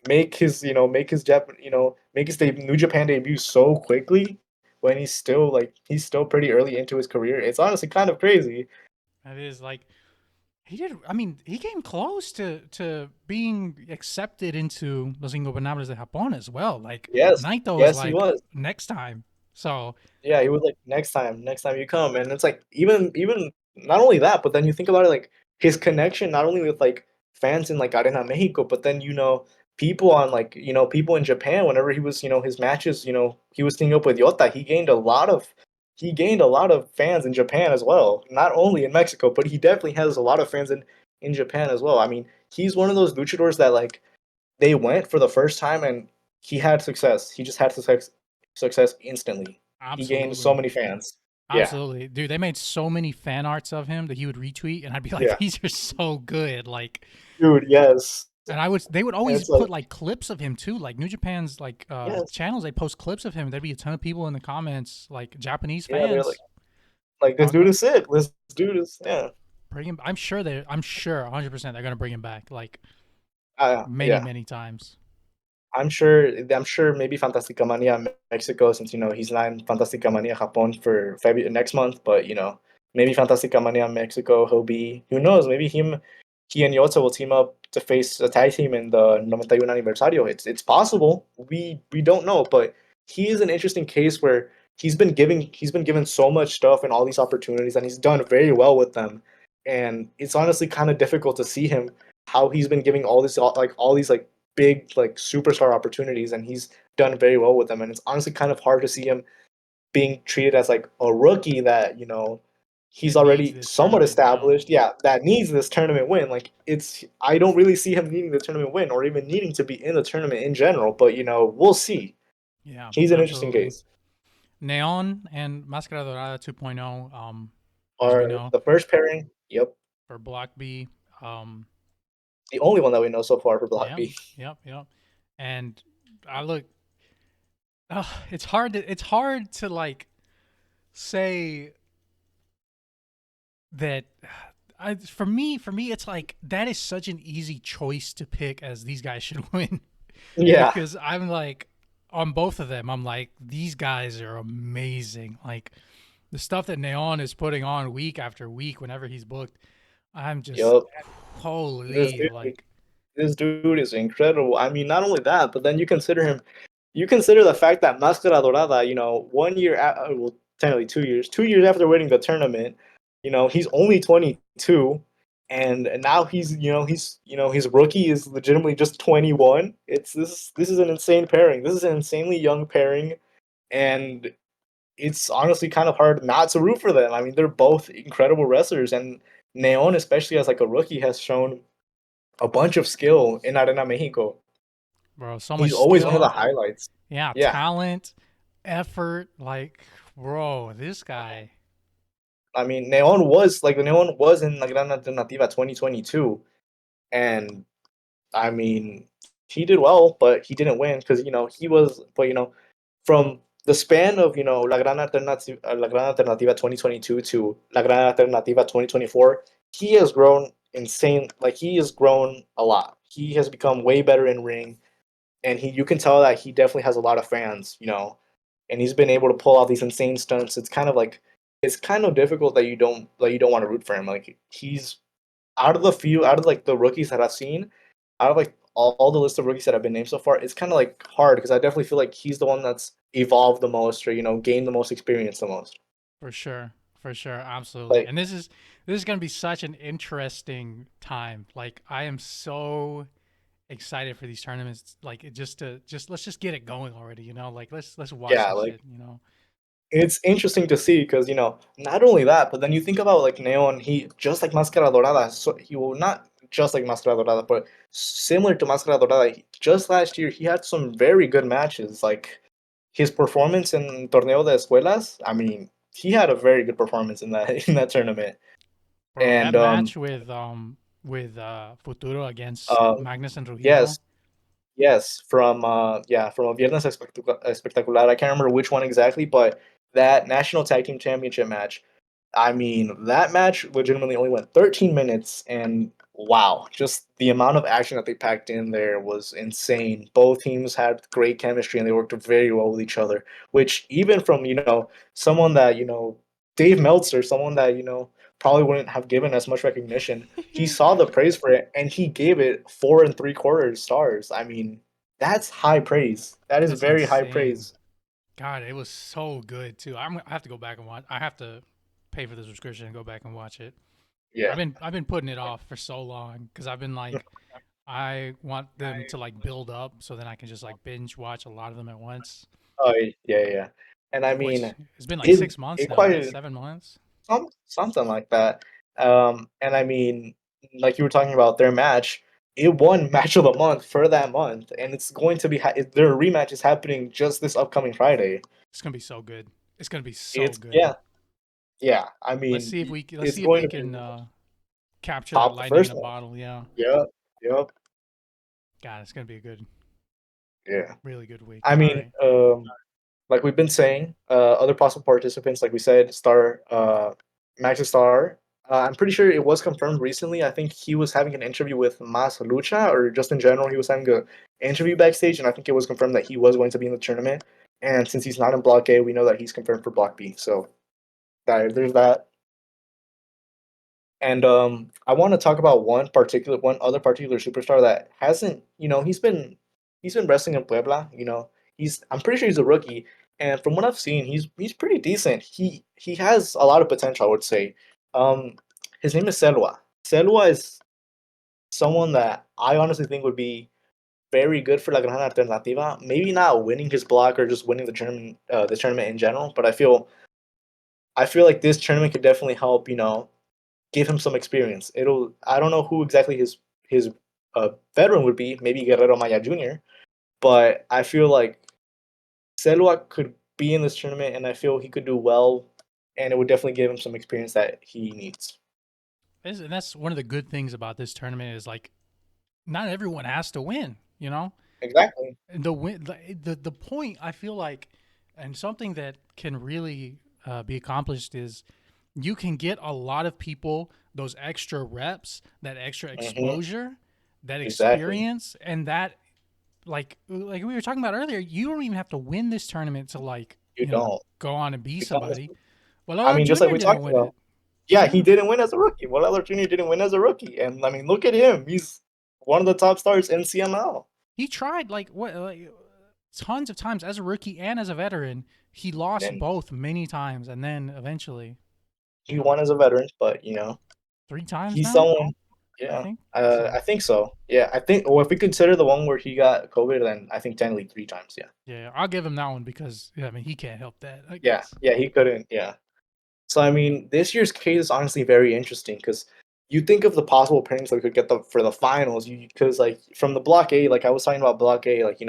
Make his New Japan debut so quickly when he's still pretty early into his career. It's honestly kind of crazy. That is like he did. I mean, he came close to being accepted into Los Ingobernables de Japón as well. Like Yes, Naito was yes, he like was. next time. So Yeah, he was like, next time you come, and it's like even not only that, but then you think about it, like his connection not only with like fans in like Arena Mexico, but then people on like people in Japan whenever he was his matches he was teaming up with Yota, he gained a lot of fans in Japan as well, not only in Mexico, but he definitely has a lot of fans in Japan as well. I mean, he's one of those luchadors that like they went for the first time and he had success. He just had success instantly. He gained so Absolutely. many fans. Yeah, Absolutely. Dude, they made so many fan arts of him that he would retweet and I'd be like, yeah, these are so good. Like, dude, yes. and they would And always it's like, put like clips of him too. Like New Japan's like yes, channels, they post clips of him. There'd be a ton of people in the comments, like Japanese yeah, they're fans like this talking dude about is sick. This dude is yeah, bring him. I'm sure 100% they're going to bring him back like many, yeah. many times. I'm sure maybe Fantastica Mania Mexico, since he's not in Fantastica Mania Japón for February next month, but maybe Fantastica Mania Mexico he'll be, who knows, maybe he and Yota will team up to face a tag team in the 91 aniversario. It's possible. We don't know, but he is an interesting case where he's been given so much stuff and all these opportunities and he's done very well with them. And it's honestly kind of difficult to see him how he's been giving all these like big like superstar opportunities and he's done very well with them, and it's honestly kind of hard to see him being treated as like a rookie that he's That needs already this somewhat tournament, yeah. established, yeah, that needs this tournament win. Like it's I don't really see him needing the tournament win or even needing to be in the tournament in general, but we'll see. Yeah, He's an interesting absolutely. case. Neon and Mascara Dorada 2.0, as we Are know, the first pairing, yep, for Block B. Um, the only one that we know so far for Block yeah, B. yep. And I look, it's hard to like say that for me it's like that is such an easy choice to pick as these guys should win Yeah, because I'm like on both of them I'm like these guys are amazing, like the stuff that Neon is putting on week after week whenever he's booked. I'm just yep. This holy, dude like This dude is incredible. I mean, not only that, but then you consider the fact that Máscara Dorada, one year, well, technically 2 years, 2 years after winning the tournament, he's only 22, and now his rookie is legitimately just 21. This is an insane pairing. This is an insanely young pairing, and it's honestly kind of hard not to root for them. I mean, they're both incredible wrestlers, and Neon, especially as like a rookie, has shown a bunch of skill in Arena Mexico. bro, so much He's always one of the skill, highlights. yeah, Yeah, talent, effort, like bro, this guy. I mean, Neon was in La Gran Alternativa 2022, and I mean, he did well, but he didn't win because he was, but from the span of La Gran Alternativa 2022 to La Gran Alternativa 2024, he has grown insane. Like he has grown a lot. He has become way better in ring, and you can tell that he definitely has a lot of fans. And he's been able to pull off these insane stunts. It's kind of difficult that you don't want to root for him. Like he's out of like the rookies that I've seen, out of like all the list of rookies that have been named so far, it's kind of like hard because I definitely feel like he's the one that's evolved the most or gained the most experience the most. For sure, absolutely. Like And this is gonna be such an interesting time. Like I am so excited for these tournaments. Like it just let's just get it going already. You know, like let's watch yeah, this like shit. You know, it's interesting to see because not only that, but then you think about like Neon, he just like Máscara Dorada, so he will not just like Máscara Dorada, but similar to Máscara Dorada, just last year he had some very good matches. Like his performance in Torneo de Escuelas, I mean, he had a very good performance in that in that tournament. bro, that And match with Futuro against uh, Magnus and yes, Trujillo, yes, from a Viernes Espectacular. I can't remember which one exactly, but that National Tag Team Championship match. I mean, that match legitimately only went 13 minutes, and wow, just the amount of action that they packed in there was insane. Both teams had great chemistry and they worked very well with each other, which even from, someone that, Dave Meltzer, someone that, probably wouldn't have given as much recognition, he saw the praise for it and he gave it 4 3/4 stars. I mean, that's high praise. That is that's very high insane. praise. God, it was so good too. I have to go back and watch. I have to pay for the subscription and go back and watch it. Yeah. I've been putting it off for so long because I've been like I want them to like build up so then I can just like binge watch a lot of them at once. Oh yeah, yeah. And I Which mean, it's been like it 6 months it now, right? quite 7 months. something like that. And I mean, like you were talking about their match, it won match of the month for that month, and it's going to be their rematch is happening just this upcoming Friday. It's gonna be so good. It's gonna be so It's good. yeah, yeah. I mean, Let's it's see if going we to be can capture that top the lightning in first a one. bottle. Yeah. Yep, yep, God, it's gonna be a good, yeah. really good week. I All mean, right. like we've been saying, other possible participants, like we said, Max Star. I'm pretty sure it was confirmed recently. I think he was having an interview with Mas Lucha, or just in general, he was having an interview backstage, and I think it was confirmed that he was going to be in the tournament. And since he's not in Block A, we know that he's confirmed for Block B. So there's that. And I want to talk about one other particular superstar that hasn't, he's been wrestling in Puebla. I'm pretty sure he's a rookie, and from what I've seen, he's pretty decent. He has a lot of potential, I would say. Um, his name is Selwa. Selwa is someone that I honestly think would be very good for La Gran Alternativa. Maybe not winning his block or just winning the tournament in general, but I feel like this tournament could definitely help. Give him some experience. I don't know who exactly his veteran would be, maybe Guerrero Maya Jr., but I feel like Selwa could be in this tournament, and I feel he could do well, and it would definitely give him some experience that he needs. And that's one of the good things about this tournament is like not everyone has to win. You know, Exactly. and the point I feel like, and something that can really be accomplished is you can get a lot of people those extra reps, that extra Hmm. exposure, that Exactly. experience, and that like we were talking about earlier, you don't even have to win this tournament to like You don't go on and be become somebody. this. Well, I our mean, just like junior we didn't talked win about. it. Yeah, he Yeah, didn't win as a rookie. Morelos Jr. didn't win as a rookie, and I mean, look at him. He's one of the top stars in CML. he tried tons of times as a rookie and as a veteran. He lost And both many times, and then eventually, he won as a veteran, but 3 times he's now, someone. I Yeah, think. So I think so. Yeah, I think. Well, if we consider the one where he got COVID, then I think technically 3 times. Yeah, yeah, I'll give him that one because yeah, I mean he can't help that, I yeah, guess. yeah. He couldn't. Yeah. So I mean, this year's case is honestly very interesting because you think of the possible pairings that we could get for the finals. Because like from the block A, like I was talking about block A, like you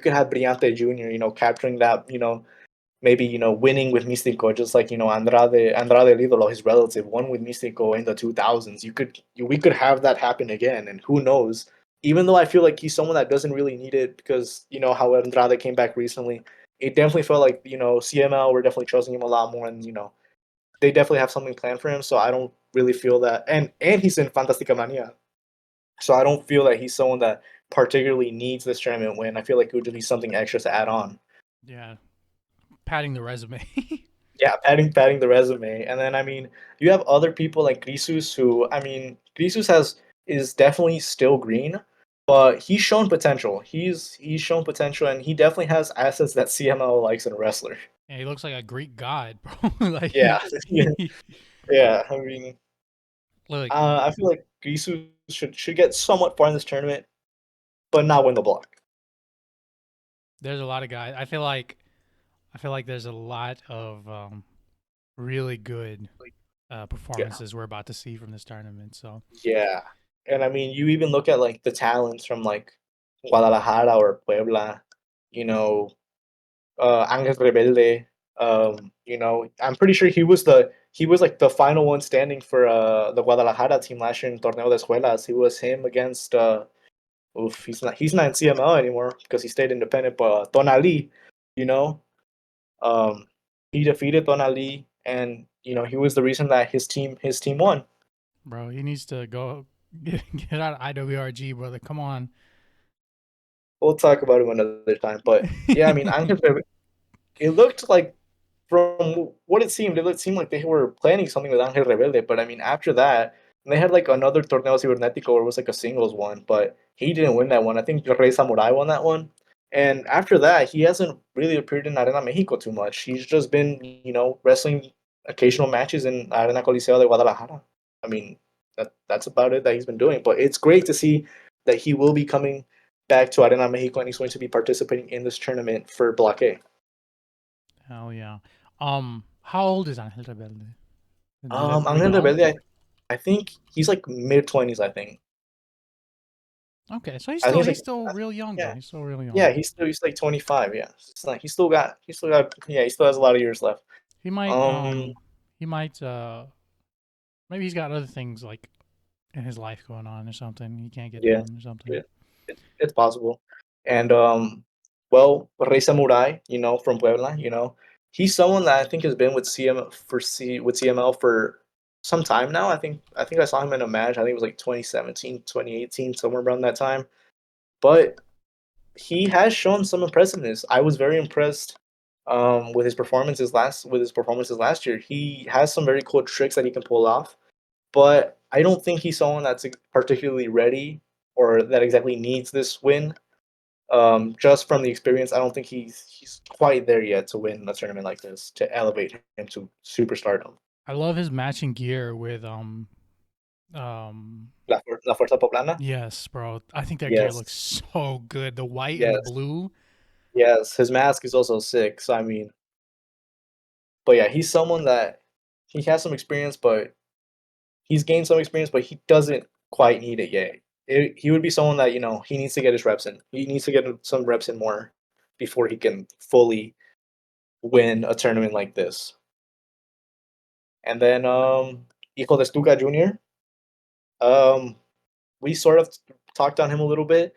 could have Brillante Jr. Capturing that, maybe winning with Místico, just like Andrade El Idolo, his relative, won with Místico in the 2000s. We could have that happen again, and who knows? Even though I feel like he's someone that doesn't really need it because how Andrade came back recently, it definitely felt like CML were definitely trusting him a lot more, and they definitely have something planned for him. So I don't really feel that, and he's in Fantastica Mania, so I don't feel that he's someone that particularly needs this tournament win. I feel like it would just be something extra to add on. Yeah, padding the resume. Yeah, padding the resume. And then I mean, you have other people like Grisus who I mean, Grisus has is definitely still green, but he's shown potential. He's shown potential and he definitely has assets that CML likes in a wrestler. Yeah, he looks like a Greek god, bro. Like, Yeah. Yeah. I mean, look, I feel like Grisus should get somewhat far in this tournament, but not win the block. there's a lot of guys. I feel like there's a lot of really good Yeah. performances we're about to see from this tournament. So Yeah. And I mean, you even look at like the talents from like Guadalajara or Puebla, you know, Angel Rebelde. I'm pretty sure he was like the final one standing for the Guadalajara team last year in Torneo de Escuelas. He was him against he's not in CML anymore because he stayed independent, but Tonali, you know, um he defeated Tonali and he was the reason that his team won. bro, he needs to go get out of IWRG, brother. Come on. We'll talk about him another time. But yeah, I mean Angel it looked like from what it seemed like they were planning something with Angel Rebelde, but I mean, after that, they had like another Torneo Cibernético where it was like a singles one, but he didn't win that one. I think Rey Samurai won that one. And after that, he hasn't really appeared in Arena Mexico too much. He's just been, wrestling occasional matches in Arena Coliseo de Guadalajara. I mean, that's about it that he's been doing. But it's great to see that he will be coming back to Arena Mexico and he's going to be participating in this tournament for Block A. Hell yeah. How old is Angel Rebelde? Is it pretty Angel young? Rebelde, I think he's like mid 20s. I think. Okay, so he's I think still he's he's like still real young though. yeah, He's still real young. yeah. He's like 25. Yeah, it's like he still got yeah he still has a lot of years left. He might Um, he might maybe he's got other things like in his life going on or something. He can't get yeah, done or something. yeah, it's possible. And well, Rey Samurai, from Puebla, he's someone that I think has been with CML for some time now. I think I saw him in a match. I think it was like 2017, 2018, somewhere around that time. But he has shown some impressiveness. I was very impressed with his performances last year. He has some very cool tricks that he can pull off, but I don't think he's someone that's particularly ready or that exactly needs this win. Just from the experience, I don't think he's quite there yet to win a tournament like this to elevate him to superstardom. I love his matching gear with um La Fuerza Poblana. yes, bro. I think that gear looks Yes, so good. The white and the yes, blue. yes. His mask is also sick. So I mean, but yeah, he's someone that he has some experience, but he's gained some experience, but he doesn't quite need it yet. He would be someone that he needs to get his reps in. He needs to get some reps in more before he can fully win a tournament like this. And then Hijo de Stuka Jr. Um, we sort of talked on him a little bit,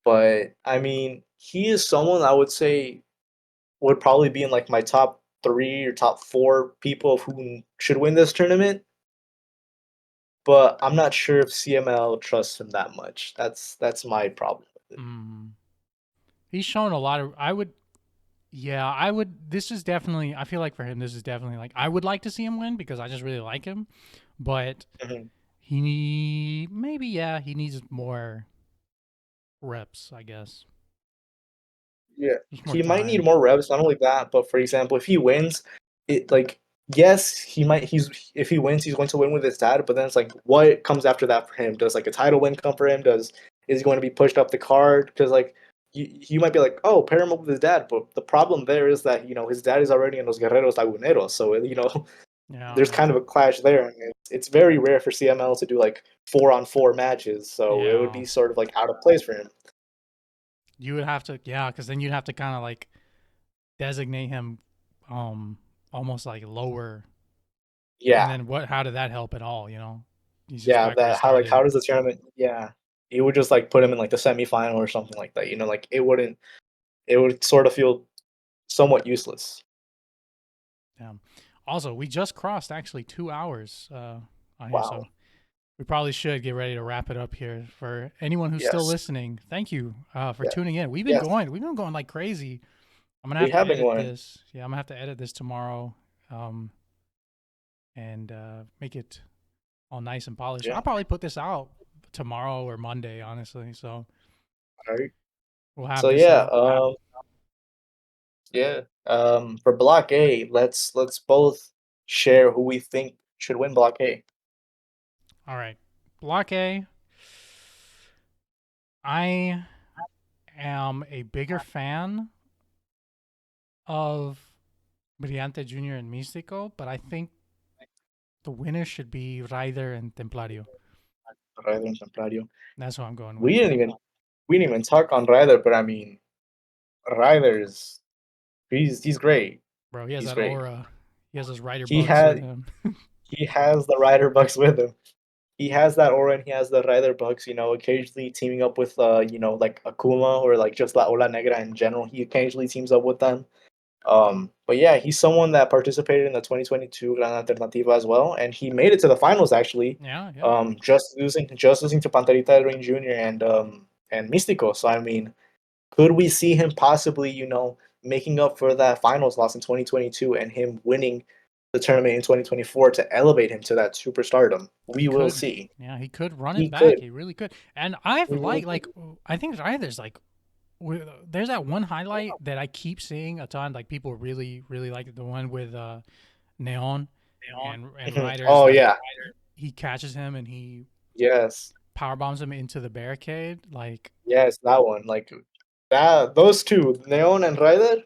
but I mean, he is someone I would say would probably be in like my top 3 or top 4 people who should win this tournament. But I'm not sure if CML trusts him that much. That's my problem with it. Mm. He's shown a lot of I would yeah, I would this is definitely I feel like for him this is definitely like I would like to see him win because I just really like him, but Mhm. maybe yeah, he needs more reps, I guess. Yeah, Just more he might need time. more reps. Not only that, but for example, if he wins, it like yes, he might. He's if he wins, he's going to win with his dad. But then it's like, what comes after that for him? Does like a title win come for him? Is he going to be pushed up the card? Because like you might be like, oh, pair him up with his dad. But the problem there is that his dad is already in Los Guerreros Laguneros, so Yeah, there's yeah. kind of a clash there, and it's very rare for CML to do like 4-on-4 matches. So it would Yeah. be sort of like out of place for him. You would have to yeah, cuz then you'd have to kind of like designate him um almost like lower. And Yeah, then what how did that help at all, you know? He's just yeah, back where he that how started. does the tournament yeah. You would just like put him in like the semifinal or something like that, like it would sort of feel somewhat useless. Damn. Also, we just crossed actually 2 hours on here, Wow. so we probably should get ready to wrap it up here. For anyone who's still Yes. listening, thank you for Yeah. tuning in. Yes. We've been going like crazy. I'm gonna We have to have been edit going. this. Yeah, I'm gonna have to edit this tomorrow, um, and make it all nice and polished. Yeah. I'll probably put this out tomorrow or Monday, honestly. So All right. we'll have So this yeah, up. yeah. For Block A, let's both share who we think should win Block A. All right, Block A. I am a bigger fan of Brillante Jr. and Místico, but I think the winner should be Ryder and Templario. Ryder and Templario. That's who I'm going We with. didn't even we didn't even talk on Ryder, but I mean, Ryder is he's great. Bro, he has He's that great. aura. He has those Ryder He bugs with had him. he has the Rider Bucks with him. He has that aura and he has the Rider Bucks, occasionally teaming up with like Akuma or like just La Ola Negra in general. He occasionally teams up with them. But yeah, he's someone that participated in the 2022 Gran Alternativa as well, and he made it to the finals actually. Yeah, yeah. Just losing to Panterita del Rey Jr. and Místico. So I mean, could we see him possibly, making up for that finals loss in 2022 and him winning the tournament in 2024 to elevate him to that superstardom? He We will could. see. Yeah, he could run it He back. could. He really could. And I've He really like could. I think Ryder's like there's that one highlight that I keep seeing a ton. Like people really, really like it. The one with Neon and Mhm. Ryder's Oh like yeah. he catches him and he Yes. power bombs him into the barricade. Like, Yes, that one. Like that. Those two, Neon and Ryder,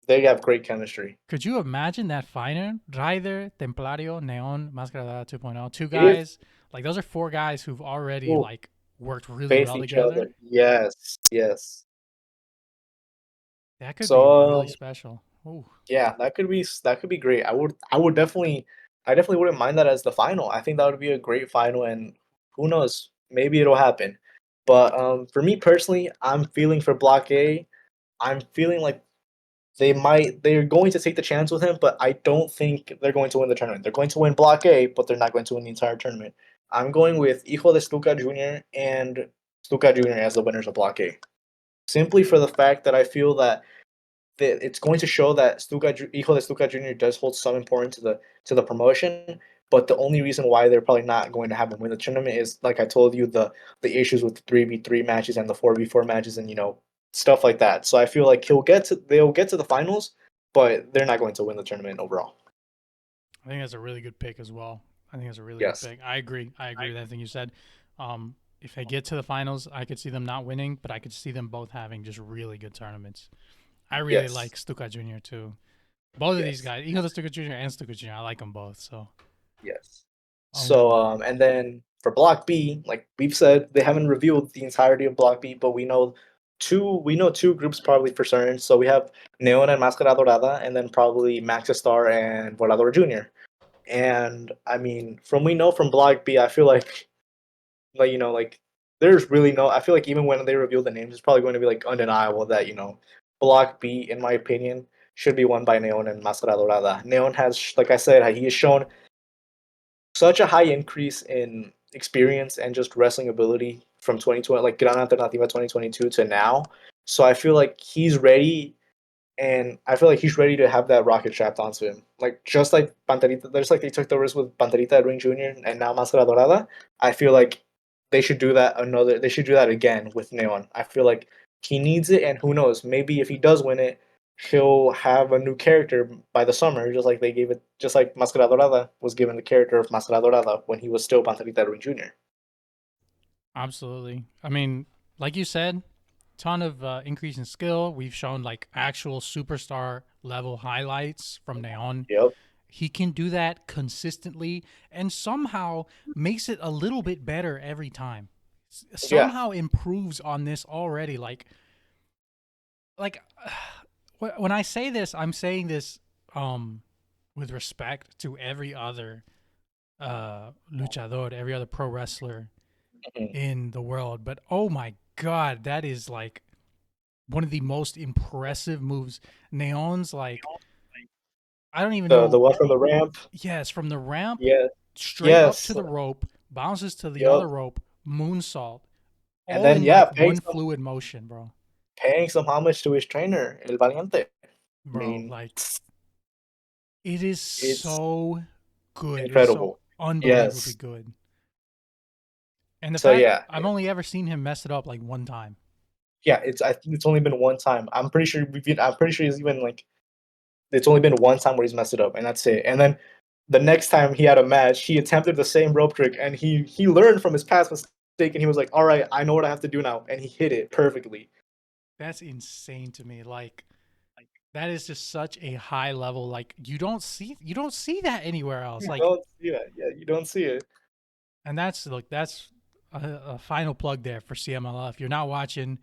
they have great chemistry. could you imagine that fighter? Ryder, Templario, Neon, Mascarada 2.0, two If guys. Like those are four guys who've already who like worked really face well each together. other. Yes, yes. That could be So really special. Ooh. yeah, that could be great. I would definitely I definitely wouldn't mind that as the final. I think that would be a great final, and who knows, maybe it'll happen. But for me personally, I'm feeling for Block A. I'm feeling like they're going to take the chance with him, but I don't think they're going to win the tournament. They're going to win Block A, but they're not going to win the entire tournament. I'm going with Hijo de Stuka Jr. and Stuka Jr. as the winners of Block A. Simply for the fact that I feel that it's going to show that Hijo de Stuka Jr. does hold some importance to the promotion. But the only reason why they're probably not going to have him win the tournament is, like I told you, the issues with the 3v3 matches and the 4v4 matches, and stuff like that. So I feel like they'll get to the finals, but they're not going to win the tournament overall. I think that's a really good pick as well. I think that's a really good Yes. pick. I agree. I agree with everything you said. If they get to the finals, I could see them not winning, but I could see them both having just really good tournaments. I really Yes. like Stuka Jr. too. Both of these Yes. guys, even the Stuka Jr. and Stuka Jr., I like them both. So, Yes. So, um, and then for Block B, like we've said, they haven't revealed the entirety of Block B, but we know two groups probably for certain. So we have Neon and Máscara Dorada, and then probably Maxistar and Volador Jr. And I mean, from we know from Block B, I feel like there's really no. I feel like even when they reveal the names, it's probably going to be like undeniable that Block B, in my opinion, should be won by Neon and Máscara Dorada. Neon has, like I said, he has shown such a high increase in experience and just wrestling ability from 2020, like Gran Alternativa 2022 to now. So I feel like he's ready, and I feel like he's ready to have that rocket strapped onto him. Like just like Panterita, there's like they took the risk with Panterita Ring Jr. and now Máscara Dorada. I feel like they should do that again with Neon. I feel like he needs it, and who knows, maybe if he does win it, he'll have a new character by the summer, just like Máscara Dorada was given the character of Máscara Dorada when he was still Panterita Ring Jr. absolutely. I mean, like you said, ton of increase in skill. We've shown like actual superstar level highlights from Neon. Yep. He can do that consistently and somehow makes it a little bit better every time. Yeah. Somehow improves on this already. Like when I say this, I'm saying this with respect to every other luchador, every other pro wrestler Mhm. in the world. But oh my god, that is like one of the most impressive moves. Neon's like I don't even The know. one from the ramp. Yes, from the ramp Yeah. straight up to Yes. the rope, bounces to the Yep. other rope, moonsault, And all then in yeah, like one fluid motion, bro. paying some homage to his trainer, El Valiente. I Bro, mean, like it is it's so good. It's so incredible. unbelievably Yes. good. And the So fact yeah, I've only ever seen him mess it up like one time. yeah. I think it's only been one time. I'm pretty sure he's even like it's only been one time where he's messed it up, and that's it. And then the next time he had a match, he attempted the same rope trick, and he learned from his past mistake, and he was like, "All right, I know what I have to do now," and he hit it perfectly. That's insane to me. Like that is just such a high level. Like you don't see that anywhere else. You Like don't see that. Yeah, you don't see it. and that's a final plug there for CMLL. If you're not watching,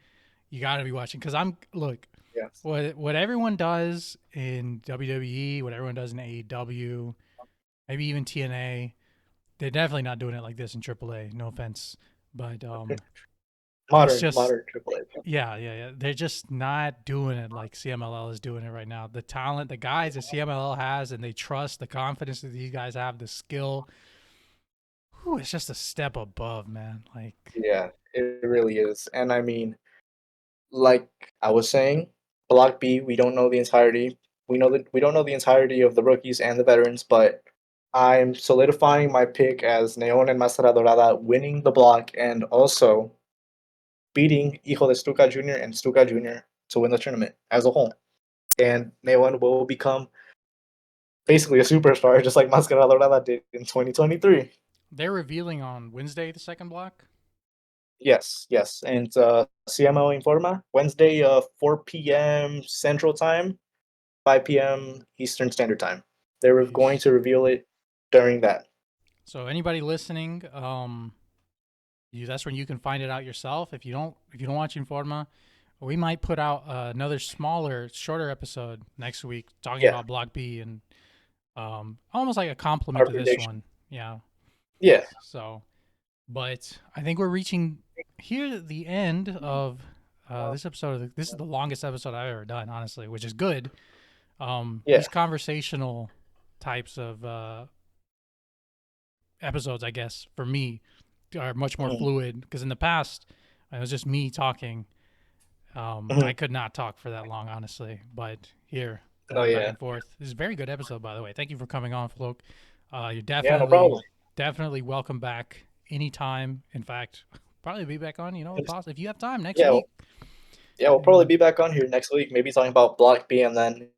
you got to be watching because I'm look Yes. what everyone does in WWE, what everyone does in AEW, maybe even TNA. They're definitely not doing it like this in AAA. No offense, but it's just Modern Triple H. yeah. They're just not doing it like CMLL is doing it right now. The talent, the guys that CMLL has, and they trust the confidence that these guys have, the skill. Whew, it's just a step above, man. Like Yeah, it really is. And I mean, like I was saying, Block B, we don't know the entirety. We don't know the entirety of the rookies and the veterans, but I'm solidifying my pick as Neon and Masara Dorada winning the block and also beating Hijo de Stuka Jr. and Stuka Jr. to win the tournament as a whole. And Neon will become basically a superstar just like Mascara Dorada did in 2023. They're revealing on Wednesday the second block. Yes, yes, and CMO Informa, Wednesday, 4 p.m. Central Time, 5 p.m. Eastern Standard Time. They were going Peace. to reveal it during that. So anybody listening, that's when you can find it out yourself. If you don't watch Informa, we might put out another smaller, shorter episode next week talking Yeah, about Block B and almost like a compliment our to this prediction. one. Yeah. Yeah. So, but I think we're reaching here the end of this episode. This is the longest episode I've ever done, honestly, which is good. Yeah. These conversational types of episodes, I guess, for me, are much more Mhm, fluid because in the past it was just me talking. I mhm. could not talk for that long, honestly. But here, Oh going back yeah. and forth. This is a very good episode, by the way. Thank you for coming on, Floke. You're Yeah, no problem. definitely welcome back anytime. In fact, probably be back on. If you have time next Yeah, week. yeah, we'll probably And be back on here next week, maybe talking about Block B, and then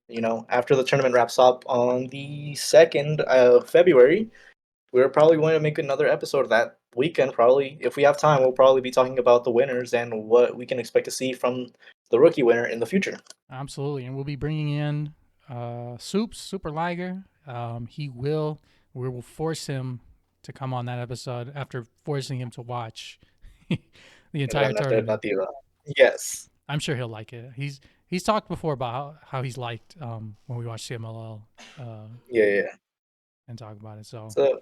after the tournament wraps up on the 2nd of February, we're probably going to make another episode that weekend. Probably, if we have time, we'll probably be talking about the winners and what we can expect to see from the rookie winner in the future. absolutely, and we'll be bringing in Soups Super Liger. We will force him to come on that episode after forcing him to watch the entire Gran tournament. Alternativa. Yes. I'm sure he'll like it. He's talked before about how he's liked when we watch CMLL Yeah, yeah. and talk about it. So, So,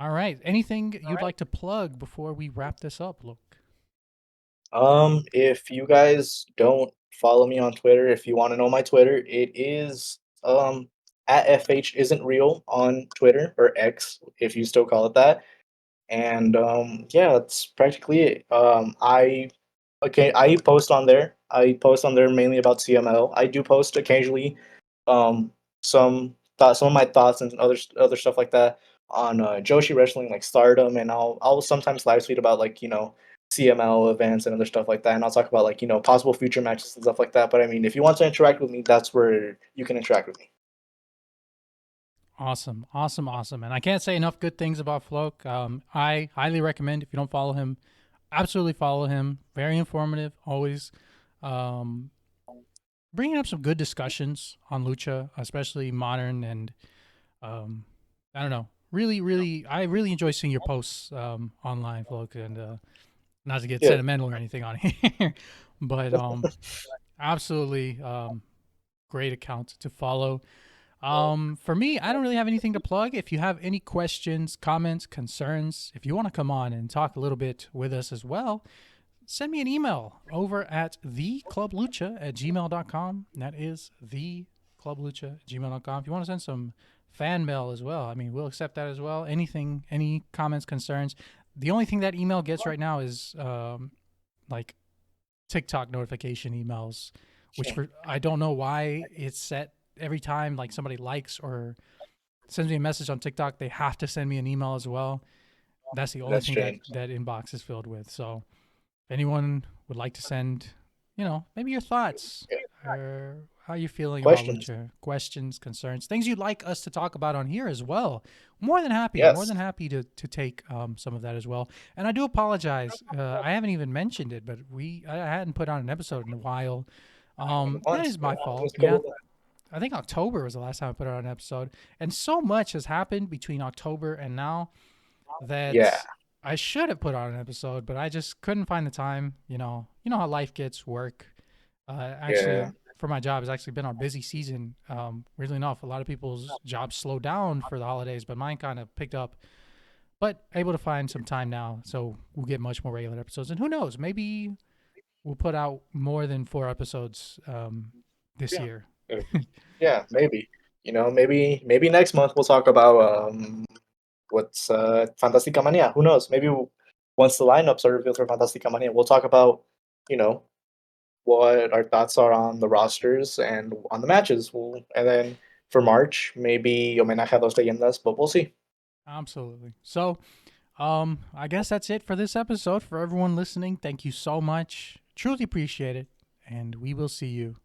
all right. Anything you'd like to plug before we wrap this up, Luke? if you guys don't follow me on Twitter, if you want to know my Twitter, it is at FH isn't real on Twitter or X, if you still call it that. And yeah, that's practically it. I post on there. I post on there mainly about CML. I do post occasionally um some of my thoughts and other stuff like that on Joshi wrestling, like Stardom, and I'll sometimes live tweet about like CML events and other stuff like that, and I'll talk about like possible future matches and stuff like that. But I mean, if you want to interact with me, that's where you can interact with me. Awesome, awesome, awesome. And I can't say enough good things about Floke. I highly recommend if you don't follow him, absolutely follow him. Very informative, always um, bringing up some good discussions on lucha, especially modern and I don't know. I really enjoy seeing your posts online, Floke, and not to get Yeah, sentimental or anything on here, but absolutely great account to follow. For me, I don't really have anything to plug. If you have any questions, comments, concerns, if you want to come on and talk a little bit with us as well, send me an email over at theclublucha@gmail.com. That is theclublucha@gmail.com. If you want to send some fan mail as well, I mean, we'll accept that as well. Anything, any comments, concerns. The only thing that email gets right now is like TikTok notification emails, which I don't know why it's set every time like somebody likes or sends me a message on TikTok, they have to send me an email as well. That's the only that's thing that strange. that inbox is filled with. So if anyone would like to send, maybe your thoughts Yeah. or how you're feeling about Questions? lucha, questions, concerns, things you'd like us to talk about on here as well. More Yes. than happy to take some of that as well. And I do apologize. I haven't even mentioned it, but I hadn't put on an episode in a while. That Once. is Yeah. my fault. Just a Yeah, couple. I think October was the last time I put out an episode, and so much has happened between October and now Yeah. that I should have put out an episode, but I just couldn't find the time. You know how life gets, work. Yeah. Actually, for my job, it's actually been our busy season. Weirdly enough, a lot of people's jobs slowed down for the holidays, but mine kind of picked up. But able to find some time now, so we'll get much more regular episodes. And who knows, maybe we'll put out more than 4 episodes this Yeah. year. Yeah, maybe. Maybe next month we'll talk about what's Fantastica Mania. Who knows? Maybe once the lineups are revealed for Fantastica Mania, we'll talk about you know what our thoughts are on the rosters and on the matches. And then for March, maybe Homenaje a dos Leyendas, but we'll see. Absolutely. So, I guess that's it for this episode. For everyone listening, thank you so much. Truly appreciate it. And we will see you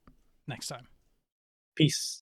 next time. Peace.